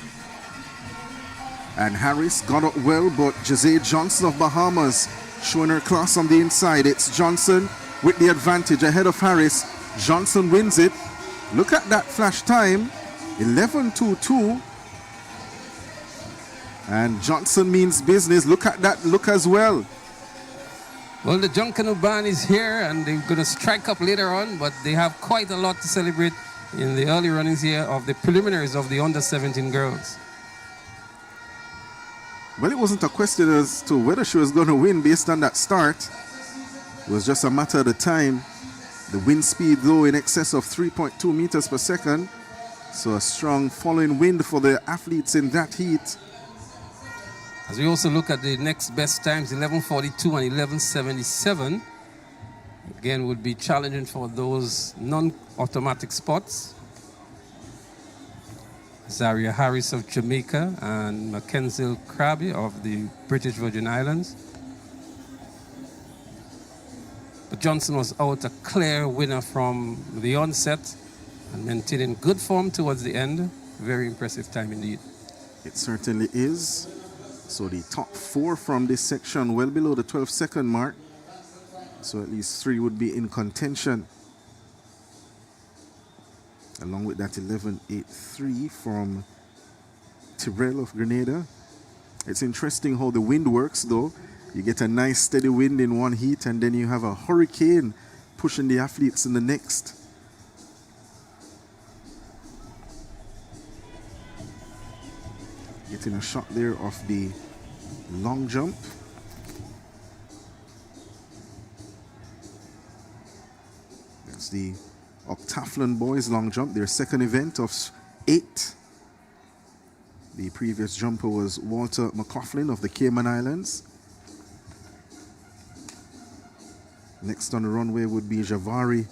And Harris got up well, but Jazea Johnson of Bahamas showing her class on the inside. It's Johnson with the advantage ahead of Harris. Johnson wins it. Look at that flash time. 11:22. And Johnson means business. Look at that look as well. Well, the Junkanoo band is here and they're going to strike up later on, but they have quite a lot to celebrate in the early runnings here of the preliminaries of the under-17 girls. Well, it wasn't a question as to whether she was going to win based on that start. It was just a matter of the time. The wind speed, though, in excess of 3.2 meters per second. So a strong following wind for the athletes in that heat. As we also look at the next best times, 11:42 and 11:77. Again, would be challenging for those non-automatic spots. Zaria Harris of Jamaica and Mackenzie Krabby of the British Virgin Islands. But Johnson was out a clear winner from the onset and maintaining good form towards the end. Very impressive time indeed. It certainly is. So the top 4 from this section well below the 12-second mark. So at least 3 would be in contention. Along with that 11.83 from Tyrell of Grenada. It's interesting how the wind works though. You get a nice steady wind in one heat and then you have a hurricane pushing the athletes in the next. Getting a shot there of the long jump. That's the Octathlon boys long jump, their second event of 8. The previous jumper was Walter McLaughlin of the Cayman Islands. Next on the runway would be Jafari.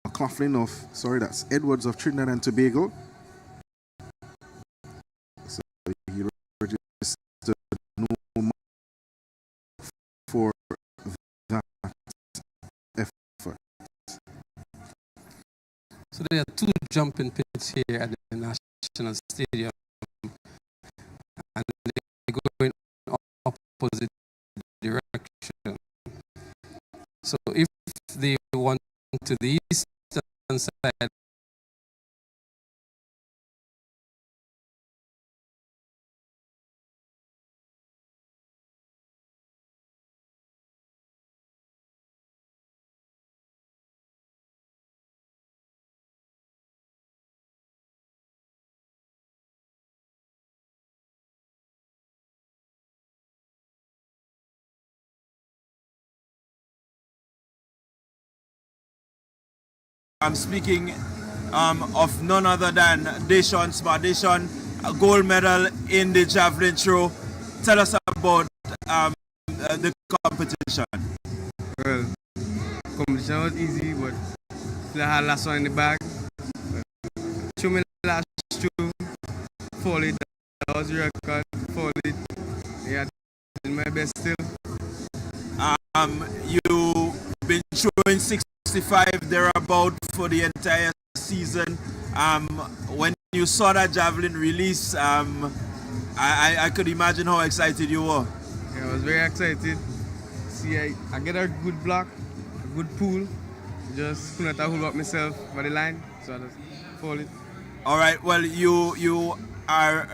McLaughlin of, that's Edwards of Trinidad and Tobago. So he registered no mark for that effort. So there are 2 jumping pits here at the National Stadium, and they're going opposite direction. So if they want to the eastern side, I'm speaking of none other than Deshaun Spa. Deshaun, a gold medal in the javelin throw. Tell us about the competition. Well, competition was easy, but I had last one in the bag. Threw me last two, fall it. That was the record, fall it. Yeah, did my best still. You've been showing 65 thereabout for the entire season. When you saw that javelin release, I could imagine how excited you were. Yeah, I was very excited. See, I get a good block, a good pull. Just couldn't hold up myself by the line, so I just fall it. All right. Well, you are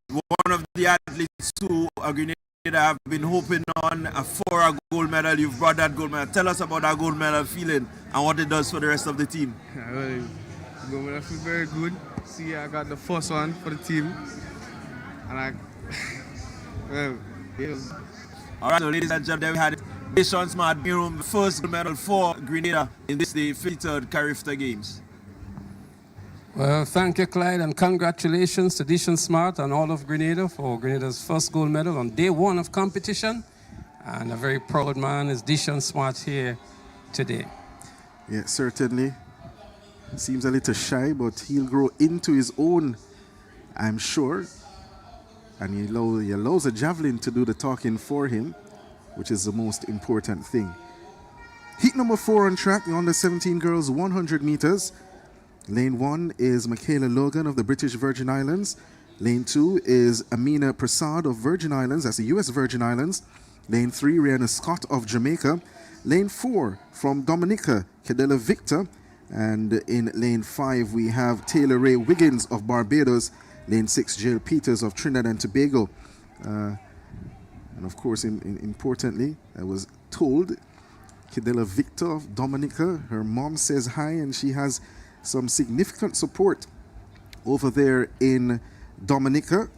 one of the athletes who Grenada have been hoping on for a gold medal. You've brought that gold medal. Tell us about that gold medal feeling and what it does for the rest of the team. Yeah, well, the gold medal feel very good. See, I got the first one for the team, and well, yeah. All right, so ladies and gentlemen, we had Deshaun Smart being the first gold medal for Grenada in the 53rd Carifta Games. Well, thank you, Clyde, and congratulations to Dishon Smart and all of Grenada for Grenada's first gold medal on day one of competition. And a very proud man is Dishon Smart here today. Yeah, certainly. Seems a little shy, but he'll grow into his own, I'm sure. And he allows a javelin to do the talking for him, which is the most important thing. Heat number 4 on track, the under-17 girls 100 meters. Lane 1 is Michaela Logan of the British Virgin Islands. Lane 2 is Amina Prasad of Virgin Islands, that's the US Virgin Islands. Lane 3, Rihanna Scott of Jamaica. Lane 4 from Dominica, Cadella Victor. And in lane 5, we have Taylor Ray Wiggins of Barbados. Lane 6, Jill Peters of Trinidad and Tobago. And of course, importantly, I was told Cadella Victor of Dominica, her mom says hi, and she has some significant support over there in Dominica.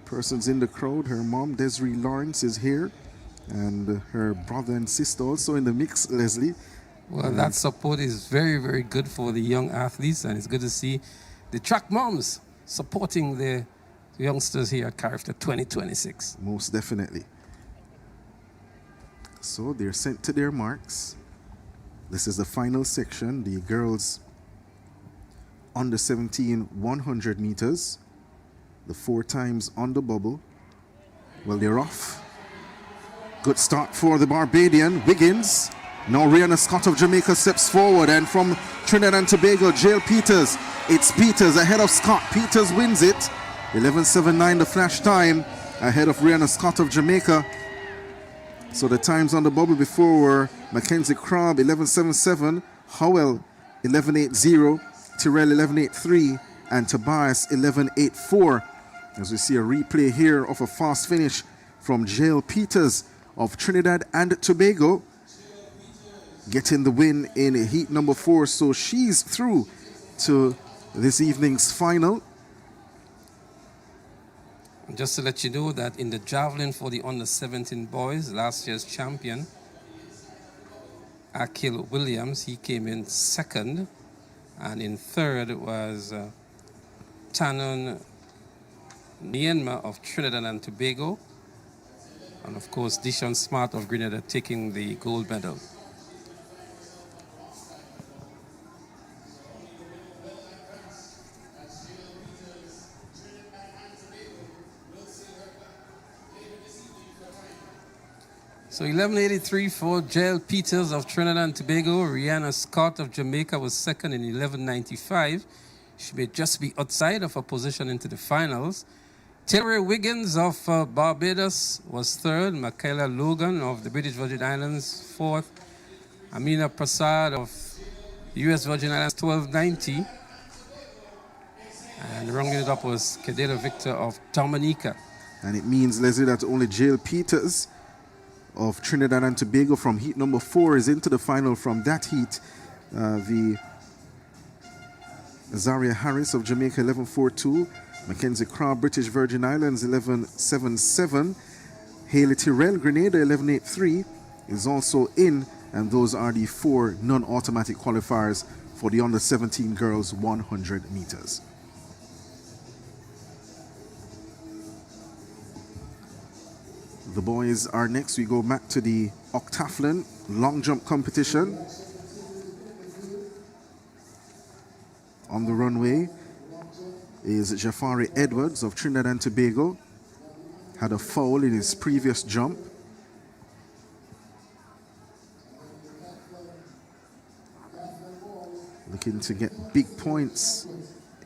Persons in the crowd, her mom, Desiree Lawrence, is here, and her brother and sister also in the mix, Leslie. Well, that support is very, very good for the young athletes, and it's good to see the track moms supporting the youngsters here at Carifta 2026. Most definitely. So they're sent to their marks. This is the final section, the girls under 17 100 meters, the 4 times on the bubble. Well, they're off. Good start for the Barbadian, Wiggins. Now Rihanna Scott of Jamaica steps forward, and from Trinidad and Tobago, Jill Peters. It's Peters ahead of Scott. Peters wins it. 11:79 the flash time, ahead of Rihanna Scott of Jamaica. So the times on the bubble before were Mackenzie Crabb 11:77, Howell 11:80, Tyrell 11:83, and Tobias 11:84. As we see a replay here of a fast finish from Jill Peters of Trinidad and Tobago, getting the win in heat number 4. So she's through to this evening's final. Just to let you know that in the javelin for the under-17 boys, last year's champion, Akil Williams, he came in second, and in third was Tanon Myanmar of Trinidad and Tobago, and of course Dishon Smart of Grenada taking the gold medal. So 11:83 for Jill Peters of Trinidad and Tobago. Rihanna Scott of Jamaica was second in 11:95. She may just be outside of her position into the finals. Taylor Wiggins of Barbados was third. Michaela Logan of the British Virgin Islands, fourth. Amina Prasad of the US Virgin Islands, 12:90. And rounding it up was Cadella Victor of Dominica. And it means, Leslie, that only Jill Peters of Trinidad and Tobago from heat number 4 is into the final from that heat. The Zaria Harris of Jamaica 11:42, Mackenzie Crabb, British Virgin Islands 11:77, Haley Tyrell, Grenada 11:83 is also in, and those are the 4 non-automatic qualifiers for the under-17 girls 100 meters. The boys are next. We go back to the octathlon long jump competition. on the runway is Jafari Edwards of Trinidad and Tobago. Had a foul in his previous jump. Looking to get big points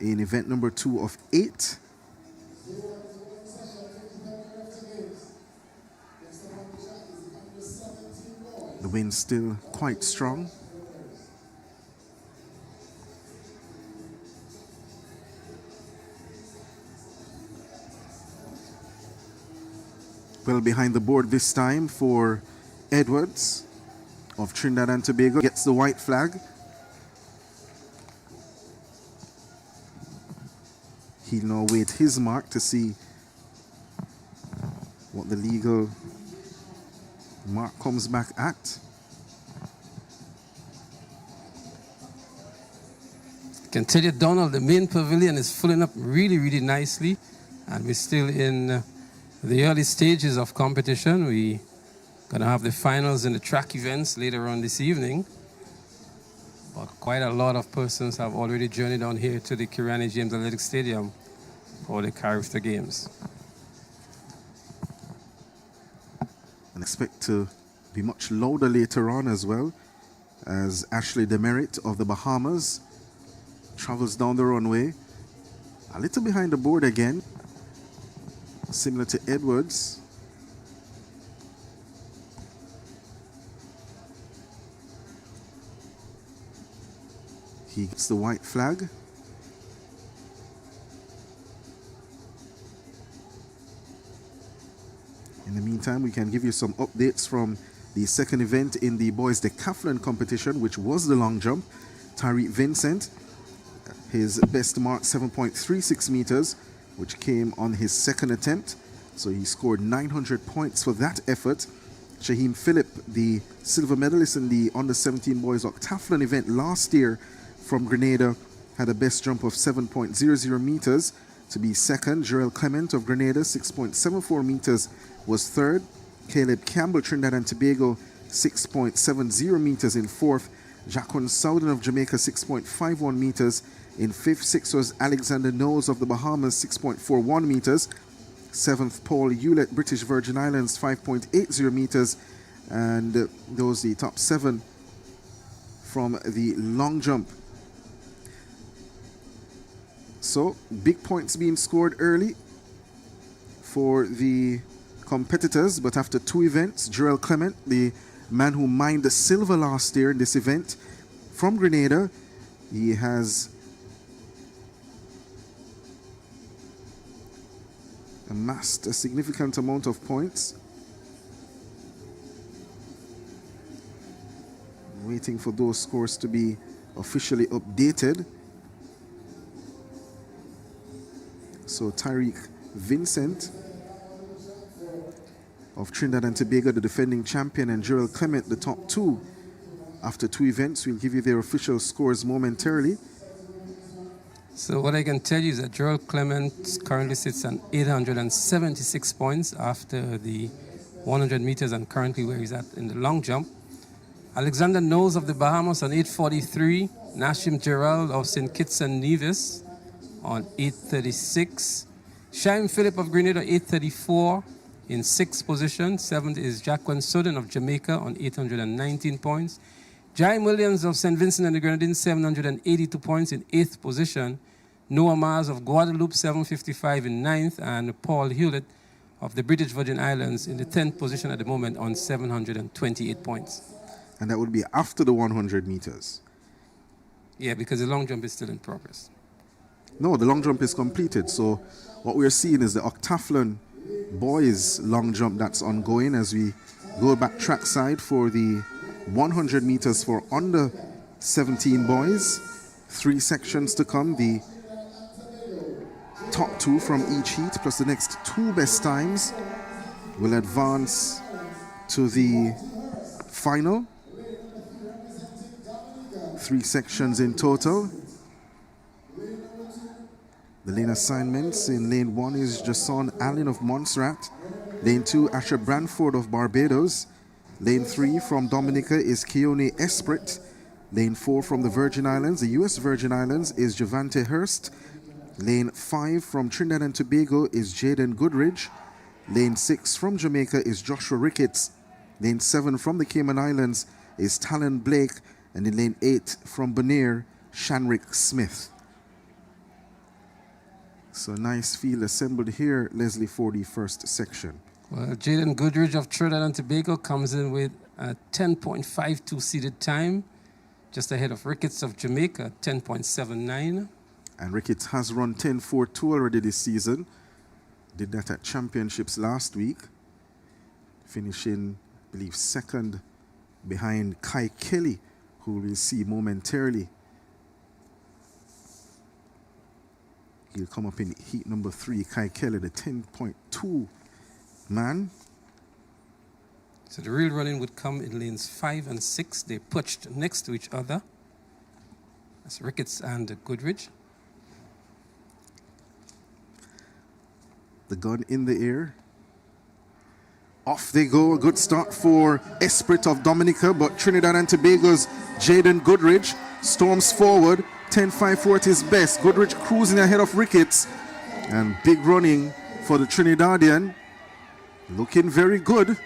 in event number 2 of 8. The wind still quite strong. Well behind the board this time for Edwards of Trinidad and Tobago. Gets the white flag. He'll now wait his mark to see what the legal mark comes back at. I can tell you, Donald, the main pavilion is filling up really, really nicely, and we're still in the early stages of competition. We're going to have the finals in the track events later on this evening. But quite a lot of persons have already journeyed on here to the Kirani James Athletic Stadium for the Carifta Games. And expect to be much louder later on as well, as Ashley Demerit of the Bahamas travels down the runway. A little behind the board again, similar to Edwards. He gets the white flag. In the meantime, we can give you some updates from the second event in the boys decathlon competition, which was the long jump. Tariq Vincent, his best mark 7.36 meters, which came on his second attempt. So he scored 900 points for that effort. Shaheem Phillip, the silver medalist in the under-17 boys octathlon event last year from Grenada, had a best jump of 7.00 meters to be second. Jarrell Clement of Grenada, 6.74 meters, was third. Caleb Campbell, Trinidad and Tobago, 6.70 meters in fourth. Jacqueline Souden of Jamaica, 6.51 meters in fifth. Sixth was Alexander Knowles of the Bahamas, 6.41 meters. Seventh, Paul Hewlett, British Virgin Islands, 5.80 meters. And those the top 7 from the long jump. So, big points being scored early for the competitors, but after 2 events, Jarrell Clement, the man who mined the silver last year in this event from Grenada, he has amassed a significant amount of points. Waiting for those scores to be officially updated. So Tariq Vincent of Trinidad and Tobago, the defending champion, and Jarrell Clement, the top 2. After 2 events, we'll give you their official scores momentarily. So what I can tell you is that Jarrell Clement currently sits on 876 points after the 100 meters and currently where he's at in the long jump. Alexander Knowles of the Bahamas on 843. Nashim Gerald of St. Kitts and Nevis on 836. Shaim Phillip of Grenada, 834 in 6th position. 7th is Jacqueline Soden of Jamaica on 819 points. Jaime Williams of St. Vincent and the Grenadines, 782 points in 8th position. Noah Mars of Guadeloupe, 755 in 9th. And Paul Hewlett of the British Virgin Islands in the 10th position at the moment on 728 points. And that would be after the 100 meters. Yeah, because the long jump is still in progress. No, the long jump is completed. So what we're seeing is the octathlon boys long jump that's ongoing as we go back trackside for the 100 meters for under 17 boys. 3 sections to come. The top 2 from each heat plus the next 2 best times will advance to the final. 3 sections in total. The lane assignments in lane 1 is Jason Allen of Montserrat. Lane 2, Asher Branford of Barbados. Lane 3 from Dominica is Keone Esprit Lane 4 from the Virgin Islands, the U.S. Virgin Islands, is Javante Hurst. Lane 5 from Trinidad and Tobago is Jaden Goodridge. Lane 6 from Jamaica is Joshua Ricketts. Lane 7 from the Cayman Islands is Talon Blake. And in lane 8 from Bonaire, Shanrick Smith. So nice field assembled here, Leslie, for the first section. Well, Jaden Goodridge of Trinidad and Tobago comes in with a 10.52 seated time, just ahead of Ricketts of Jamaica, 10.79. And Ricketts has run 10.42 already this season. Did that at championships last week, finishing, I believe, second behind Kai Kelly, who we'll see momentarily. He'll come up in heat number 3, Kai Kelly, the 10.2 man. So the real running would come in lanes 5 and 6. They pushed next to each other. That's Ricketts and Goodridge. The gun in the air. Off they go. A good start for Esprit of Dominica, but Trinidad and Tobago's Jaden Goodridge storms forward. 10.54 at his best. Goodridge cruising ahead of Ricketts. And big running for the Trinidadian. Looking very good.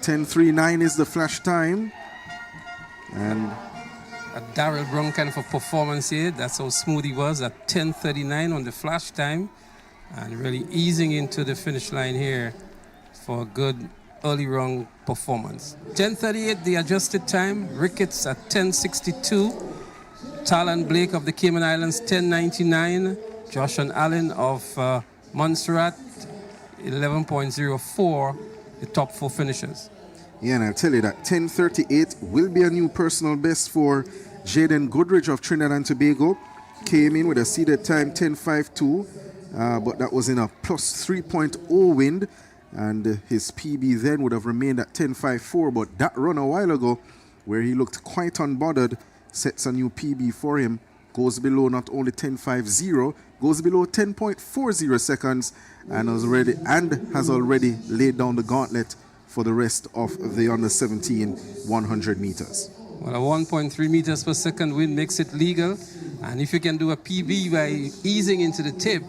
10.39 is the flash time. And a Darrell Brown kind of a performance here. That's how smooth he was at 10.39 on the flash time. And really easing into the finish line here for a good early run performance. 10.38 the adjusted time. Ricketts at 10.62. Talon Blake of the Cayman Islands 10.99. Josh and Allen of Montserrat 11.04. The top 4 finishers. Yeah, and I'll tell you that 10.38 will be a new personal best for Jaden Goodridge of Trinidad and Tobago. Came in with a seeded time 10.52, but that was in a plus 3.0 wind, and his PB then would have remained at 10.54. But that run a while ago, where he looked quite unbothered, sets a new PB for him. Goes below not only 10.50, goes below 10.40 seconds, and has already laid down the gauntlet for the rest of the under 17 100 meters. Well, a 1.3 meters per second wind makes it legal, and if you can do a PB by easing into the tip,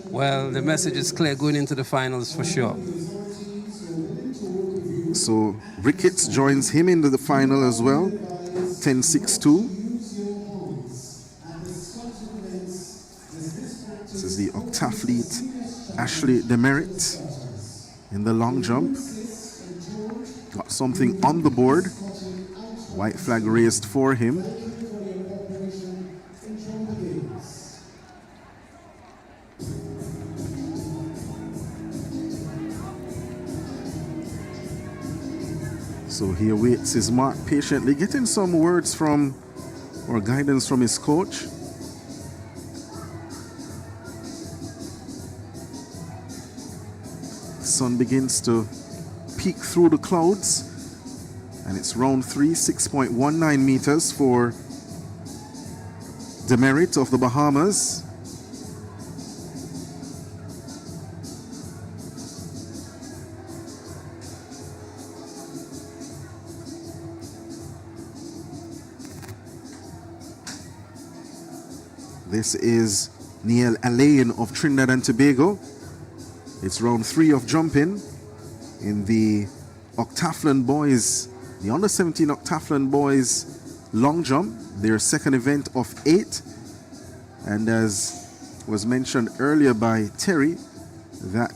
well, the message is clear going into the finals for sure. So Ricketts joins him into the final as well, 10.62. This is the octathlete Ashley Demerit in the long jump. Got something on the board. White flag raised for him. So he awaits his mark patiently, getting some words from or guidance from his coach. Sun begins to peek through the clouds, and it's round 3, 6.19 meters for Demerit of the Bahamas. This is Neil Alain of Trinidad and Tobago. It's round 3 of jumping in the octathlon boys, the under 17 octathlon boys long jump, their second event of 8. And as was mentioned earlier by Terry, that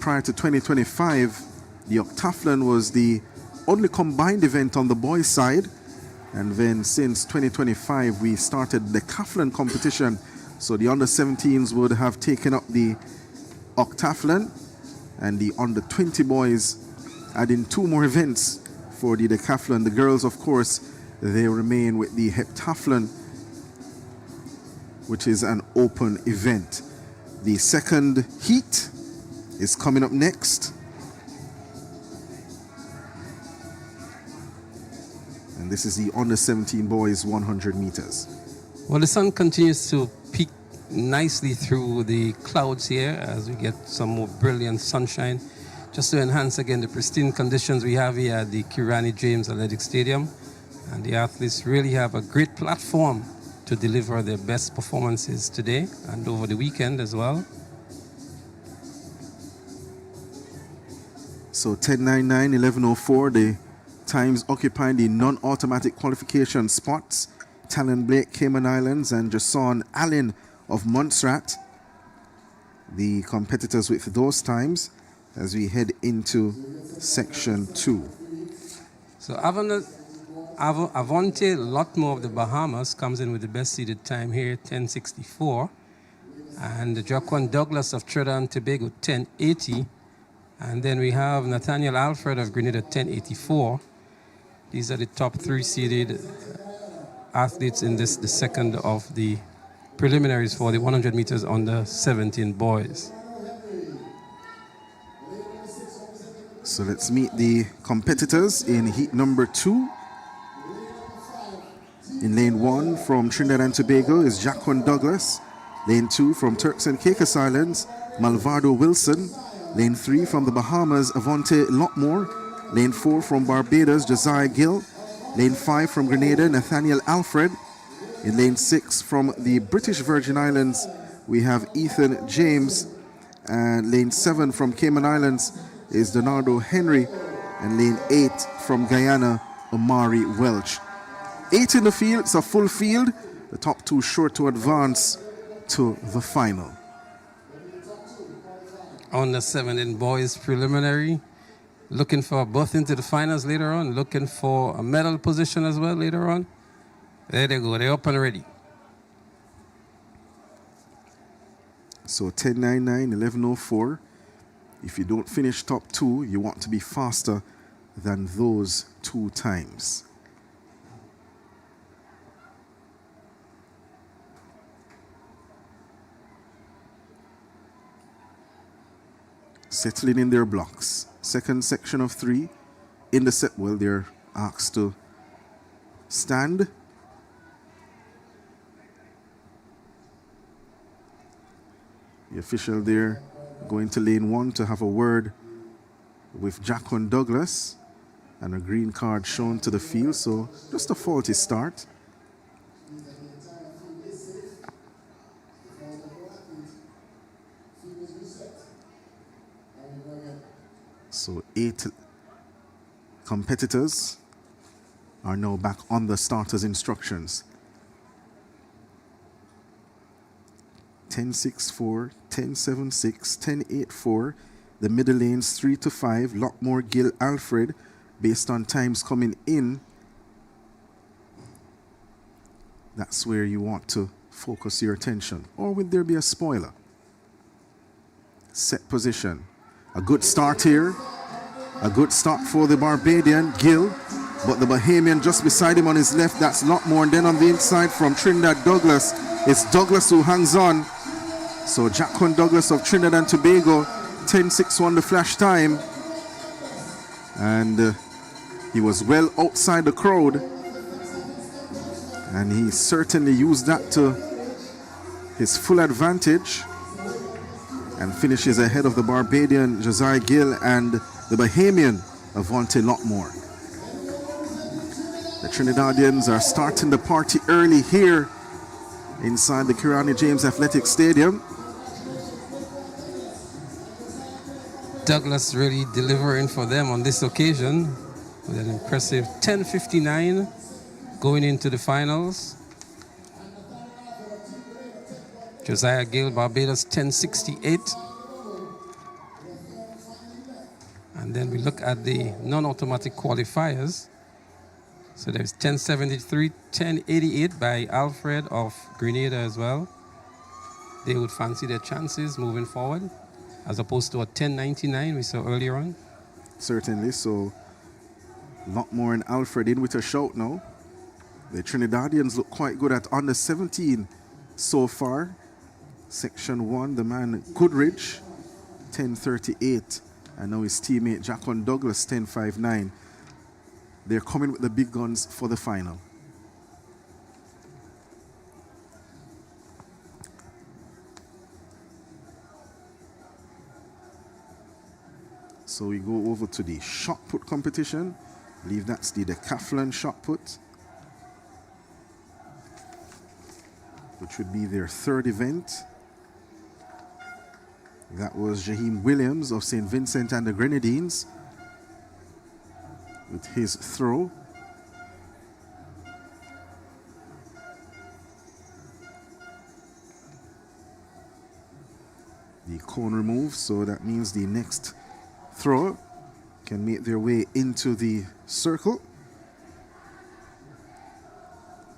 prior to 2025, the octathlon was the only combined event on the boys' side. And then since 2025, we started the decathlon competition. So the under 17s would have taken up the octathlon, and the under 20 boys adding 2 more events for the decathlon. The girls, of course, they remain with the heptathlon, which is an open event. The second heat is coming up next. And this is the under 17 boys 100 meters. Well, the sun continues to peek nicely through the clouds here as we get some more brilliant sunshine, just to enhance again the pristine conditions we have here at the Kirani James Athletic Stadium. And the athletes really have a great platform to deliver their best performances today and over the weekend as well. So 10:99, 11:04, the times occupying the non-automatic qualification spots. Talon Blake, Cayman Islands, and Jason Allen of Montserrat, the competitors with those times as we head into section 2. So Avante Lotmo of the Bahamas comes in with the best seeded time here, 10:64. And Jaquan Douglas of Trinidad and Tobago, 10:80. And then we have Nathaniel Alfred of Grenada, 10:84. These are the top 3 seeded athletes in the second of the preliminaries for the 100 meters under 17 boys. So let's meet the competitors in heat number 2. In lane 1 from Trinidad and Tobago is Jaquan Douglas. Lane 2 from Turks and Caicos Islands, Malvado Wilson. Lane 3 from the Bahamas, Avante Lotmore. Lane 4 from Barbados, Josiah Gill. Lane 5 from Grenada, Nathaniel Alfred. In lane 6 from the British Virgin Islands, we have Ethan James. And lane 7 from Cayman Islands is Donaldo Henry. And lane 8 from Guyana, Omari Welch. 8 in the field, it's a full field. The top 2 sure to advance to the final. On the 17 boys preliminary, looking for both into the finals later on, looking for a medal position as well later on. There they go, they're up and ready. So 10:99, 11:04. If you don't finish top 2, you want to be faster than those 2 times. Settling in their blocks. Second section of 3. In the set, well, they're asked to stand. The official there going to lane 1 to have a word with Jaquan Douglas, and a green card shown to the field, so just a faulty start. So 8 competitors are now back on the starters' instructions. 10-6-4, 10-7-6, 10-8-4. The middle lanes 3 to 5. Lockmore, Gill, Alfred, based on times coming in. That's where you want to focus your attention. Or will there be a spoiler? Set position. A good start here. A good start for the Barbadian, Gill. But the Bahamian just beside him on his left, that's Lockmore. And then on the inside from Trinidad, Douglas. It's Douglas who hangs on. So Jaquan Douglas of Trinidad and Tobago, 10-6-1 the flash time. And he was well outside the crowd. And he certainly used that to his full advantage. And finishes ahead of the Barbadian, Josiah Gill, and the Bahamian, Avante Lockmore. The Trinidadians are starting the party early here inside the Kirani James Athletic Stadium. Douglas really delivering for them on this occasion with an impressive 10:59 going into the finals. Josiah Gill, Barbados, 10:68. And then we look at the non-automatic qualifiers. So there's 10:73, 10:88 by Alfred of Grenada as well. They would fancy their chances moving forward, as opposed to a 10:99 we saw earlier on. Certainly, so Lockmore and Alfred in with a shout now. The Trinidadians look quite good at under 17 so far. Section 1, the man Goodrich, 10:38. And now his teammate Jaquan Douglas, 10:59. They're coming with the big guns for the final. So we go over to the shot put competition. I believe that's the decathlon shot put. which would be their third event. That was Jaheim Williams of St. Vincent and the Grenadines with his throw. The cone removed, so that means the next thrower can make their way into the circle.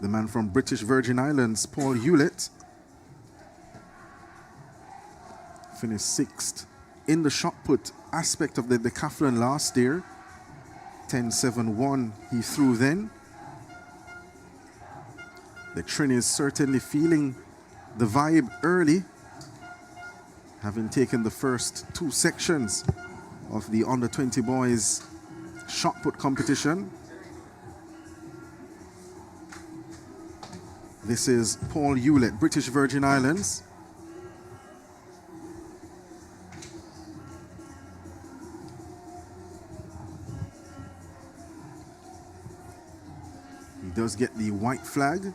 The man from British Virgin Islands, Paul Hewlett, finished 6th in the shot put aspect of the decathlon last year. 10.71 he threw then. The Trin is certainly feeling the vibe early, having taken the first 2 sections of the under 20 boys shot put competition. This is Paul Hewlett, British Virgin Islands. He does get the white flag.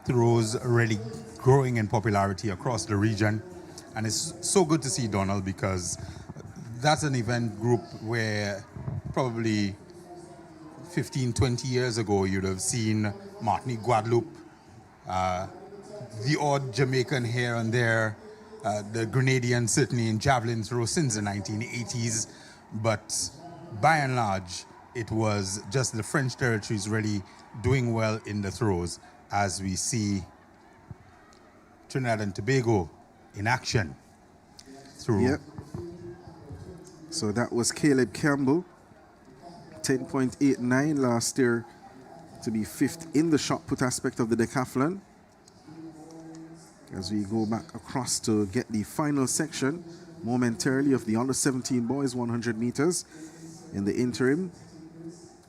Throws really growing in popularity across the region, and it's so good to see, Donald, because that's an event group where probably 15-20 years ago you'd have seen Martinique, Guadeloupe, the odd Jamaican here and there, the Grenadians certainly in javelin throw since the 1980s, but by and large it was just the French territories really doing well in the throws, as we see Trinidad and Tobago in action through. Yep. So that was Caleb Campbell, 10.89 last year, to be 5th in the shot put aspect of the decathlon. As we go back across to get the final section momentarily of the under 17 boys 100 meters. In the interim,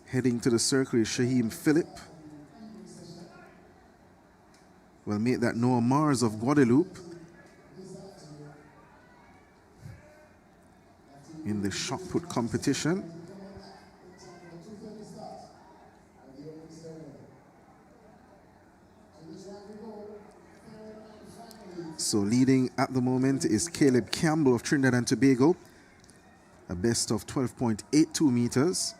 heading to the circle is Shaheem Phillip. Will make that Noah Mars of Guadeloupe in the shot put competition. So leading at the moment is Caleb Campbell of Trinidad and Tobago, a best of 12.82 meters.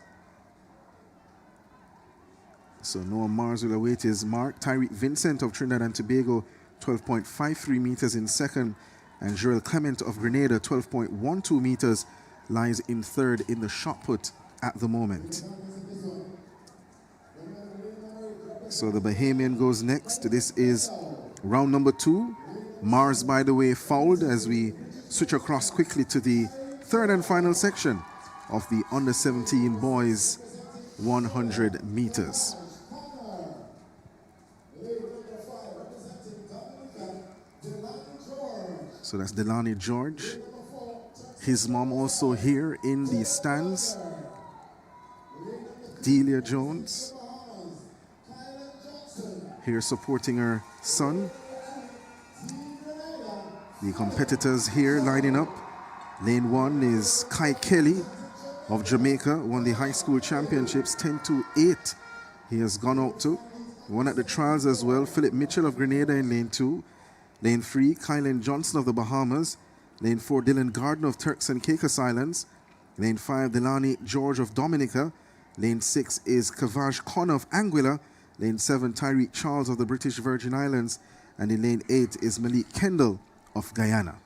So Noah Mars will await his mark. Tyreek Vincent of Trinidad and Tobago, 12.53 meters in second. And Joel Clement of Grenada, 12.12 meters, lies in third in the shot put at the moment. So the Bahamian goes next. This is round number 2. Mars, by the way, fouled as we switch across quickly to the third and final section of the under 17 boys 100 meters. So that's Delani George. His mom also here in the stands. Delia Jones here supporting her son. The competitors here lining up. Lane 1 is Kai Kelly of Jamaica, won the high school championships 10-8. He has gone out to. Won at the trials as well. Philip Mitchell of Grenada in lane 2. Lane 3, Kylan Johnson of the Bahamas. Lane 4, Dylan Gardner of Turks and Caicos Islands. Lane 5, Delani George of Dominica. Lane 6 is Kavaj Connor of Anguilla. Lane 7, Tyreek Charles of the British Virgin Islands. And in lane 8 is Malik Kendall of Guyana.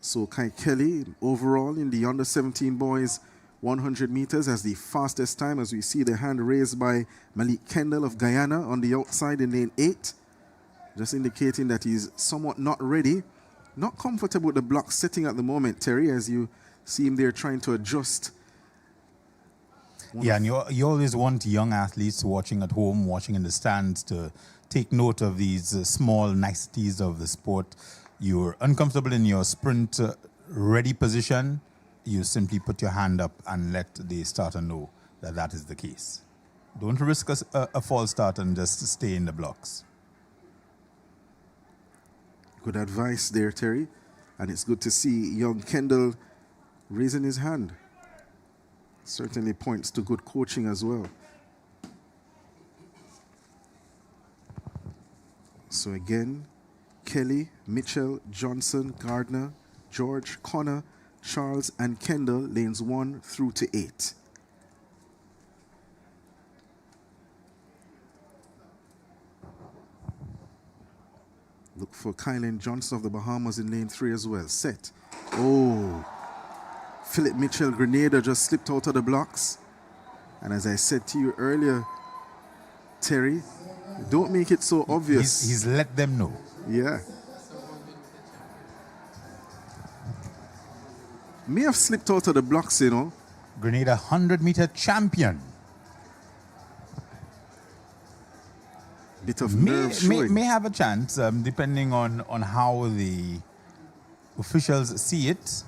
So Kai Kelly overall in the under 17 boys 100 meters has the fastest time, as we see the hand raised by Malik Kendall of Guyana on the outside in lane 8, just indicating that he's somewhat not ready, not comfortable with the block setting at the moment, Terry, as you see him there trying to adjust. Yeah, and you always want young athletes watching at home, watching in the stands, to take note of these small niceties of the sport. You're uncomfortable in your sprint ready position, you simply put your hand up and let the starter know that that is the case. Don't risk a false start and just stay in the blocks. Good advice there, Terry. And it's good to see young Kendall raising his hand. Certainly points to good coaching as well. So again, Kelly, Mitchell, Johnson, Gardner, George, Connor, Charles, and Kendall, lanes 1 through to 8. Look for Kylan Johnson of the Bahamas in lane 3 as well. Set. Oh. Philip Mitchell, Grenada, just slipped out of the blocks. And as I said to you earlier, Terry, don't make it so obvious. He's let them know. Yeah. May have slipped out of the blocks, you know. Grenada 100-meter champion. Bit of nerve showing. May have a chance, depending on how the officials see it.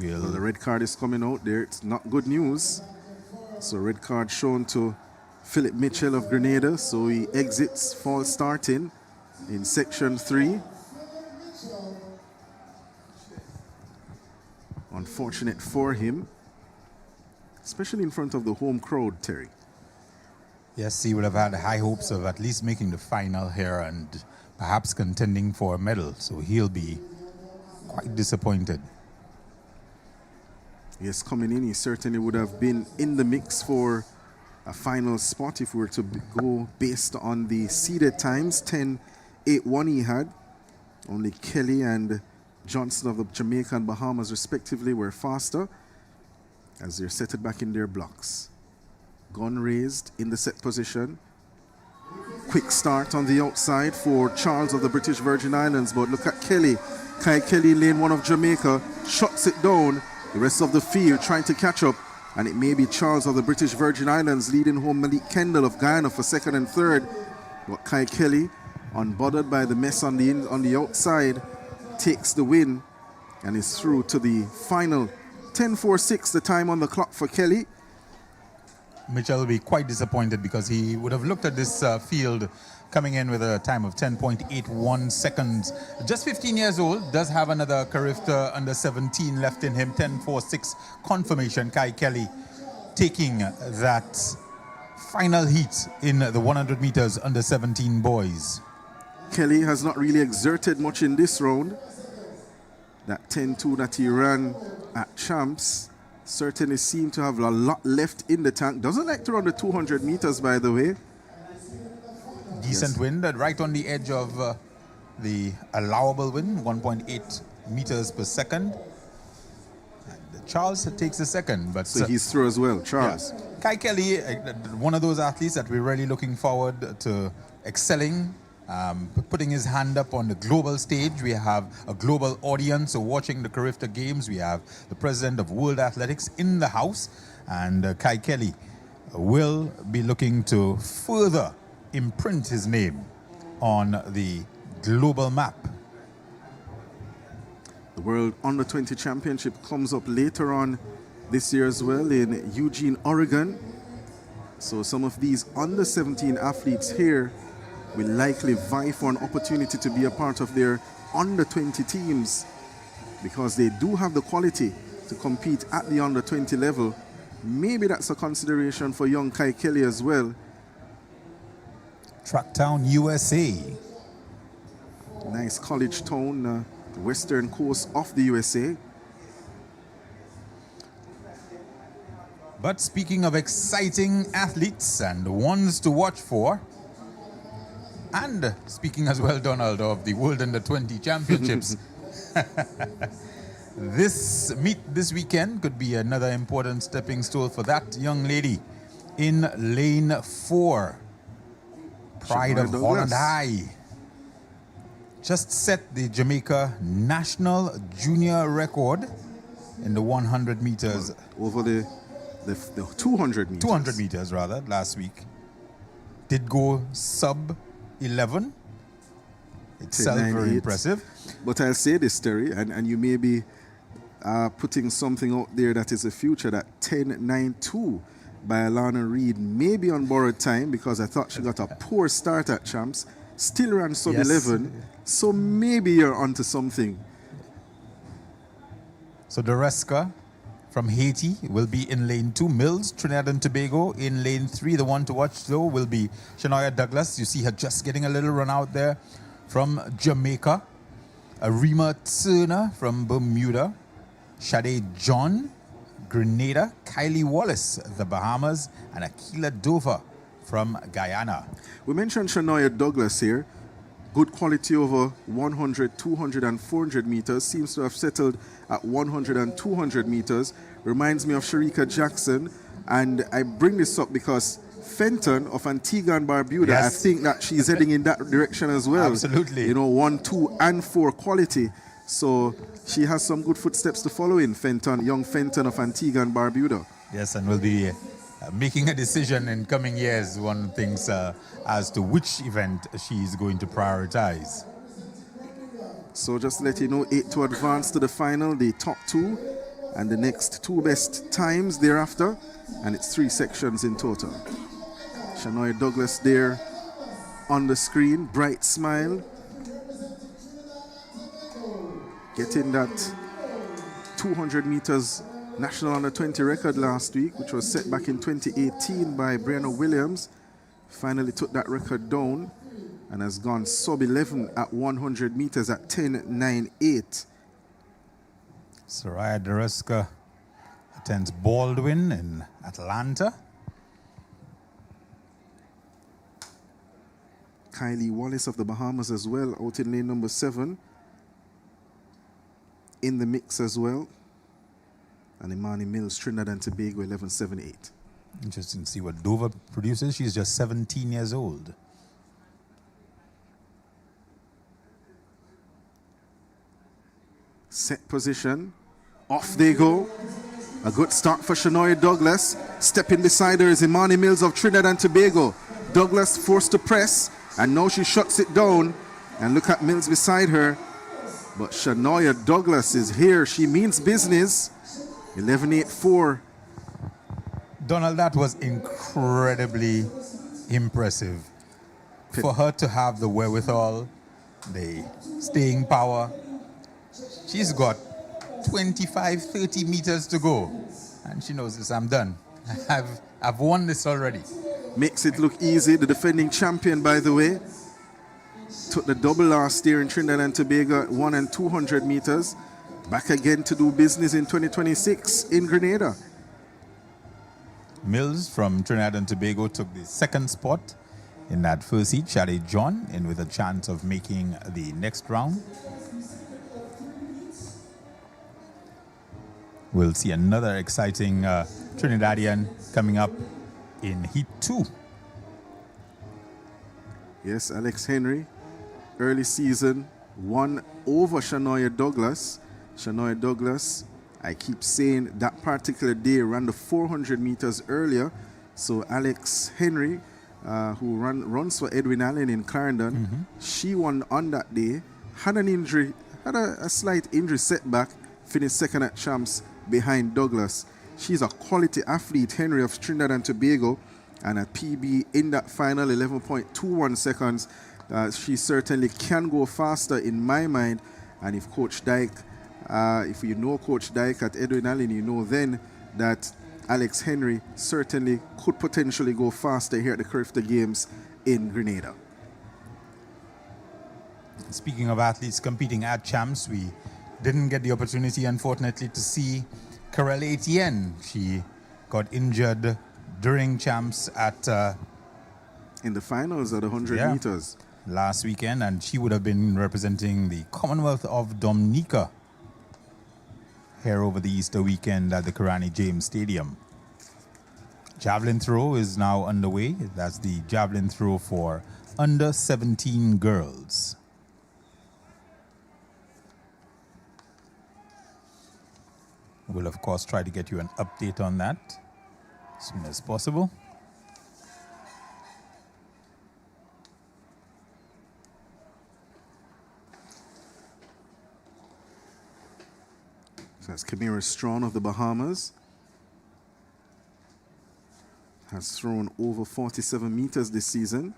Well, the red card is coming out there. It's not good news. So red card shown to Philip Mitchell of Grenada. So he exits false starting in section 3. Unfortunate for him, especially in front of the home crowd, Terry. Yes, he would have had high hopes of at least making the final here and perhaps contending for a medal. So he'll be quite disappointed. Yes, coming in, he certainly would have been in the mix for a final spot if we were to go based on the seeded times. 10.81 he had. Only Kelly and Johnson of the Jamaica and Bahamas respectively were faster as they're set it back in their blocks. Gun raised in the set position. Quick start on the outside for Charles of the British Virgin Islands, but look at Kelly. Kai Kelly, lane 1 of Jamaica, shuts it down. The rest of the field trying to catch up, and it may be Charles of the British Virgin Islands leading home Malik Kendall of Guyana for second and third. But Kai Kelly, unbothered by the mess on the outside, takes the win and is through to the final. 10.46 the time on the clock for Kelly. Mitchell will be quite disappointed because he would have looked at this field coming in with a time of 10.81 seconds. Just 15 years old, does have another Carifta under 17 left in him. 10.46 confirmation. Kai Kelly taking that final heat in the 100 meters under 17 boys. Kelly has not really exerted much in this round. That 10.2 that he ran at Champs certainly seemed to have a lot left in the tank. Doesn't like to run the 200 meters, by the way. Decent wind, right on the edge of the allowable wind, 1.8 meters per second. And Charles takes the second. But so he's through as well, Charles. Yeah. Kai Kelly, one of those athletes that we're really looking forward to excelling, putting his hand up on the global stage. We have a global audience watching the Carifta Games. We have the president of World Athletics in the house. And Kai Kelly will be looking to further imprint his name on the global map. The World Under-20 Championship comes up later on this year as well in Eugene, Oregon. So some of these under-17 athletes here will likely vie for an opportunity to be a part of their under-20 teams because they do have the quality to compete at the under-20 level. Maybe that's a consideration for young Kai Kelly as well. Tracktown, USA. Nice college town, the western coast of the USA. But speaking of exciting athletes and ones to watch for, and speaking as well, Donald, of the World Under-20 Championships, this weekend could be another important stepping stone for that young lady in lane 4. Pride of Holland High just set the Jamaica national junior record in the 100 meters. Over the 200 meters. 200 meters, rather, last week. Did go sub 11. Itself very impressive. But I'll say this, Terry, and you may be putting something out there that is a future, that 10.92 by Alana Reid may be on borrowed time because I thought she got a poor start at Champs. Still ran sub 11, so maybe you're onto something. So Doreska from Haiti will be in lane 2. Mills, Trinidad and Tobago in lane 3. The one to watch, though, will be Shania Douglas. You see her just getting a little run out there from Jamaica. Arima Turner from Bermuda. Sade John, Grenada. Kylie Wallace, the Bahamas. And Akila Dover from Guyana. We mentioned Shania Douglas here. Good quality over 100, 200 and 400 meters. Seems to have settled at 100 and 200 meters. Reminds me of Sharika Jackson. And I bring this up because Fenton of Antigua and Barbuda, Yes. I think that she's heading in that direction as well. Absolutely. You know, 1, 2 and 4 quality. So she has some good footsteps to follow in, Fenton, young Fenton of Antigua and Barbuda. Yes, and will be making a decision in coming years, one thinks, as to which event she is going to prioritize. So just to let you know, 8 to advance to the final, the top 2 and the next 2 best times thereafter, and it's 3 sections in total. Shania Douglas there on the screen, bright smile, getting that 200 meters National Under 20 record last week, which was set back in 2018 by Brianna Williams. Finally took that record down and has gone sub 11 at 100 meters at 10.98. Soraya Doreska attends Baldwin in Atlanta. Kylie Wallace of the Bahamas as well, out in lane number 7. In the mix as well. And Imani Mills, Trinidad and Tobago, 11.78. Interesting to see what Dover produces. She's just 17 years old. Set position. Off they go. A good start for Shania Douglas. Stepping beside her is Imani Mills of Trinidad and Tobago. Douglas forced to press, and now she shuts it down. And look at Mills beside her. But Shania Douglas is here. She means business. 11.84. Donald, that was incredibly impressive. For her to have the wherewithal, the staying power. She's got 25, 30 meters to go. And she knows this, I'm done. I've won this already. Makes it look easy. The defending champion, by the way, took the double last year in Trinidad and Tobago at 1 and 200 meters. Back again to do business in 2026 in Grenada. Mills from Trinidad and Tobago took the second spot in that first heat. Shade John in with a chance of making the next round. We'll see another exciting Trinidadian coming up in Heat 2. Yes, Alex Henry, early season, won over Shania Douglas. Shania Douglas, I keep saying that particular day ran the 400 meters earlier. So Alex Henry, who runs for Edwin Allen in Clarendon, she won on that day, had an injury, had a slight injury setback, finished second at Champs behind Douglas. She's a quality athlete, Henry of Trinidad and Tobago, and a PB in that final, 11.21 seconds. She certainly can go faster in my mind, and if Coach Dyke, if you know Coach Dyke at Edwin Allen, you know then that Alex Henry certainly could potentially go faster here at the Carifta Games in Grenada. Speaking of athletes competing at Champs, we didn't get the opportunity, unfortunately, to see Karel Etienne. She got injured during Champs at... in the finals at 100 meters. Last weekend, and she would have been representing the Commonwealth of Dominica here over the Easter weekend at the Karani James Stadium. Javelin throw is now underway. That's the javelin throw for under 17 girls. We'll, of course, try to get you an update on that as soon as possible. So that's Kamira Strawn of the Bahamas. Has thrown over 47 meters this season.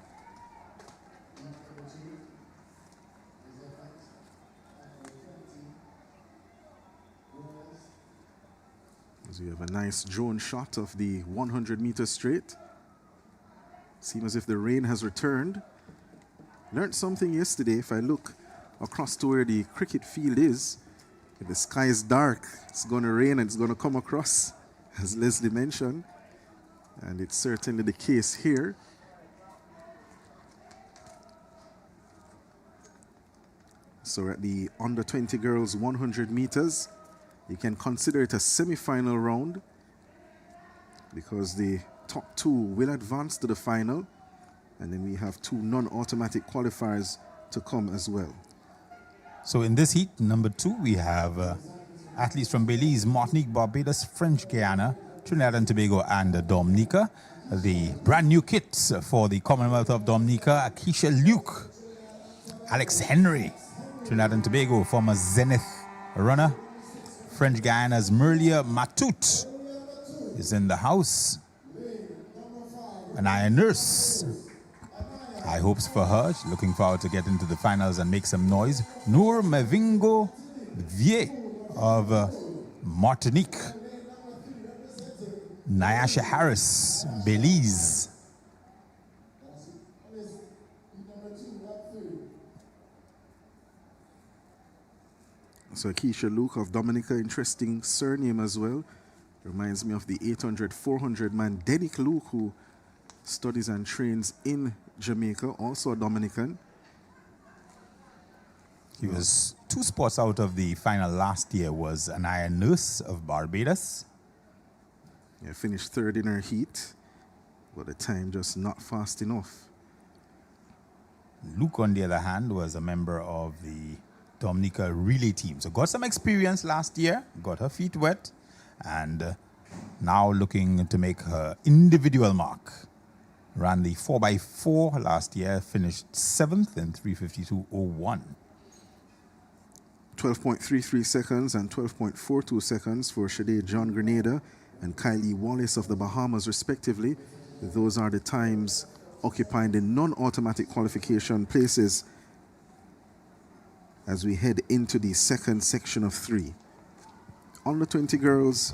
So you have a nice drone shot of the 100-meter straight. Seems as if the rain has returned. Learned something yesterday. If I look across to where the cricket field is, if the sky is dark, it's going to rain and it's going to come across, as Leslie mentioned. And it's certainly the case here. So at the under 20 girls 100 meters, you can consider it a semi-final round because the top two will advance to the final, and then we have two non-automatic qualifiers to come as well. So in this heat, number 2, we have athletes from Belize, Martinique, Barbados, French Guiana, Trinidad and Tobago, and Dominica. The brand new kits for the Commonwealth of Dominica, Akeisha Luke, Alex Henry, Trinidad and Tobago, former Zenith runner. French Guyana's Merlia Matut is in the house. An iron nurse. High hopes for her. She's looking forward to get into the finals and make some noise. Nour Mevingo Vier of Martinique. Nyasha Harris, Belize. So Akeisha Luke of Dominica, interesting surname as well. Reminds me of the 800, 400 man Denick Luke, who studies and trains in Jamaica, also a Dominican. He was 2 spots out of the final last year, was an iron nurse of Barbados. Yeah, finished 3rd in her heat, but the time just not fast enough. Luke, on the other hand, was a member of the Dominica relay team. So got some experience last year, got her feet wet, and now looking to make her individual mark. Ran the 4x4 last year, finished 7th in 3:52.01. 12.33 seconds and 12.42 seconds for Shade John Grenada and Kylie Wallace of the Bahamas, respectively. Those are the times occupying the non-automatic qualification places as we head into the second section of 3. Under 20 girls,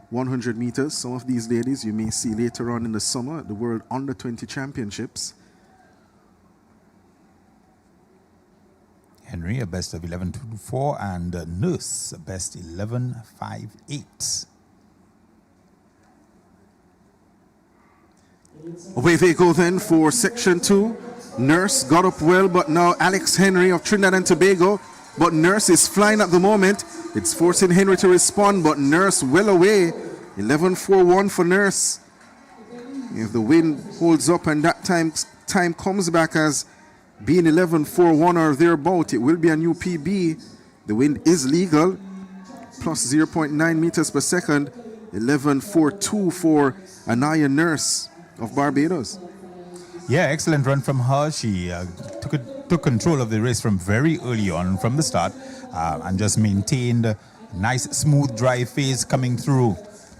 100 meters. Some of these ladies you may see later on in the summer at the World Under 20 Championships. Henry, a best of 11.24, and Nurse, a best 11.58. Away they go then for section 2. Nurse got up well, but now Alex Henry of Trinidad and Tobago. But Nurse is flying at the moment. It's forcing Henry to respond, but Nurse well away. 11.41 for Nurse. If the wind holds up and that time comes back as being 11.41 or thereabout, it will be a new PB. The wind is legal, plus 0.9 meters per second. 11.42 for Anaya Nurse of Barbados. Yeah, excellent run from her. She took control of the race from very early on, from the start, and just maintained a nice smooth drive phase coming through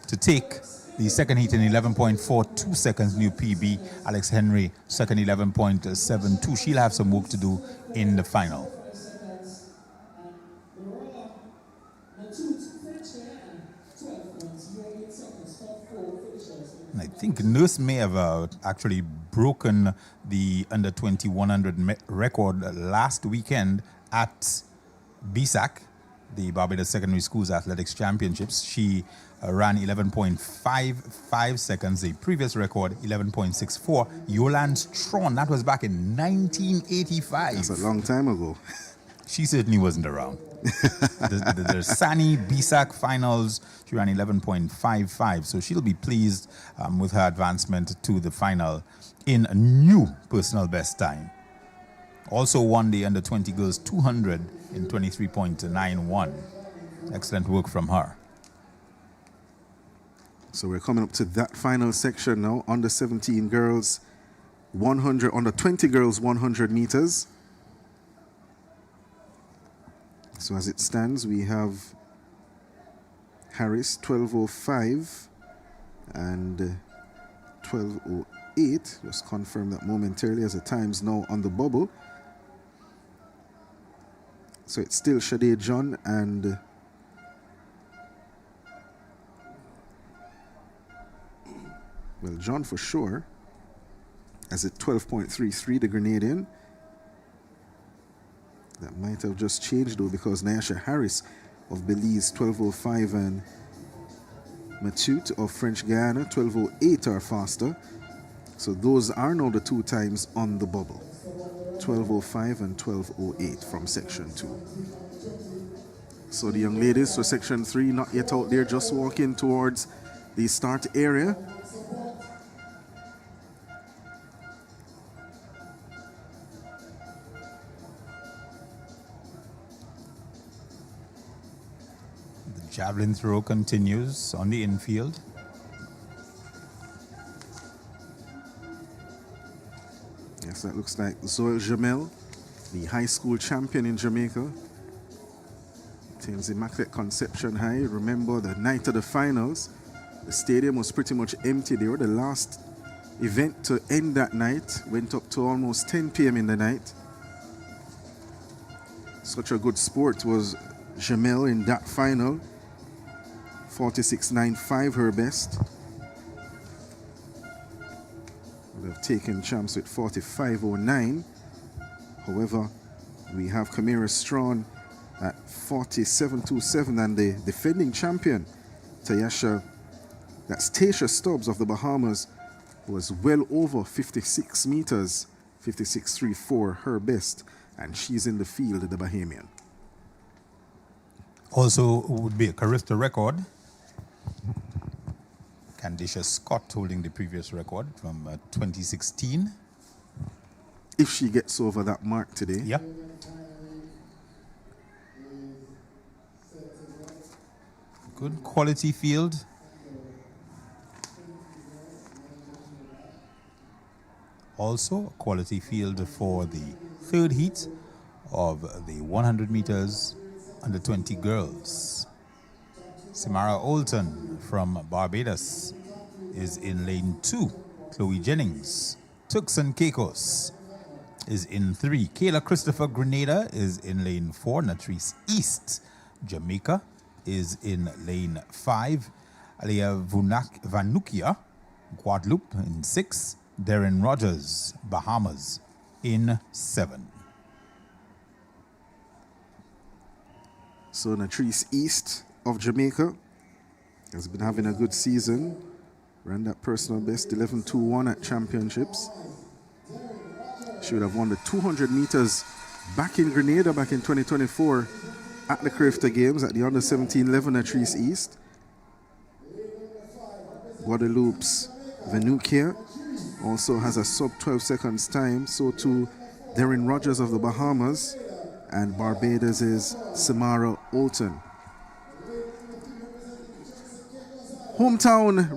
to take the second heat in 11.42 seconds, new PB. Alex Henry, second 11.72. She'll have some work to do in the final. And I think Nurse may have actually broken the under 20 100 record last weekend at BSAC, the Barbados Secondary Schools Athletics Championships. She ran 11.55 seconds. The previous record, 11.64. Yolande Tron, that was back in 1985. That's a long time ago. She certainly wasn't around. the Sani BSAC finals, she ran 11.55, so she'll be pleased with her advancement to the final in a new personal best time. Also won the under 20 girls 200 in 23.91. Excellent work from her. So we're coming up to that final section now. Under 17 girls 100, under 20 girls 100 meters. So as it stands, we have Harris 12.05 and 12.08. Just confirm that momentarily as the time's now on the bubble. So it's still Shade John and Well, John for sure. As at 12.33, the Grenadian. That might have just changed though, because Nyasha Harris of Belize 12.05 and Matute of French Guiana 12.08 are faster. So those are now the two times on the bubble. 12.05 and 12.08 from section 2. So the young ladies for section 3 not yet out there, just walking towards the start area. Javelin throw continues on the infield. Yes, that looks like Zoe Jamel, the high school champion in Jamaica. Teams Immaculate Conception High. Remember the night of the finals, the stadium was pretty much empty. They were the last event to end that night. Went up to almost 10 p.m. in the night. Such a good sport was Jamel in that final. 46.95 her best. Would have taken champs with 45.09. However, we have Kamira Strawn at 47.27 and the defending champion, Tasia Stubbs of the Bahamas, was well over 56 meters, 56.34 her best, and she's in the field, the Bahamian. Also would be a Carifta record. Candicia Scott holding the previous record from 2016. If she gets over that mark today. Yeah. Good quality field. Also a quality field for the third heat of the 100 meters under 20 girls. Samara Olton from Barbados is in lane 2. Chloe Jennings, Turks and Caicos is in 3. Kayla Christopher Grenada is in lane 4. Natrice East, Jamaica, is in lane 5. Alia Vanukia, Guadeloupe, in 6. Darren Rogers, Bahamas, in 7. So Natrice East of Jamaica has been having a good season. Ran that personal best 11.21 at championships. She would have won the 200 meters back in Grenada back in 2024 at the Carifta Games at the under 17 level. Natrice East. Guadeloupe's Vanukia also has a sub 12 seconds time. So too Darren Rogers of the Bahamas, and Barbados is Samara Olton. Hometown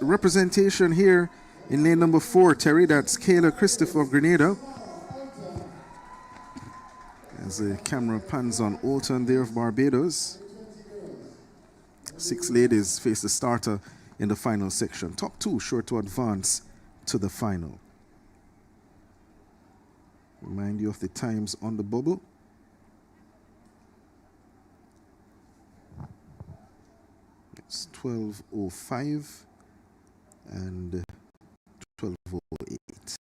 representation here in lane number 4, Terry. That's Kayla Christopher of Grenada. As the camera pans on Olton there of Barbados. 6 ladies face the starter in the final section. Top 2 sure to advance to the final. Remind you of the times on the bubble. It's 12.05 and 12.08.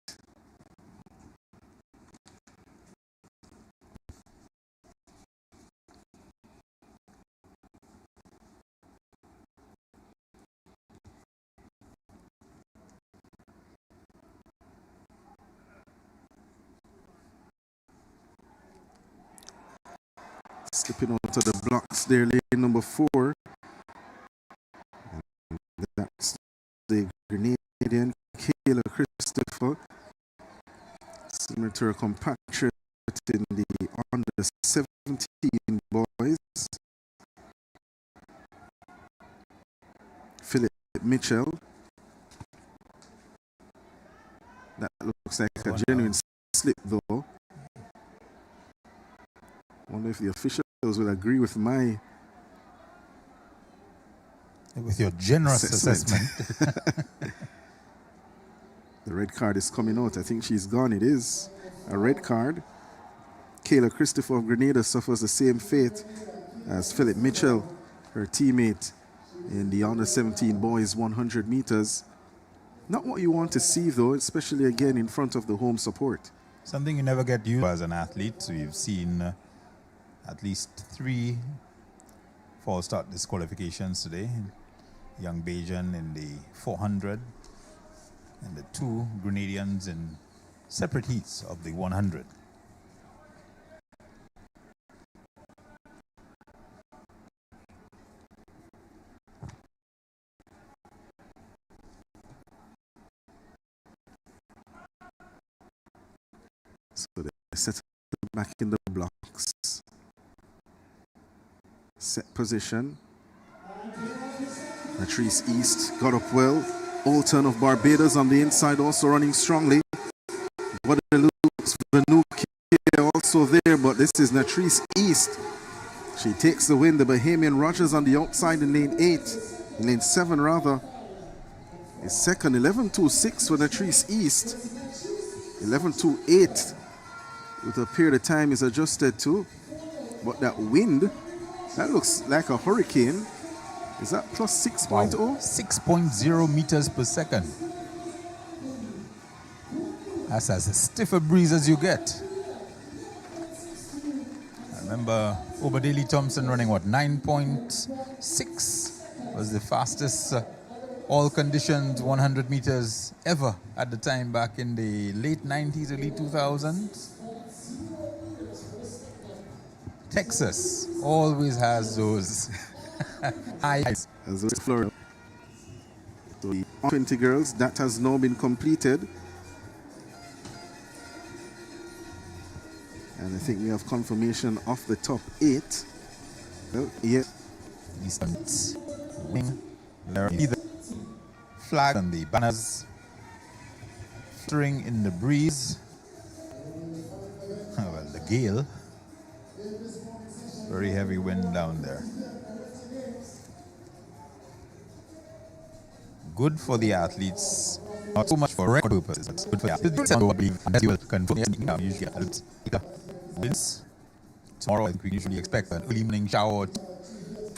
Slipping out of the blocks there, lane number 4. That's the Grenadian Kayla Christopher, similar to her compatriot in the under 17 boys. Philip Mitchell. That looks like a genuine slip though. I wonder if the officials will agree with your generous assessment. The red card is coming out. I think she's gone. It is a red card. Kayla Christopher of Grenada suffers the same fate as Philip Mitchell, her teammate in the under 17 boys 100 meters. Not what you want to see, though, especially again in front of the home support. Something you never get used to as an athlete. So we've seen at least 3 false start disqualifications today. Young Bajan in the 400 and the 2 Grenadians in separate heats of the 100. So they set back in the blocks. Set position. Latrice East got up well. Alton of Barbados on the inside also running strongly. Guadeloupe's Vanuki also there, but this is Latrice East. She takes the win. The Bahamian Rogers on the outside in lane 8. In lane 7 rather. Is second. 11.26 for Latrice East. 11.28 with a period of time is adjusted to. But that wind, that looks like a hurricane. Is that plus 6.0? Wow. 6.0 meters per second. That's as stiff a breeze as you get. I remember Obadili Thompson running what, 9.6 was the fastest all conditions 100 meters ever at the time back in the late 90s, early 2000s. Texas always has those highs. As well as Florida. So the 20 girls, that has now been completed. And I think we have confirmation of the top 8. Well, yeah. The flag and the banners fluttering in the breeze. Oh, well, the gale. Very heavy wind down there. Good for the athletes, not so much for record purposes, but good for the athletes. I believe that you will confirm. Usually athletes wins. Tomorrow, I think we usually expect an early morning shower,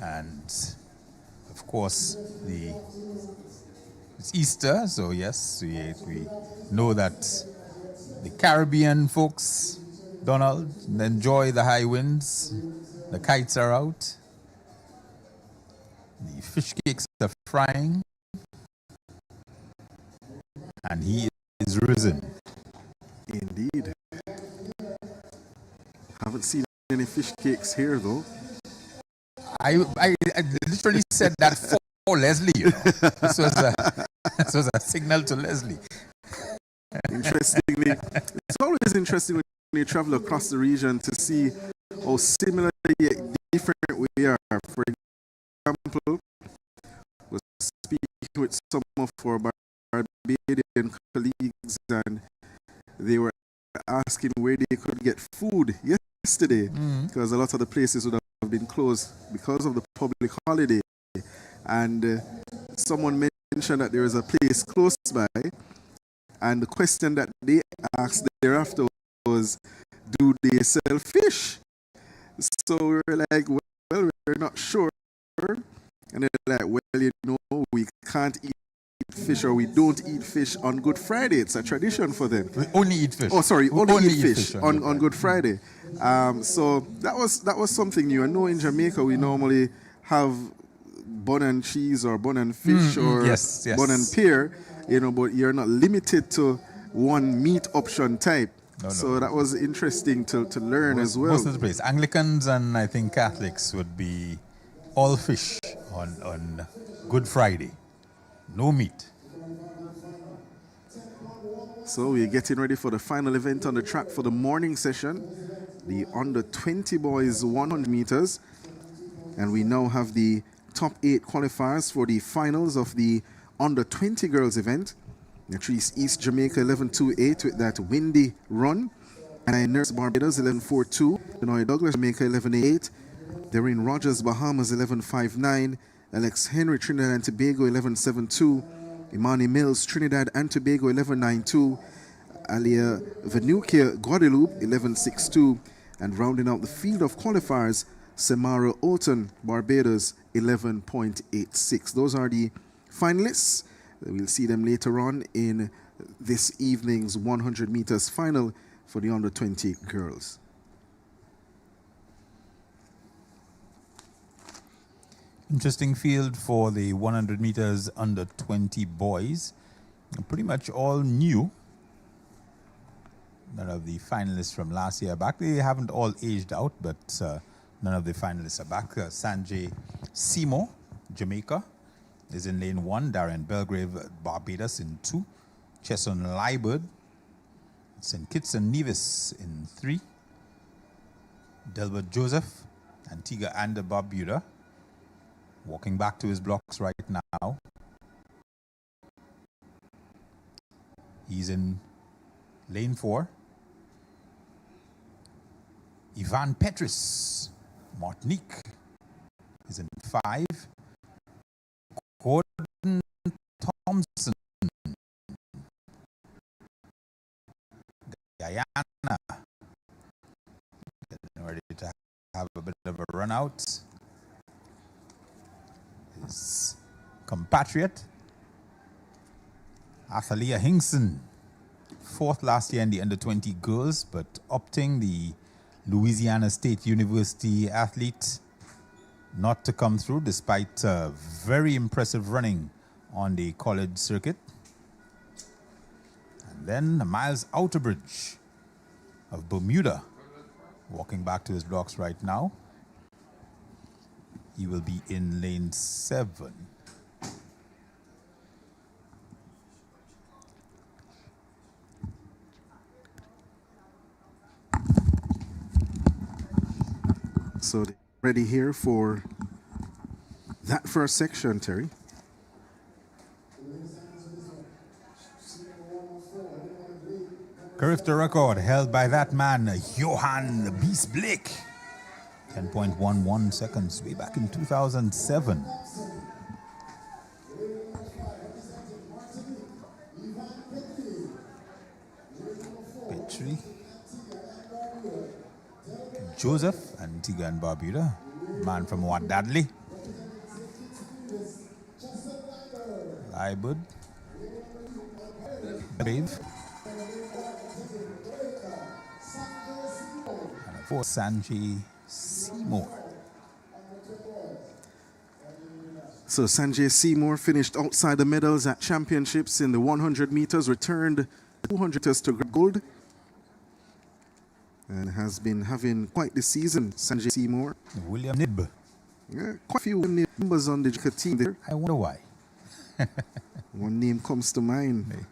and of course it's Easter, so yes, we know that the Caribbean folks, Donald, enjoy the high winds. The kites are out. The fish cakes are frying. And he is risen. Indeed. Haven't seen any fish cakes here, though. I literally said that for Leslie. You know? This was a signal to Leslie. Interestingly, it's always interesting when you travel across the region to see how similar yet different we are. For example, we'll speak with some of our Barbadian colleagues, and they were asking where they could get food yesterday, because a lot of the places would have been closed because of the public holiday. And someone mentioned that there is a place close by, and the question that they asked thereafter was, do they sell fish? So we're like, well, we're not sure. And they're like, well, you know, we can't eat fish, or we don't eat fish on Good Friday. It's a tradition for them. We only eat fish. Oh, sorry, only eat fish on Good Friday. So that was something new. I know in Jamaica we normally have bun and cheese or bun and fish or yes. bun and pear, you know, but you're not limited to one meat option type. No. So that was interesting to learn as well. Most of the place, Anglicans and I think Catholics would be all fish on Good Friday. No meat. So we're getting ready for the final event on the track for the morning session, the under 20 boys 100 meters. And we now have the top 8 qualifiers for the finals of the under 20 girls event. Latrice East Jamaica 11.28 with that windy run. And I Nurse Barbados 11.42. Denoy Douglas Jamaica 11.8. Darren Rogers Bahamas 11.59. Alex Henry Trinidad and Tobago 11.72. Imani Mills Trinidad and Tobago 11.92. Alia Vanukia Guadeloupe 11.62. And rounding out the field of qualifiers, Samara Alton Barbados 11.86. Those are the finalists. We'll see them later on in this evening's 100 meters final for the under 20 girls. Interesting field for the 100 meters under 20 boys. Pretty much all new. None of the finalists from last year are back. They haven't all aged out, but none of the finalists are back. Sanjay Seymour, Jamaica, is in lane 1. Darian Belgrave, Barbados, in 2. Chesson Liebert, St. Kitts and Nevis in 3. Delbert Joseph, Antigua and Barbuda, walking back to his blocks right now. He's in lane 4. Ivan Petrus, Martinique, is in 5. Gordon Thompson, Guyana, getting ready to have a bit of a run out. His compatriot, Athalia Hinkson, 4th last year in the under 20 girls, but opting, the Louisiana State University athlete, not to come through despite very impressive running on the college circuit. And then Miles Outerbridge of Bermuda, walking back to his blocks right now. He will be in lane 7. So ready here for that first section, Terry. Carifta record held by that man, Johan the Beast Blake. 10.11 seconds, way back in 2007. Petrie, Joseph, Antigua and Barbuda, man from Wadadley. Liebert, Brave, and of course Sanjay Seymour. So Sanjay Seymour finished outside the medals at championships in the 100 meters, returned 200 meters to gold, and has been having quite the season, Sanjay Seymour. William Nib. Yeah, quite a few members on the team there. I wonder why. One name comes to mind.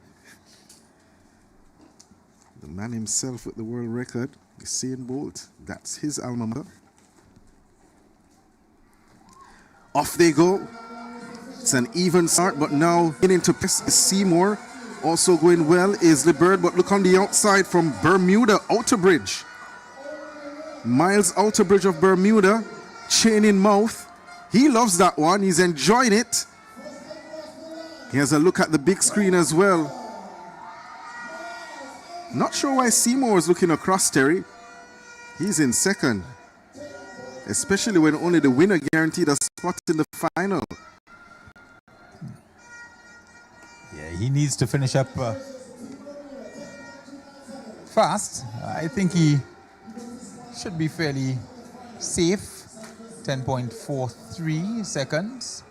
The man himself with the world record, Usain Bolt. That's his alma mater. Off they go. It's an even start, but now getting into press is Seymour. Also going well is the bird, but look on the outside from Bermuda, Outerbridge. Miles Outerbridge of Bermuda, chain in mouth. He loves that one. He's enjoying it. He has a look at the big screen as well. Not sure why Seymour is looking across, Terry. He's in second. Especially when only the winner guaranteed a spot in the final. Yeah, he needs to finish up fast. I think he should be fairly safe. 10.43 seconds.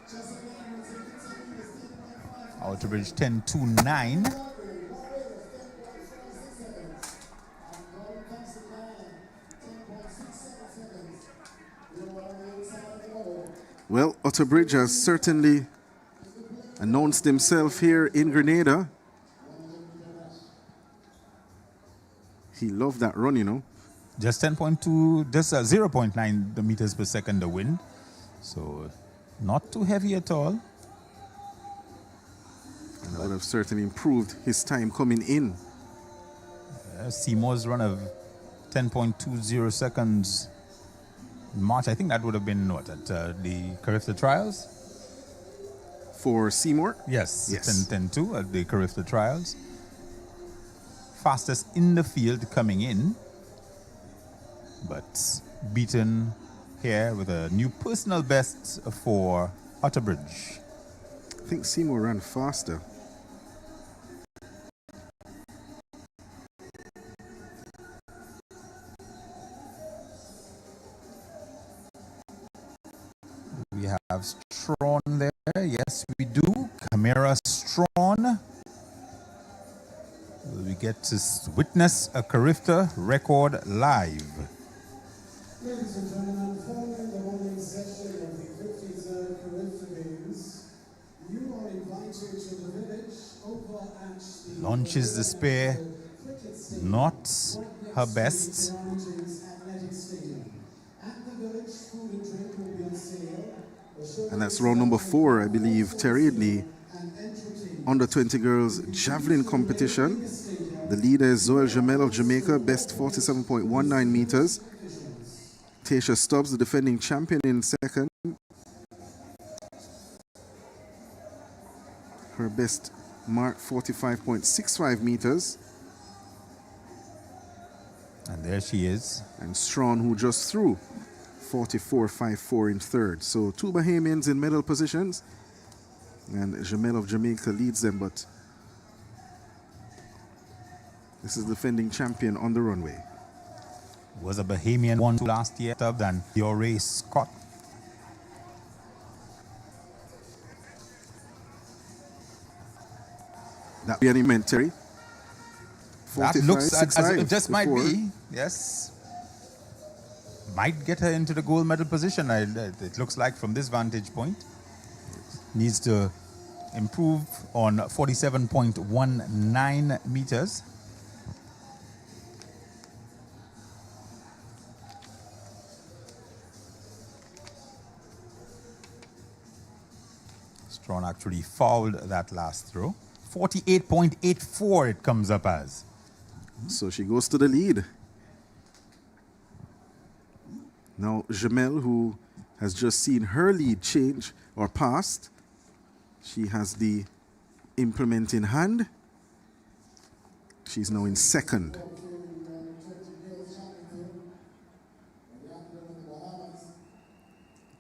Outerbridge 10.29. Well, Outerbridge has certainly announced himself here in Grenada. He loved that run, you know. Just 10.2, just 0.9 meters per second the wind. So not too heavy at all. And that would have certainly improved his time coming in. Seymour's run of 10.20 seconds in March, I think that would have been what, at the Carifta trials? For Seymour? Yes, yes. 10.2 at the Carifta trials. Fastest in the field coming in, but beaten here with a new personal best for Outerbridge. I think Seymour ran faster. have Strawn there. Yes, we do. Camara Strawn. Will we get to witness a Carifta record live? Ladies and gentlemen, following the morning session of the 53rd Carifta Games, you are invited to the village over at the Launches the spear, not her best. Athletic Stadium. At the village, food and drink will be on sale. And that's round number 4, I believe, Terry, in the under 20 girls javelin competition. The leader is Zoel Jamel of Jamaica, best 47.19 meters. Tasha Stubbs, the defending champion, in second. Her best mark 45.65 meters. And there she is. And Strawn, who just threw 44.54 in third. So 2 Bahamians in medal positions. And Jamel of Jamaica leads them, but this is the defending champion on the runway. Was a Bahamian one last year, than Yore Scott. That be an event, Terry. That looks as it just might before. be, yes. Might get her into the gold medal position, it looks like, from this vantage point. Needs to improve on 47.19 meters. Strawn actually fouled that last throw. 48.84 it comes up as. So she goes to the lead. Now Jamel, who has just seen her lead change or passed, she has the implement in hand. She's now in second.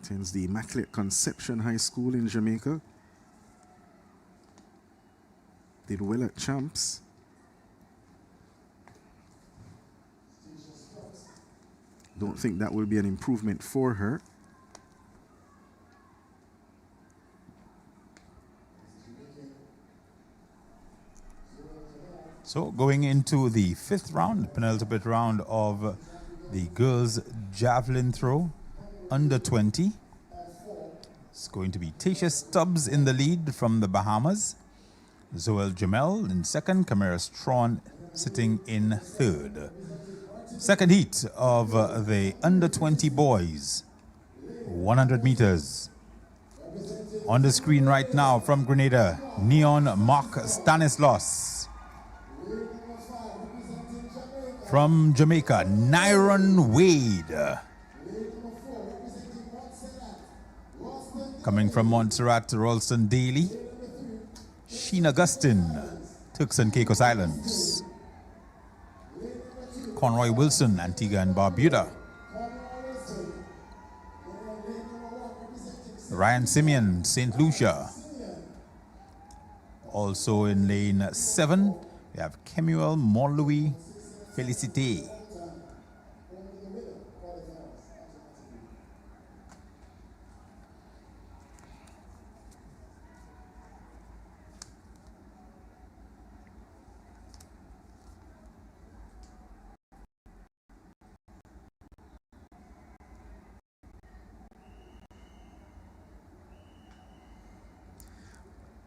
Attends the Immaculate Conception High School in Jamaica. Did well at champs. Don't think that will be an improvement for her. So going into the 5th round, penultimate round of the girls' javelin throw, under 20. It's going to be Tasha Stubbs in the lead from the Bahamas. Zoel Jamel in second, Camara Strawn sitting in third. Second heat of the under 20 boys, 100 meters. On the screen right now from Grenada, Neon Mark Stanislaus. From Jamaica, Nyron Wade. Coming from Montserrat, Ralston Daly. Sheen Augustine, Turks and Caicos Islands. Conroy Wilson, Antigua and Barbuda. Ryan Simeon, St. Lucia. Also in lane 7, we have Kemuel Montlouis Felicité.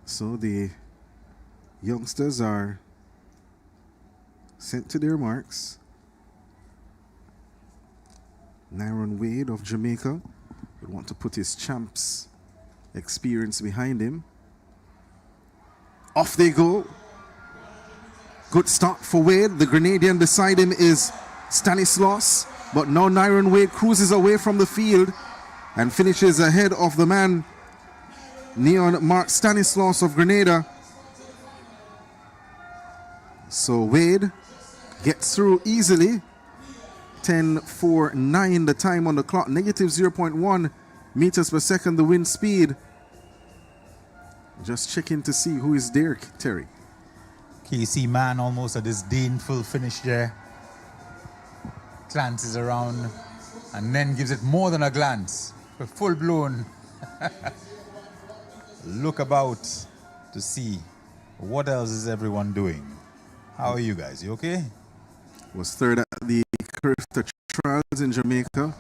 So the youngsters are sent to their marks. Nyron Wade of Jamaica would want to put his champs experience behind him. Off they go. Good start for Wade. The Grenadian beside him is Stanislaus, but now Nyron Wade cruises away from the field and finishes ahead of the man Neon Mark Stanislaus of Grenada. So Wade gets through easily. 10.49 the time on the clock. Negative 0.1 meters per second the wind speed. Just checking to see who is there, Terry. KC Man, almost a disdainful finish there. Glances around and then gives it more than a glance. A full-blown look about to see what else is everyone doing. How are you guys? You okay? Was third at the Carifta trials in Jamaica.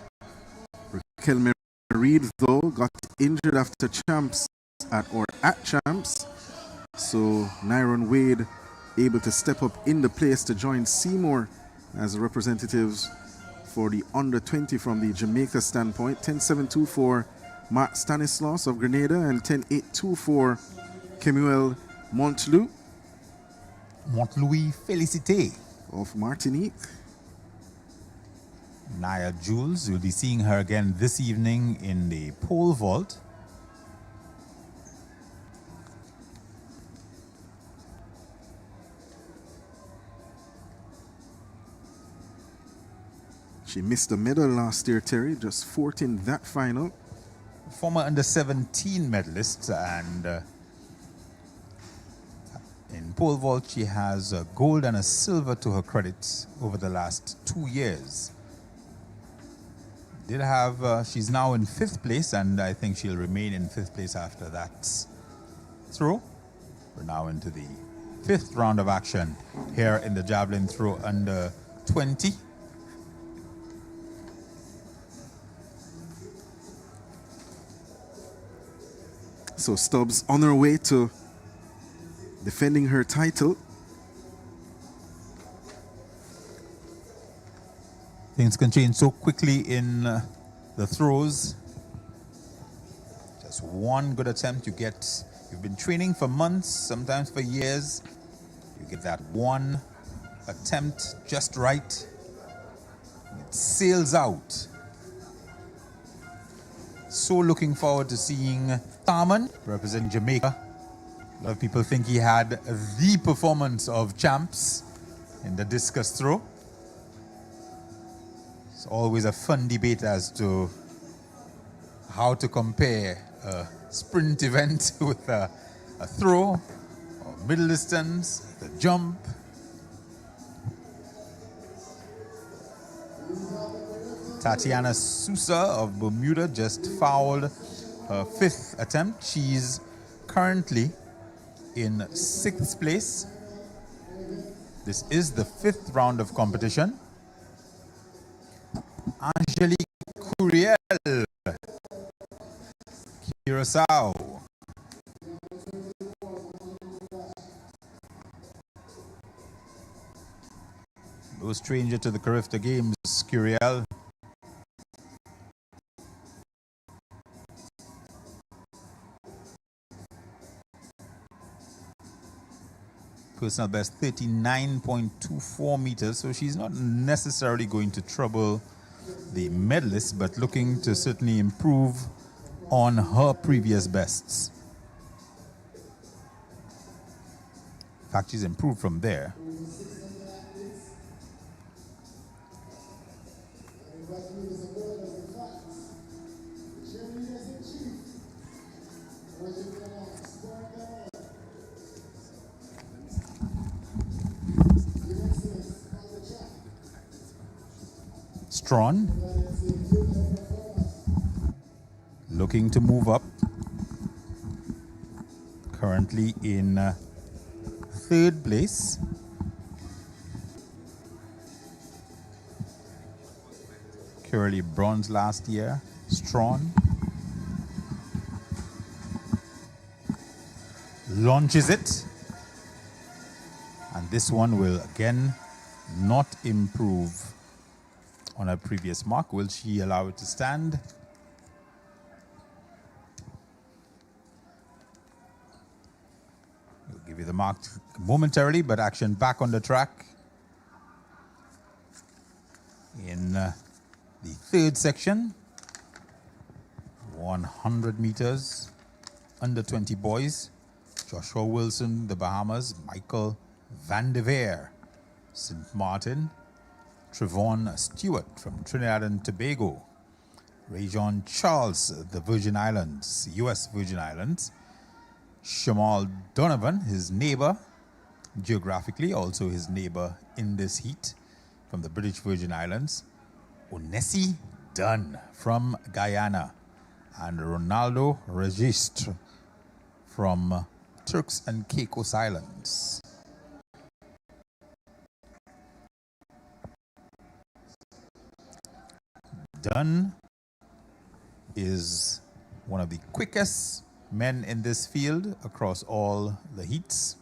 Raquel Reed, though, got injured after champs at champs. So Nyron Wade able to step up in the place to join Seymour as representatives for the under 20 from the Jamaica standpoint. 10.72 for Mark Stanislaus of Grenada and 10.82 for Kemuel Montlouis Félicité of Martinique. Naya Jules, you'll be seeing her again this evening in the pole vault. She missed the medal last year, Terry, just fourth in that final. Former under 17 medalist, and in pole vault she has a gold and a silver to her credit over the last 2 years. She's now in 5th place, and I think she'll remain in 5th place after that throw. We're now into the 5th round of action here in the javelin throw under 20. So Stubbs on her way to defending her title. Things can change so quickly in the throws. Just one good attempt, you've been training for months, sometimes for years. You get that one attempt just right. It sails out. So looking forward to seeing Tharman representing Jamaica. A lot of people think he had the performance of champs in the discus throw. It's always a fun debate as to how to compare a sprint event with a throw, or middle distance, the jump. Tatiana Sousa of Bermuda just fouled her 5th attempt. She's currently in 6th place. This is the 5th round of competition. Angelique Curiel, Curacao. No stranger to the Carifta Games, Curiel. Personal best 39.24 meters, so she's not necessarily going to trouble the medalist, but looking to certainly improve on her previous bests. In fact, she's improved from there. Strawn looking to move up, currently in 3rd place. Curly bronze last year. Strawn launches it, and this one will again not improve on her previous mark. Will she allow it to stand? We'll give you the mark momentarily, but action back on the track. In the 3rd section, 100 meters, under 20 boys. Joshua Wilson, the Bahamas. Michael Van de Veer, St. Martin. Trevon Stewart from Trinidad and Tobago. Rajon Charles, the Virgin Islands, US Virgin Islands. Shamal Donovan, his neighbor, geographically, also his neighbor in this heat, from the British Virgin Islands. Onesi Dunn from Guyana. and Ronaldo Registre from Turks and Caicos Islands. Dunn is one of the quickest men in this field across all the heats.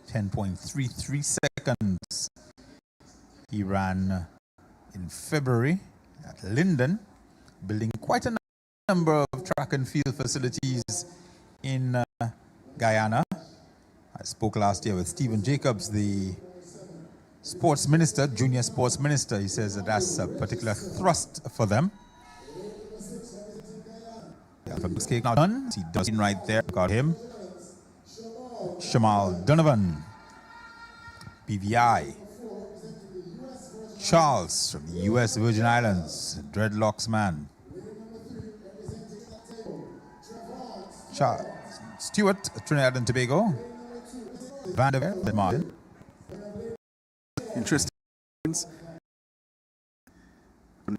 10.33 seconds. He ran in February at Linden, building quite a number of track and field facilities in Guyana. I spoke last year with Stephen Jacobs, the sports minister, junior sports minister. He says that that's a particular thrust for them. Now done. He does it right there. Got him. Shamal Donovan, BVI. Charles from the U.S. Virgin Islands, dreadlocks man. Stewart, Trinidad and Tobago. Van der Veer, Martin. Interesting.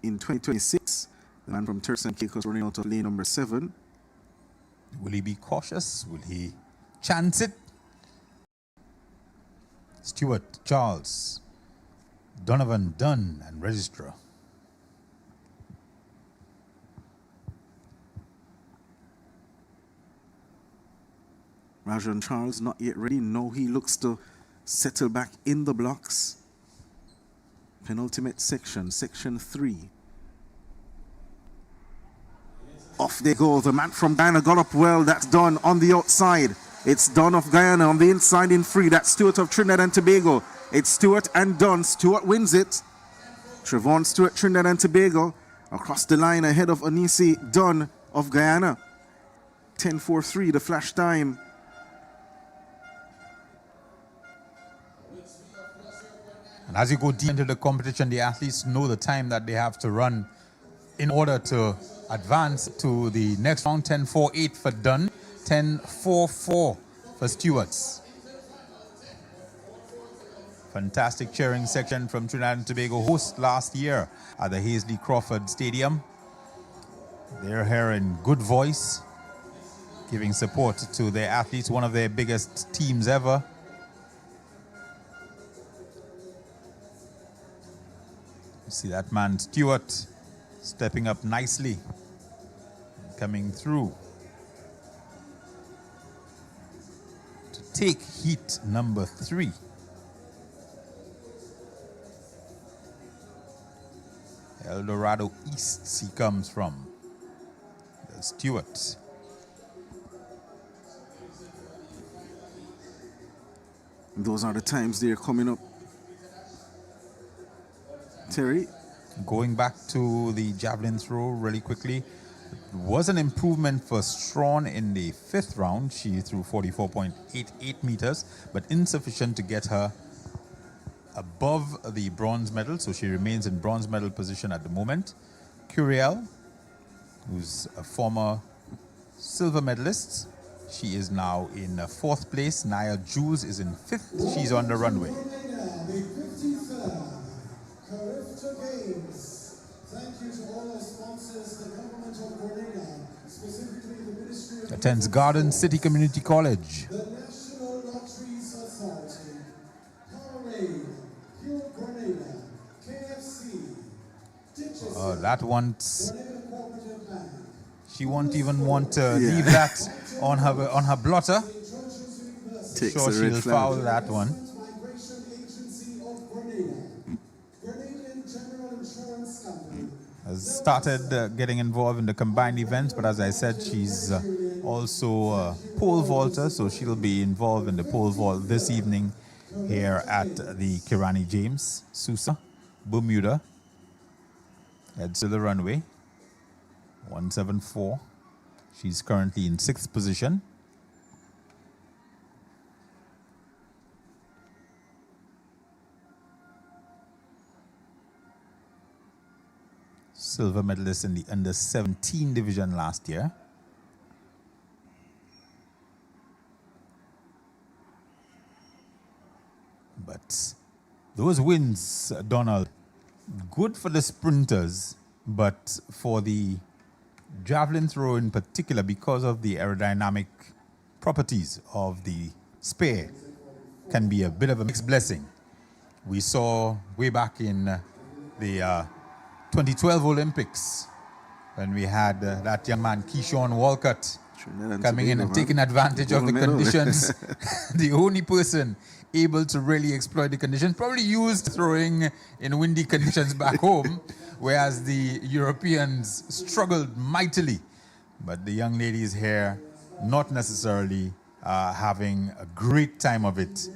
In 2026, the man from Turks and Caicos running out of lane number 7. Will he be cautious? Will he chance it? Stewart, Charles, Donovan, Dunn, and Registrar. Rajan Charles not yet ready. No, he looks to settle back in the blocks. Penultimate section, section 3. Off they go. The man from Guyana got up well. That's done on the outside. It's Dunn of Guyana on the inside in 3. That's Stewart of Trinidad and Tobago. It's Stewart and Dunn. Stewart wins it. Trevon Stewart, Trinidad and Tobago. Across the line ahead of Anisi Dunn of Guyana. 10:43, the flash time. And as you go deep into the competition, the athletes know the time that they have to run in order to advance to the next round. 10:48 for Dunn, 10:44 for Stewarts. Fantastic cheering section from Trinidad and Tobago, host last year at the Hazley Crawford Stadium. They're here in good voice, giving support to their athletes, one of their biggest teams ever. You see that man Stewart stepping up nicely, coming through to take heat number 3. El Dorado East he comes from. There's Stewart. Those are the times they're coming up. Terry? Going back to the javelin throw really quickly, was an improvement for Strawn in the 5th round. She threw 44.88 meters, but insufficient to get her above the bronze medal, so she remains in bronze medal position at the moment. Curiel, who's a former silver medalist, she is now in 4th place. Nia Jews is in 5th. She's on the runway. Carifta Games. Thank you to all our sponsors, the government of Grenada, specifically the Ministry of Attends Garden City Community College. the National Lottery Society, Powerade, Pure Grenada, KFC, Ditches, That once Grenada Cooperative Bank. she won't even want to leave that on her blotter. Takes Sure, a red she'll flag. foul that one. Migration Agency of Grenada, Grenadian General Insurance Company. Has started getting involved in the combined events, but as I said, she's also a pole vaulter, so she'll be involved in the pole vault this evening here at the Kirani James. Sousa, Bermuda, heads to the runway. 174. She's currently in 6th position. Silver medalist in the under 17 division last year. But those wins, Donald, good for the sprinters, but for the javelin throw in particular, because of the aerodynamic properties of the spear, can be a bit of a mixed blessing. We saw way back in the 2012 Olympics when we had that young man, Keyshawn Walcott, coming in and taking advantage of the conditions. The only person able to really exploit the conditions, probably used throwing in windy conditions back home, whereas the Europeans struggled mightily. But the young ladies here, not necessarily having a great time of it.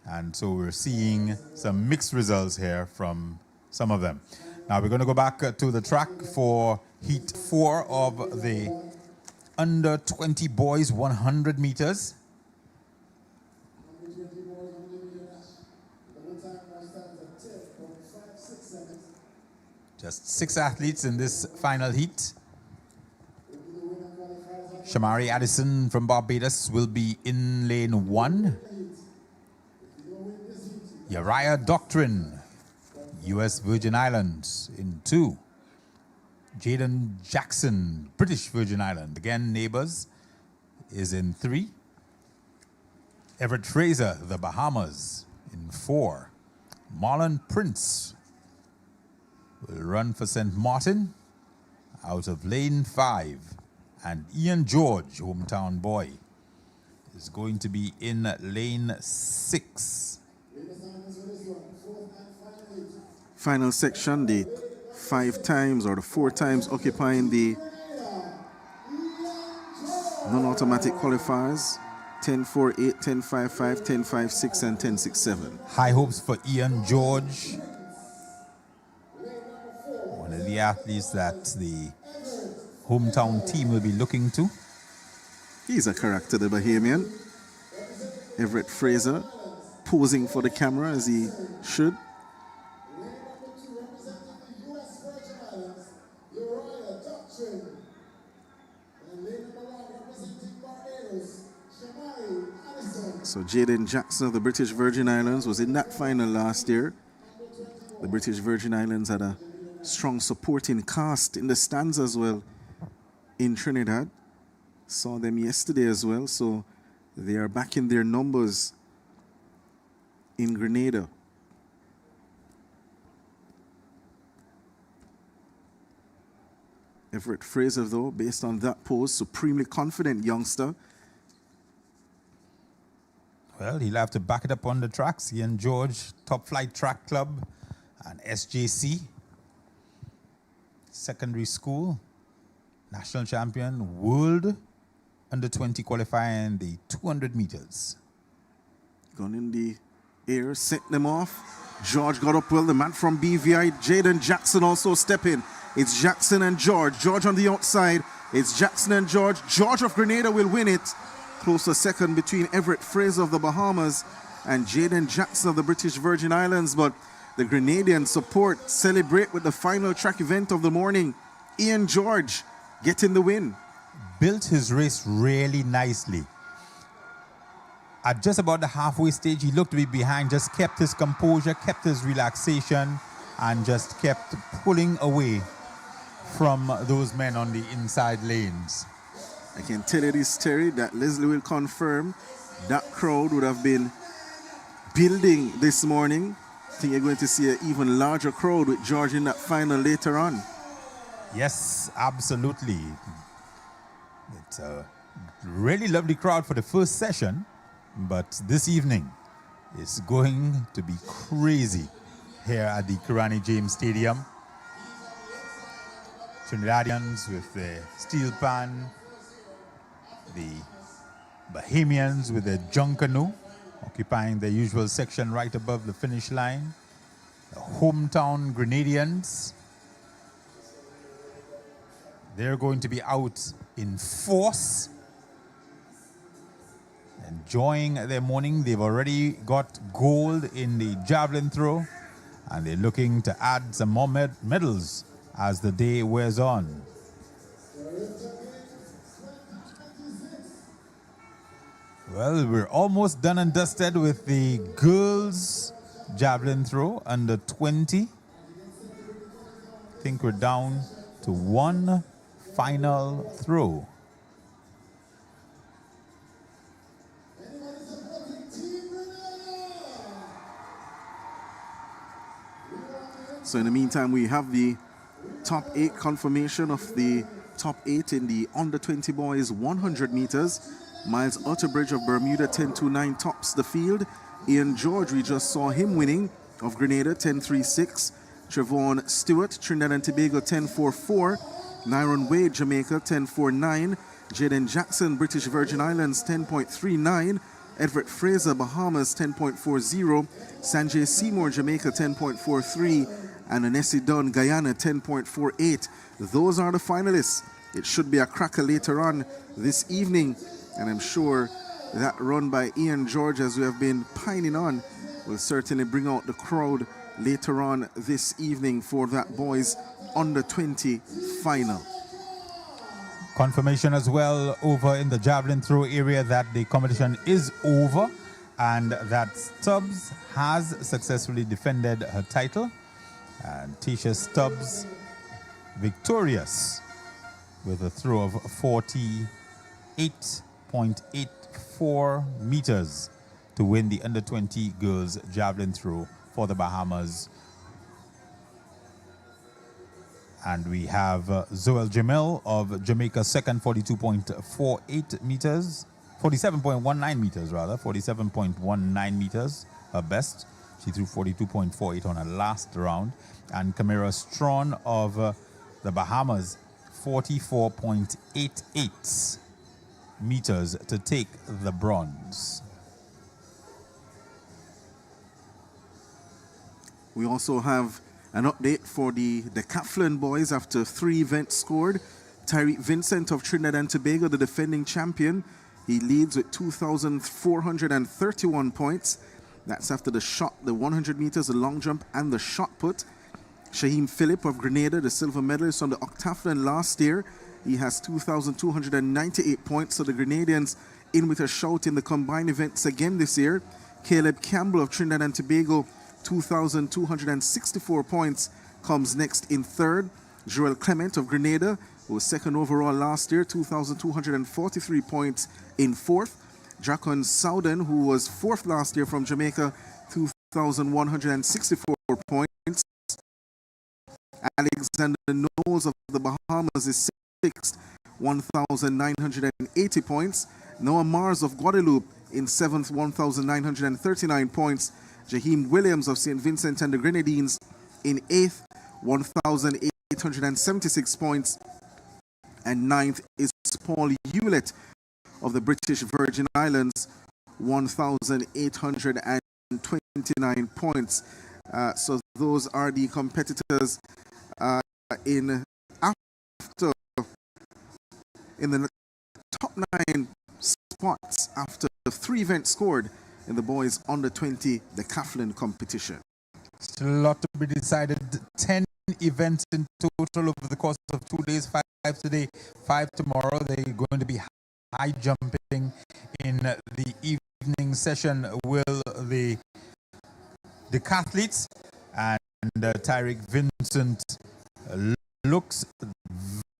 And so we're seeing some mixed results here from some of them. Now we're going to go back to the track for Heat 4 of the under 20 boys 100 meters. Just 6 athletes in this final heat. Shamari Addison from Barbados will be in lane 1. Uriah Doctrine, US Virgin Islands, in 2. Jaden Jackson, British Virgin Islands, again neighbors, is in 3. Everett Fraser, the Bahamas, in 4. Marlon Prince will run for St. Martin out of lane 5. And Ian George, hometown boy, is going to be in lane 6. Final section, the 5 times or the 4 times occupying the non-automatic qualifiers, 10.48, 10.55, 10.56 and 10.67. High hopes for Ian George, one of the athletes that the hometown team will be looking to. He's a character, the Bahamian. Everett Fraser posing for the camera as he should. So Jaden Jackson of the British Virgin Islands was in that final last year. The British Virgin Islands had a strong supporting cast in the stands as well in Trinidad. Saw them yesterday as well, so they are back in their numbers in Grenada. Everett Fraser, though, based on that pose, supremely confident youngster. Well, he'll have to back it up on the tracks. Ian George, Top Flight Track Club and SJC. Secondary school, national champion, world under 20 qualifier in the 200 meters. Gone in the air, set them off. George got up well, the man from BVI. Jaden Jackson also step in. It's Jackson and George. George on the outside. It's Jackson and George. George of Grenada will win it. Close second between Everett Fraser of the Bahamas and Jaden Jackson of the British Virgin Islands. But the Grenadian support celebrate with the final track event of the morning. Ian George getting the win. Built his race really nicely. At just about the halfway stage, he looked to be behind, just kept his composure, kept his relaxation, and just kept pulling away from those men on the inside lanes. I can tell you this, Terry, that Leslie will confirm that crowd would have been building this morning. I think you're going to see an even larger crowd with George in that final later on. Yes, absolutely. It's a really lovely crowd for the first session, but this evening is going to be crazy here at the Kirani James Stadium. Trinidadians with the steel pan, the Bahamians with their junk canoe, occupying the usual section right above the finish line. The hometown Grenadians, they're going to be out in force, enjoying their morning. They've already got gold in the javelin throw, and they're looking to add some more medals as the day wears on. Well, we're almost done and dusted with the girls' javelin throw under 20. I think we're down to one final throw. So in the meantime, we have the top 8 confirmation of the top 8 in the under 20 boys 100 meters. Miles Utterbridge of Bermuda 10.29 tops the field. Ian George, we just saw him winning, of Grenada 10.36. Trevon Stewart, Trinidad and Tobago 10.44. Nyron Wade, Jamaica 10.49. Jaden Jackson, British Virgin Islands 10.39. Everett Fraser, Bahamas 10.40. Sanjay Seymour, Jamaica 10.43. And Anesi Dunn, Guyana 10.48. Those are the finalists. It should be a cracker later on this evening, and I'm sure that run by Ian George, as we have been pining on, will certainly bring out the crowd later on this evening for that boys under 20 final. Confirmation as well over in the javelin throw area that the competition is over and that Stubbs has successfully defended her title. And Tisha Stubbs victorious with a throw of 48.84 meters to win the under 20 girls javelin throw for the Bahamas. And we have Zoel Jamil of Jamaica second, 42.48 meters, 47.19 meters rather, 47.19 meters, her best. She threw 42.48 on her last round. And Camara Strawn of the Bahamas, 44.88 meters to take the bronze. We also have an update for the decathlon boys after 3 events scored. Tyreek Vincent of Trinidad and Tobago, the defending champion, he leads with 2,431 points. That's after the shot, the 100 meters, the long jump, and the shot put. Shaheem Phillip of Grenada, the silver medalist on the octathlon last year, he has 2,298 points. So the Grenadians in with a shout in the combined events again this year. Caleb Campbell of Trinidad and Tobago, 2,264 points, comes next in third. Joel Clement of Grenada, who was second overall last year, 2,243 points in fourth. Jacon Souden, who was fourth last year from Jamaica, 2,164 points. Alexander Knowles of the Bahamas is sixth, 1,980 points. Noah Mars of Guadeloupe in seventh, 1,939 points. Jaheim Williams of St. Vincent and the Grenadines in eighth, 1,876 points. And ninth is Paul Hewlett of the British Virgin Islands, 1,829 points. So those are the competitors in the top 9 spots after 3 events scored in the boys under 20 decathlon competition. Still a lot to be decided. 10 events in total over the course of 2 days, 5 today, 5 tomorrow. They're going to be high jumping in the evening session. Will the decathletes and Tyreek Vincent looks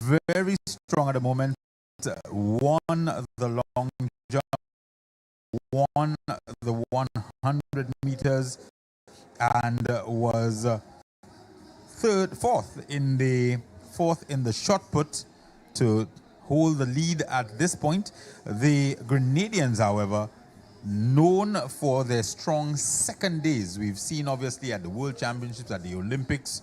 very strong at the moment. Won the long jump, won the 100 meters, and was fourth in the shot put to hold the lead at this point. The Grenadians, however, known for their strong second days. We've seen obviously at the World Championships, at the Olympics,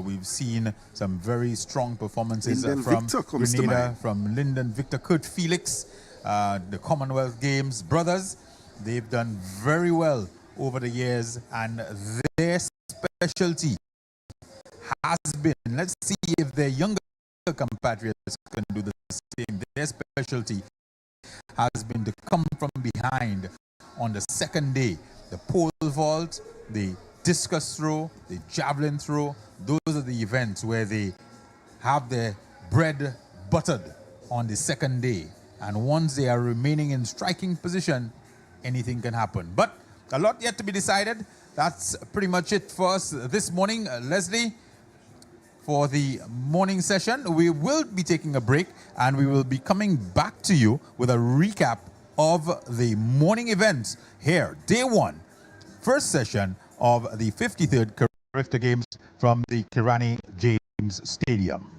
we've seen some very strong performances from Grenada, from Lyndon Victor, Kurt Felix, the Commonwealth Games brothers. They've done very well over the years, and their specialty has been, let's see if their younger compatriots can do the same. Their specialty has been to come from behind on the second day. The pole vault, the discus throw, the javelin throw, those are the events where they have their bread buttered on the second day. And once they are remaining in striking position, anything can happen. But a lot yet to be decided. That's pretty much it for us this morning. Leslie, for the morning session. We will be taking a break and we will be coming back to you with a recap of the morning events here, day one, first session of the 53rd Carifta Games from the Kirani James Stadium.